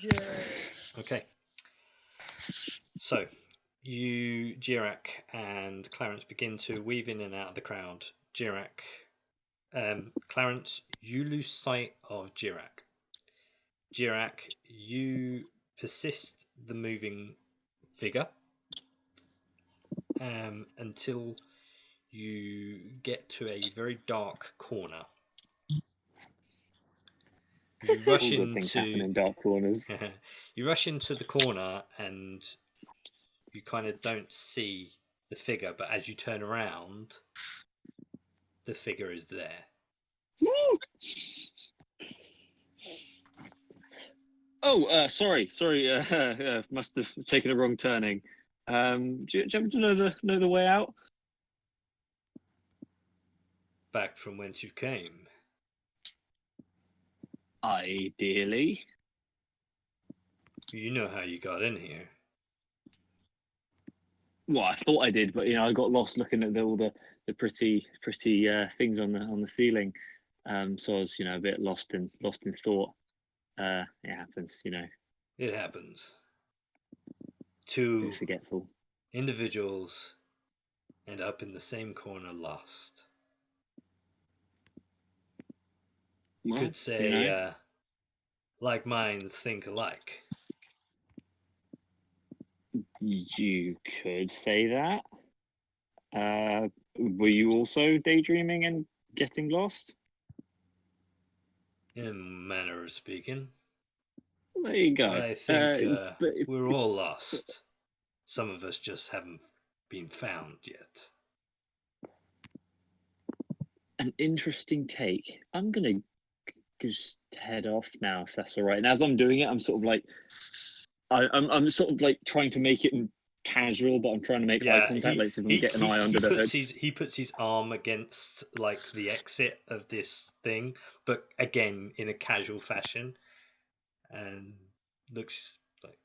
Speaker 3: Yeah.
Speaker 1: Okay. So, you, Jirak, and Clarence begin to weave in and out of the crowd. Jirak, Clarence, you lose sight of Jirak. Jirak, you persist the moving figure until you get to a very dark corner. You rush
Speaker 2: All good things happen in
Speaker 1: into
Speaker 2: dark corners.
Speaker 1: you rush into the corner and you kind of don't see the figure, but as you turn around, the figure is there.
Speaker 2: Oh, sorry. Must have taken a wrong turning. Do you happen to know the way out?
Speaker 1: Back from whence you came.
Speaker 2: Ideally.
Speaker 1: You know how you got in here.
Speaker 2: Well, I thought I did, but I got lost looking at all the pretty things on the ceiling. So I was a bit lost in thought. It happens,
Speaker 1: It happens. Two
Speaker 2: forgetful
Speaker 1: individuals end up in the same corner lost. You
Speaker 2: Well,
Speaker 1: could say, like minds think alike.
Speaker 2: You could say that. Were you also daydreaming and getting lost?
Speaker 1: In a manner of speaking.
Speaker 2: There you go.
Speaker 1: I think
Speaker 2: but
Speaker 1: we're all lost. Some of us just haven't been found yet.
Speaker 2: An interesting take. I'm gonna just head off now, if that's all right. And as I'm doing it, I'm sort of like, I'm sort of like trying to make it casual, but I'm trying to make eye contact, like so we can get an eye under the hood.
Speaker 1: He puts his arm against like the exit of this thing, but again in a casual fashion, and looks like,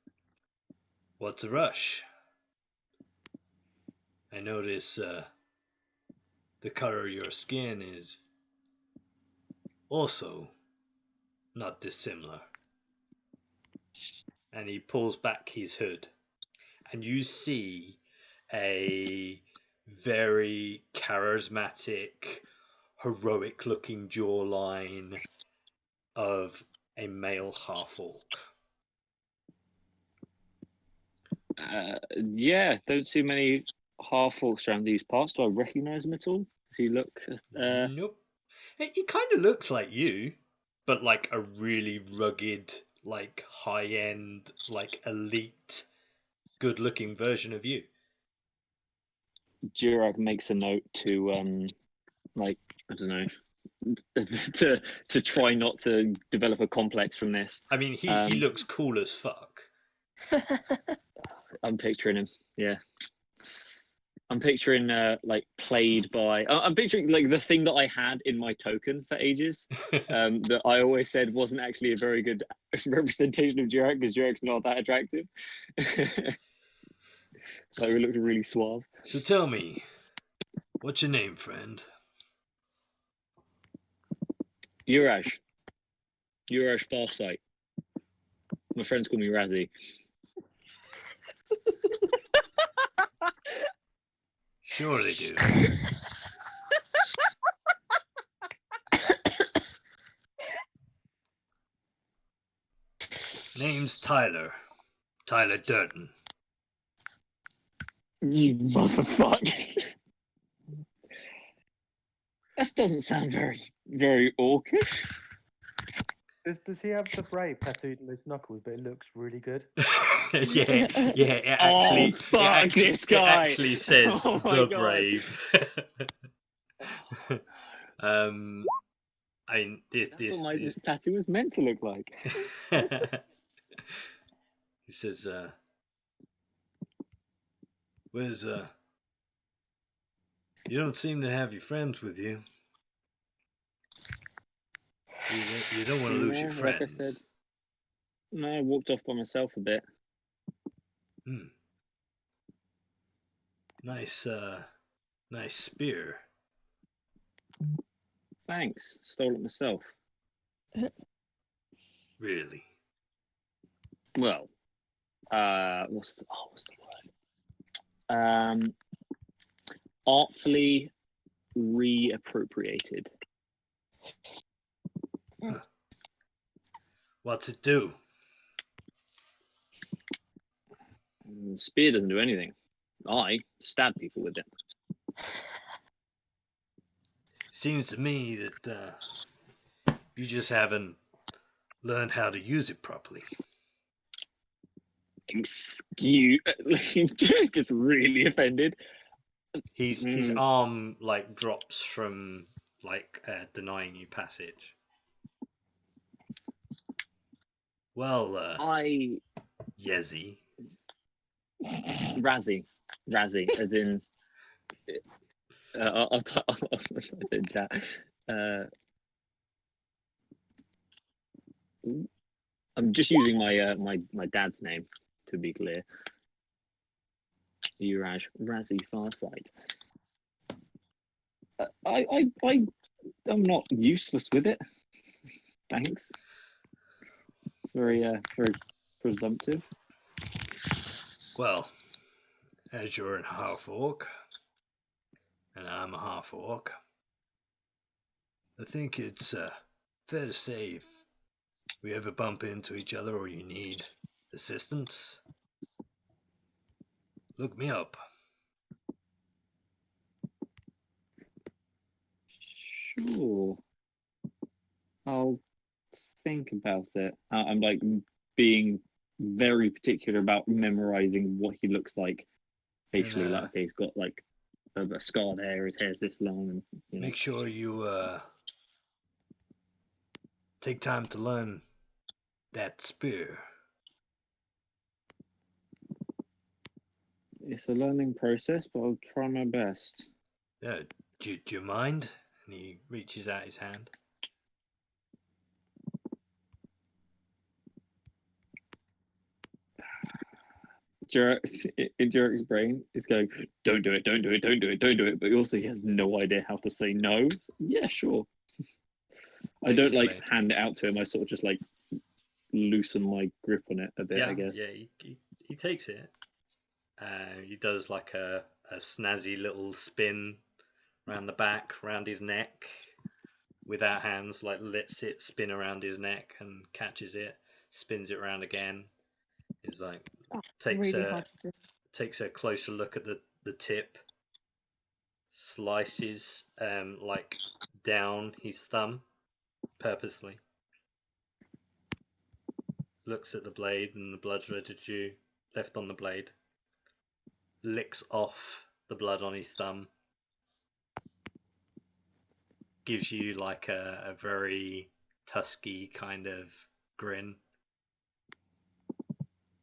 Speaker 1: "What's the rush? I notice the color of your skin is also not dissimilar." And he pulls back his hood, and you see a very charismatic, heroic-looking jawline of a male half-orc.
Speaker 2: Yeah, don't see many half-orcs around these parts. Do I recognise him at all? Does he look...
Speaker 1: Nope. He kind of looks like you, but like a really rugged, like high-end, like elite, good-looking version of you.
Speaker 2: Jirag makes a note to, like, I don't know, to try not to develop a complex from this.
Speaker 1: I mean, he looks cool as fuck.
Speaker 2: I'm picturing him, yeah. I'm picturing like played by. I'm picturing like the thing that I had in my token for ages. That I always said wasn't actually a very good representation of Jirag because Jirag's not that attractive. Like we looked really suave.
Speaker 1: So tell me, what's your name, friend?
Speaker 2: Uraj Farsight. My friends call me Razzie.
Speaker 1: Sure they do. Name's Tyler Durden.
Speaker 2: You motherfucker. That doesn't sound very orcish.
Speaker 3: Does he have the brave tattooed on his knuckles? But it looks really good.
Speaker 1: yeah. It actually,
Speaker 2: this guy.
Speaker 1: It actually says
Speaker 2: Oh my
Speaker 1: the
Speaker 2: God.
Speaker 1: brave. I mean,
Speaker 2: That's what this tattoo was meant to look like.
Speaker 1: He says, "Where's you don't seem to have your friends with you. You don't want to lose your friends."
Speaker 2: Like I said, no, I walked off by myself a bit.
Speaker 1: Nice spear.
Speaker 2: Thanks. Stole it myself.
Speaker 1: Really?
Speaker 2: Well, what's the word? Artfully reappropriated.
Speaker 1: Huh. What's it do?
Speaker 2: Spear doesn't do anything. I stab people with it.
Speaker 1: Seems to me that you just haven't learned how to use it properly.
Speaker 2: Excuse. Just gets really offended.
Speaker 1: His arm like drops from like denying you passage. Well, Yezi.
Speaker 2: Razzie, as in. I'll in chat. I'm just using my dad's name to be clear. Uraj Razzie Farsight. I'm not useless with it. Thanks. Very presumptive.
Speaker 1: Well, as you're a half orc, and I'm a half orc, I think it's fair to say if we ever bump into each other or you need assistance, look me up.
Speaker 2: Sure. I'll think about it. I'm like being very particular about memorizing what he looks like facially.
Speaker 1: And,
Speaker 2: like, okay, he's got like a scar there, his hair's this long, and
Speaker 1: make sure you take time to learn that spear.
Speaker 2: It's a learning process, but I'll try my best.
Speaker 1: Do you mind? And he reaches out his hand.
Speaker 2: In Jarek's brain is going, don't do it, don't do it, don't do it, don't do it. But also he has no idea how to say no. Yeah, sure. I don't like
Speaker 1: Basically.
Speaker 2: hand it out to him. I sort of just like loosen my grip on it a bit,
Speaker 1: Yeah,
Speaker 2: I guess.
Speaker 1: yeah. He takes it. He does like a snazzy little spin around the back, around his neck, without hands. Like lets it spin around his neck and catches it, spins it around again. He's like takes a closer look at the tip, slices like down his thumb purposely, looks at the blade and the blood residue left on the blade, licks off the blood on his thumb, gives you like a very tusky kind of grin,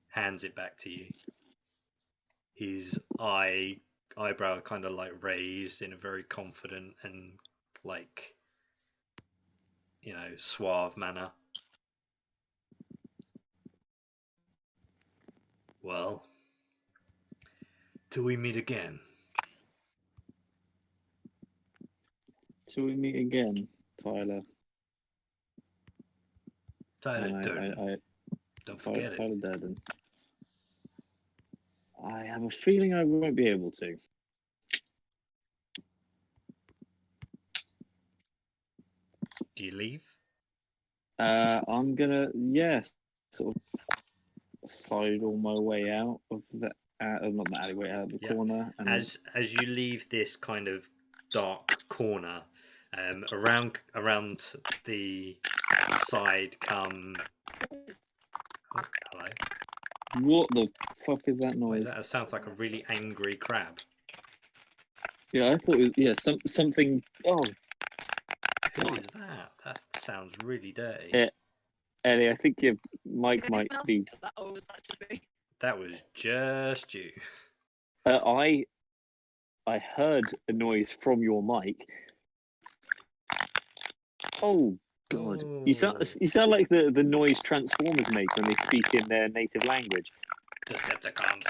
Speaker 1: hands it back to you. His eyebrow kind of like raised in a very confident and like, you know, suave manner. Well, till we meet again.
Speaker 2: Till we meet again, Tyler.
Speaker 1: Tyler Durden. Don't forget
Speaker 2: Tyler
Speaker 1: it.
Speaker 2: Durden. I have a feeling I won't be able to.
Speaker 1: Do you leave?
Speaker 2: I'm gonna, sort of sidle my way out of the, not the alleyway, out of the corner. And
Speaker 1: As you leave this kind of dark corner, around the side come. Oh, hello.
Speaker 2: What the fuck is that noise?
Speaker 1: That sounds like a really angry crab.
Speaker 2: Yeah, I thought it was, something. Oh,
Speaker 1: Who is that? That sounds really dirty.
Speaker 2: Ellie, I think your mic might be.
Speaker 1: That was just you.
Speaker 2: I heard a noise from your mic. Oh God!
Speaker 1: Oh.
Speaker 2: You sound like the noise Transformers make when they speak in their native language.
Speaker 1: Decepticons.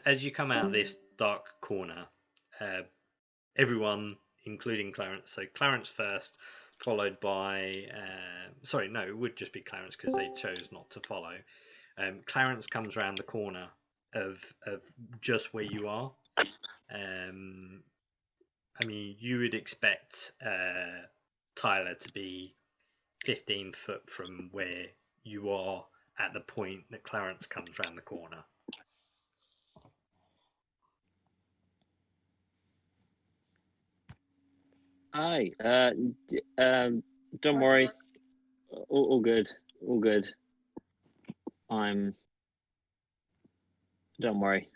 Speaker 1: As you come out of this dark corner, everyone, including Clarence, so Clarence first, followed by sorry, no, it would just be Clarence because they chose not to follow. Clarence comes around the corner of just where you are. I mean, you would expect Tyler to be 15 foot from where you are at the point that Clarence comes around the corner.
Speaker 2: Hi. Don't worry. All good. All good. Don't worry.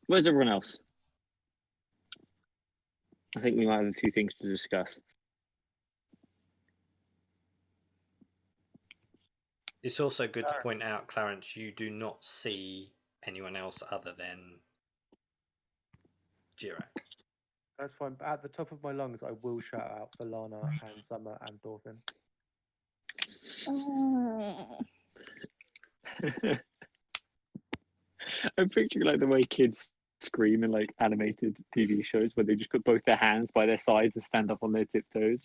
Speaker 2: Where's everyone else? I think we might have a few things to discuss.
Speaker 1: It's also good to point out, Clarence, you do not see anyone else other than Jirak.
Speaker 3: That's fine. But at the top of my lungs, I will shout out for Lana and Summer and Thorfinn.
Speaker 2: I'm picturing like the way kids scream in like animated TV shows where they just put both their hands by their sides and stand up on their tiptoes,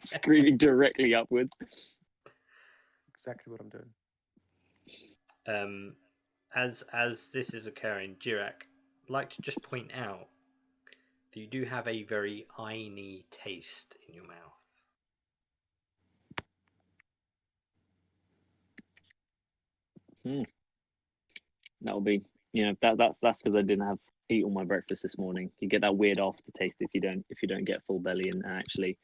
Speaker 2: screaming directly upwards.
Speaker 3: Exactly what I'm doing.
Speaker 1: As this is occurring, Jirak, I'd like to just point out that you do have a very iron-y taste in your mouth.
Speaker 2: That'll be, that's because I didn't eat all my breakfast this morning. You get that weird aftertaste if you don't get full belly and actually,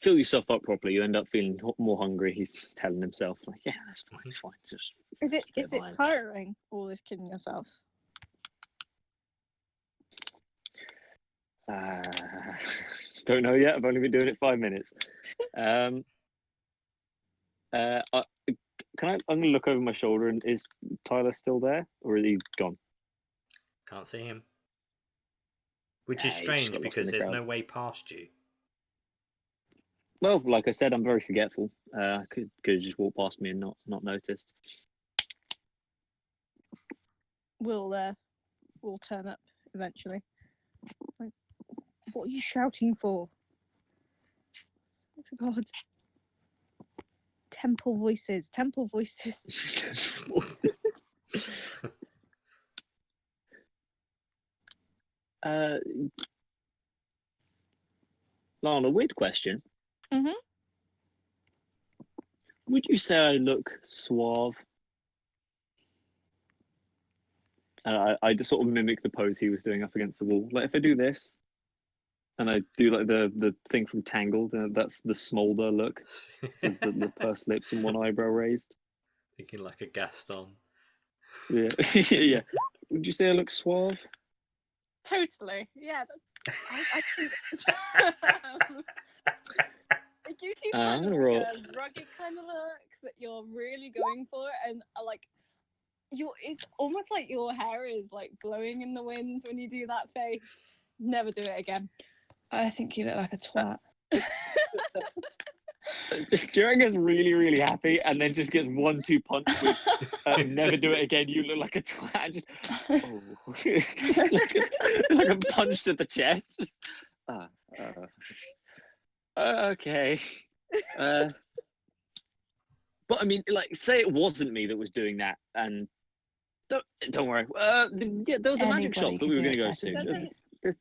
Speaker 2: fill yourself up properly. You end up feeling more hungry. He's telling himself like, yeah, that's fine. It's fine. Just
Speaker 4: Is it
Speaker 2: fine.
Speaker 4: tiring, all this kidding yourself?
Speaker 2: Don't know yet. I've only been doing it 5 minutes. I'm gonna look over my shoulder, and is Tyler still there, or is he gone?
Speaker 1: Can't see him. Which
Speaker 2: Yeah,
Speaker 1: is
Speaker 2: he just
Speaker 1: strange
Speaker 2: got lost in
Speaker 1: because
Speaker 2: the
Speaker 1: there's
Speaker 2: crowd.
Speaker 1: no way past you.
Speaker 2: Well, like I said, I'm very forgetful. Could have just walked past me and not noticed.
Speaker 4: We'll turn up eventually. Like, what are you shouting for? Oh God. Temple voices.
Speaker 2: Lana, weird question.
Speaker 4: Mhm.
Speaker 2: Would you say I look suave? I just sort of mimic the pose he was doing up against the wall. Like if I do this, and I do like the thing from Tangled, that's the smolder look. There's the pursed lips and one eyebrow raised.
Speaker 1: Thinking like a Gaston.
Speaker 2: Yeah, yeah. Would you say I look suave?
Speaker 4: Totally. Yeah. I think like you two
Speaker 2: I'm
Speaker 4: kind of
Speaker 2: gonna
Speaker 4: like
Speaker 2: roll.
Speaker 4: a rugged kind of look that you're really going for, and like it's almost like your hair is like blowing in the wind when you do that face. Never do it again.
Speaker 5: I think you look like a twat.
Speaker 2: Jerry gets really, really happy, and then just gets 1-2 punch with "Never do it again." You look like a twat. Just like I'm punched at the chest. Just okay. But I mean, like, say it wasn't me that was doing that, and don't worry. Yeah, there was a magic shop that we were going to go to.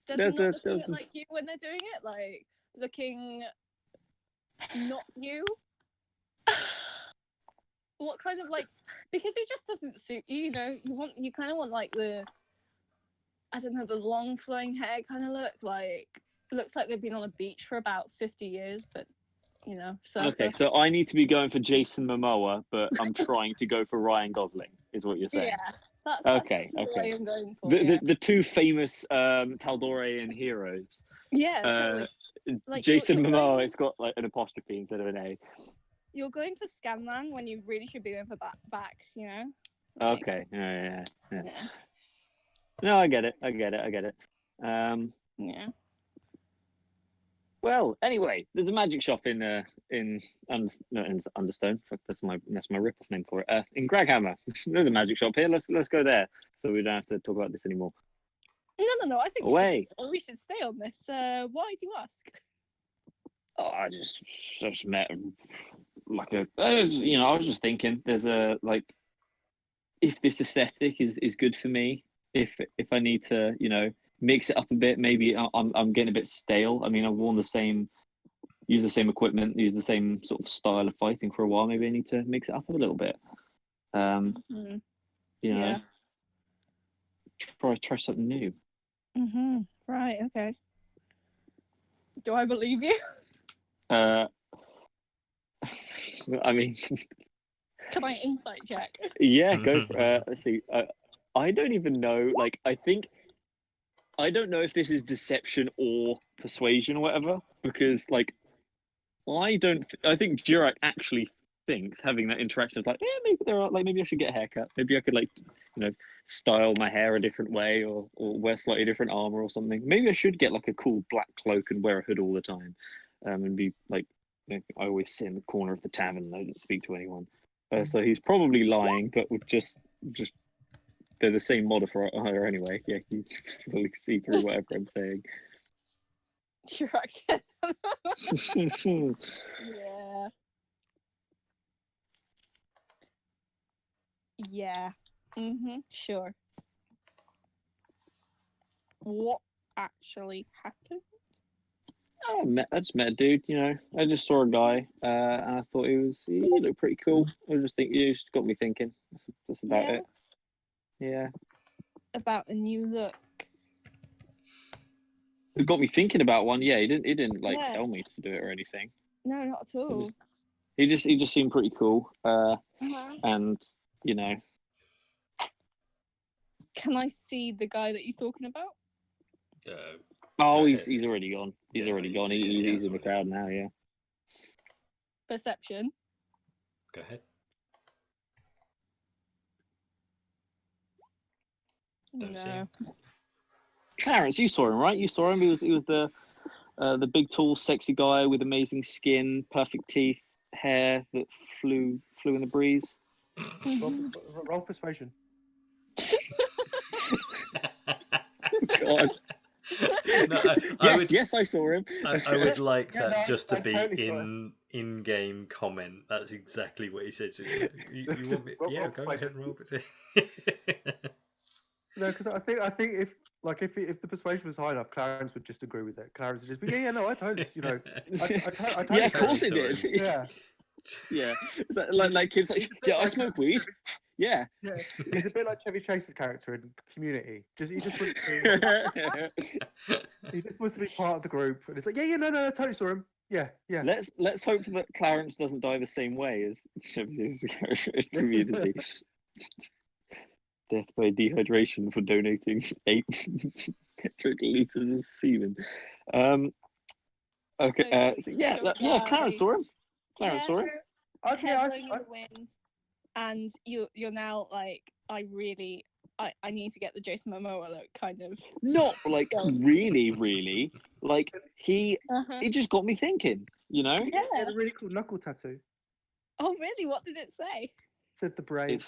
Speaker 4: Doesn't not looking at like you when they're doing it, like looking not you. What kind of like, because it just doesn't suit you, you know, you kind of want like the, I don't know, the long flowing hair kind of look, like looks like they've been on a beach for about 50 years, but you know, so
Speaker 2: okay, so I need to be going for Jason Momoa, but I'm trying to go for Ryan Gosling, is what you're saying.
Speaker 4: yeah, that's
Speaker 2: okay.
Speaker 4: what I'm going for.
Speaker 2: The two famous Tal'Dorei and heroes.
Speaker 4: Yeah, totally. Like
Speaker 2: Jason
Speaker 4: you're
Speaker 2: Momoa,
Speaker 4: going,
Speaker 2: it's got like an apostrophe instead of an A.
Speaker 4: You're going for Scanlan when you really should be going for backs, you know?
Speaker 2: Like, okay, yeah. No, I get it.
Speaker 4: Yeah.
Speaker 2: Well, anyway, there's a magic shop in Understone. That's my rip-off name for it. In Graghammer, there's a magic shop here. Let's go there, so we don't have to talk about this anymore.
Speaker 4: No. I think we should stay on this. Why do you ask?
Speaker 2: Oh, I just met like I was just thinking. There's a like, if this aesthetic is good for me, if I need to, mix it up a bit, maybe I'm getting a bit stale. I mean, I've used the same equipment, used the same sort of style of fighting for a while. Maybe I need to mix it up a little bit.
Speaker 4: Yeah.
Speaker 2: Try something new.
Speaker 4: Right. Okay. Do I believe you?
Speaker 2: I mean,
Speaker 4: can I insight check?
Speaker 2: Yeah, go for let's see. I don't even know. Like, I don't know if this is deception or persuasion or whatever, because like I think Jirak actually thinks having that interaction is like, maybe I should get a haircut. Maybe I could style my hair a different way, or wear slightly different armor or something. Maybe I should get like a cool black cloak and wear a hood all the time, and be like, I always sit in the corner of the tavern and I don't speak to anyone. So he's probably lying, but with just they're the same modifier anyway. Yeah, you fully see through whatever I'm saying.
Speaker 4: Jirak. Yeah. Yeah. Sure. What actually happened?
Speaker 2: I just met a dude, I just saw a guy, and I thought he looked pretty cool. I just think you just got me thinking. That's about it. Yeah.
Speaker 4: About a new look.
Speaker 2: It got me thinking about one. Yeah, he didn't tell me to do it or anything.
Speaker 4: No, not at all.
Speaker 2: He just seemed pretty cool. And
Speaker 4: Can I see the guy that he's talking about?
Speaker 2: Oh,
Speaker 1: Go
Speaker 2: he's
Speaker 1: ahead.
Speaker 2: already gone. He's
Speaker 1: Yeah,
Speaker 2: already gone.
Speaker 1: yeah,
Speaker 2: He's in the
Speaker 1: sorry.
Speaker 2: crowd now. Yeah.
Speaker 4: Perception.
Speaker 1: Go ahead. Don't see
Speaker 4: No.
Speaker 1: him.
Speaker 2: Clarence, you saw him, right? You saw him. He was the big, tall, sexy guy with amazing skin, perfect teeth, hair that flew in the breeze.
Speaker 3: Roll persuasion.
Speaker 2: God.
Speaker 1: No,
Speaker 2: Yes, I saw him.
Speaker 1: I would like
Speaker 3: Yeah,
Speaker 1: that
Speaker 3: no,
Speaker 1: just to
Speaker 3: I
Speaker 1: be
Speaker 3: totally saw
Speaker 1: in-game comment. That's exactly what he said. You want me?
Speaker 3: Roll
Speaker 1: Yeah, go ahead,
Speaker 3: persuasion.
Speaker 1: roll.
Speaker 3: No, because I think if the persuasion was high enough, Clarence would just agree with it. Clarence would just be, yeah, no, I totally, I totally
Speaker 2: Yeah, of course it
Speaker 1: Sorry.
Speaker 2: did.
Speaker 3: yeah.
Speaker 2: Yeah, like kids like, yeah, I smoke weed. Yeah.
Speaker 3: Yeah, he's a bit like Chevy Chase's character in Community. He just wants to be part of the group, and it's like, yeah, no, I totally saw him. Yeah.
Speaker 2: Let's hope that Clarence doesn't die the same way as Chevy's character in Community. Death by dehydration for donating 8 metric liters of semen. Okay. Clarence saw him. Clarence saw him.
Speaker 4: Head blowing in the wind, and you're now like, I need to get the Jason Momoa look, kind of.
Speaker 2: Not like really. Like he just got me thinking. You know.
Speaker 3: He had a really cool knuckle tattoo.
Speaker 4: Oh really? What did it say?
Speaker 3: It said the Brave.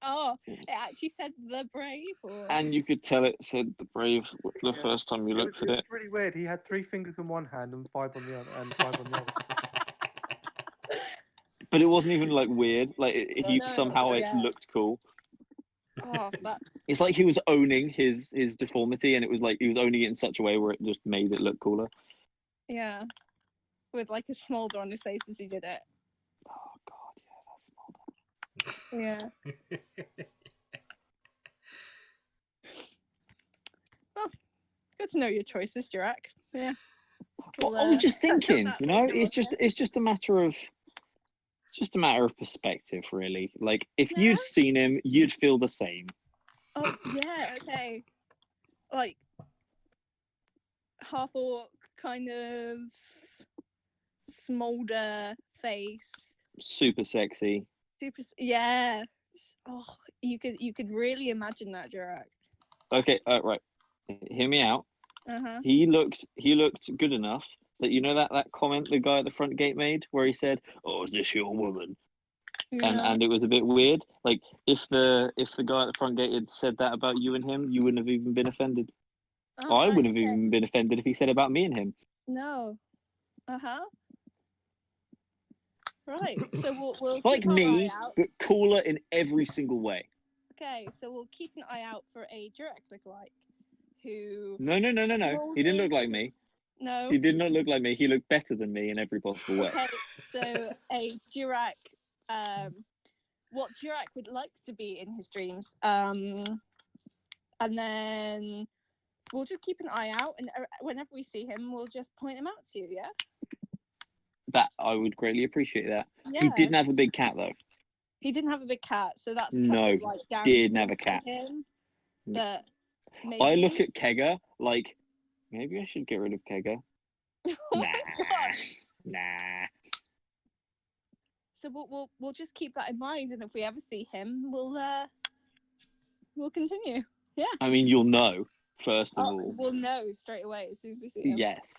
Speaker 4: Oh, it actually said the Brave. Or...
Speaker 2: And you could tell it said the Brave the first time you looked at it.
Speaker 3: It was really weird. He had 3 fingers on one hand and 5 on the other, and 5 on the other.
Speaker 2: But it wasn't even like weird. Like it looked cool.
Speaker 4: Oh, that's...
Speaker 2: It's like he was owning his deformity, and it was like he was owning it in such a way where it just made it look cooler.
Speaker 4: Yeah, with like a smolder on his face as he did it.
Speaker 2: Oh God, yeah, that smolder.
Speaker 4: Yeah. Well, good to know your choices, Jirak. Yeah.
Speaker 2: Well, I was just thinking, you know, it's just a matter of perspective, really. Like if you'd seen him, you'd feel the same.
Speaker 4: Oh yeah, okay. Like half orc, kind of smolder face.
Speaker 2: Super sexy.
Speaker 4: Yeah. Oh, you could really imagine that, Jirak.
Speaker 2: Okay, right. Hear me out.
Speaker 4: Uh-huh.
Speaker 2: He looked good enough that, you know, that comment the guy at the front gate made where he said, "Oh, is this your woman?"
Speaker 4: Yeah.
Speaker 2: And it was a bit weird. Like if the guy at the front gate had said that about you and him, you wouldn't have even been offended.
Speaker 4: Oh,
Speaker 2: I wouldn't have even been offended if he said about me and him.
Speaker 4: No. Uh-huh. Right. So we'll
Speaker 2: like
Speaker 4: keep our
Speaker 2: me,
Speaker 4: eye out.
Speaker 2: but cooler in every single way.
Speaker 4: Okay, so we'll keep an eye out for a direct lookalike who...
Speaker 2: No. He didn't look like me.
Speaker 4: No.
Speaker 2: He did not look like me. He looked better than me in every possible way.
Speaker 4: Okay, so a Jirak, what Jirak would like to be in his dreams, and then we'll just keep an eye out, and whenever we see him, we'll just point him out to you, yeah?
Speaker 2: That I would greatly appreciate that.
Speaker 4: Yeah.
Speaker 2: He didn't have a big cat though.
Speaker 4: He didn't have a big cat, so that's
Speaker 2: No,
Speaker 4: kind of like down
Speaker 2: didn't have
Speaker 4: to
Speaker 2: a cat.
Speaker 4: him, but maybe...
Speaker 2: I look at Kegger like, maybe I should get rid of Kegger.
Speaker 4: Oh my God.
Speaker 2: Nah.
Speaker 4: So we'll just keep that in mind, and if we ever see him, we'll continue. Yeah.
Speaker 2: I mean, you'll know first of all.
Speaker 4: We'll know straight away as soon as we see him.
Speaker 2: Yes.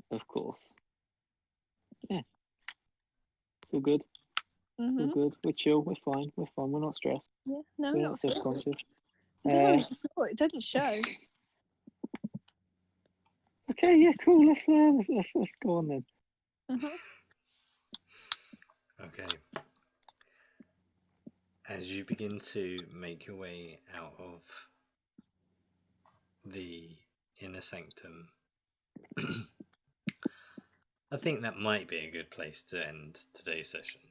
Speaker 2: Of course. Yeah. It's all good.
Speaker 4: Mm-hmm.
Speaker 2: All good. We're chill. We're fine. We're not stressed.
Speaker 4: Yeah. No,
Speaker 2: We're
Speaker 4: not
Speaker 2: not self-conscious.
Speaker 4: No, it doesn't show.
Speaker 2: Okay. Yeah. Cool. Let's go on then.
Speaker 4: Uh-huh.
Speaker 1: Okay. As you begin to make your way out of the inner sanctum, I think that might be a good place to end today's session.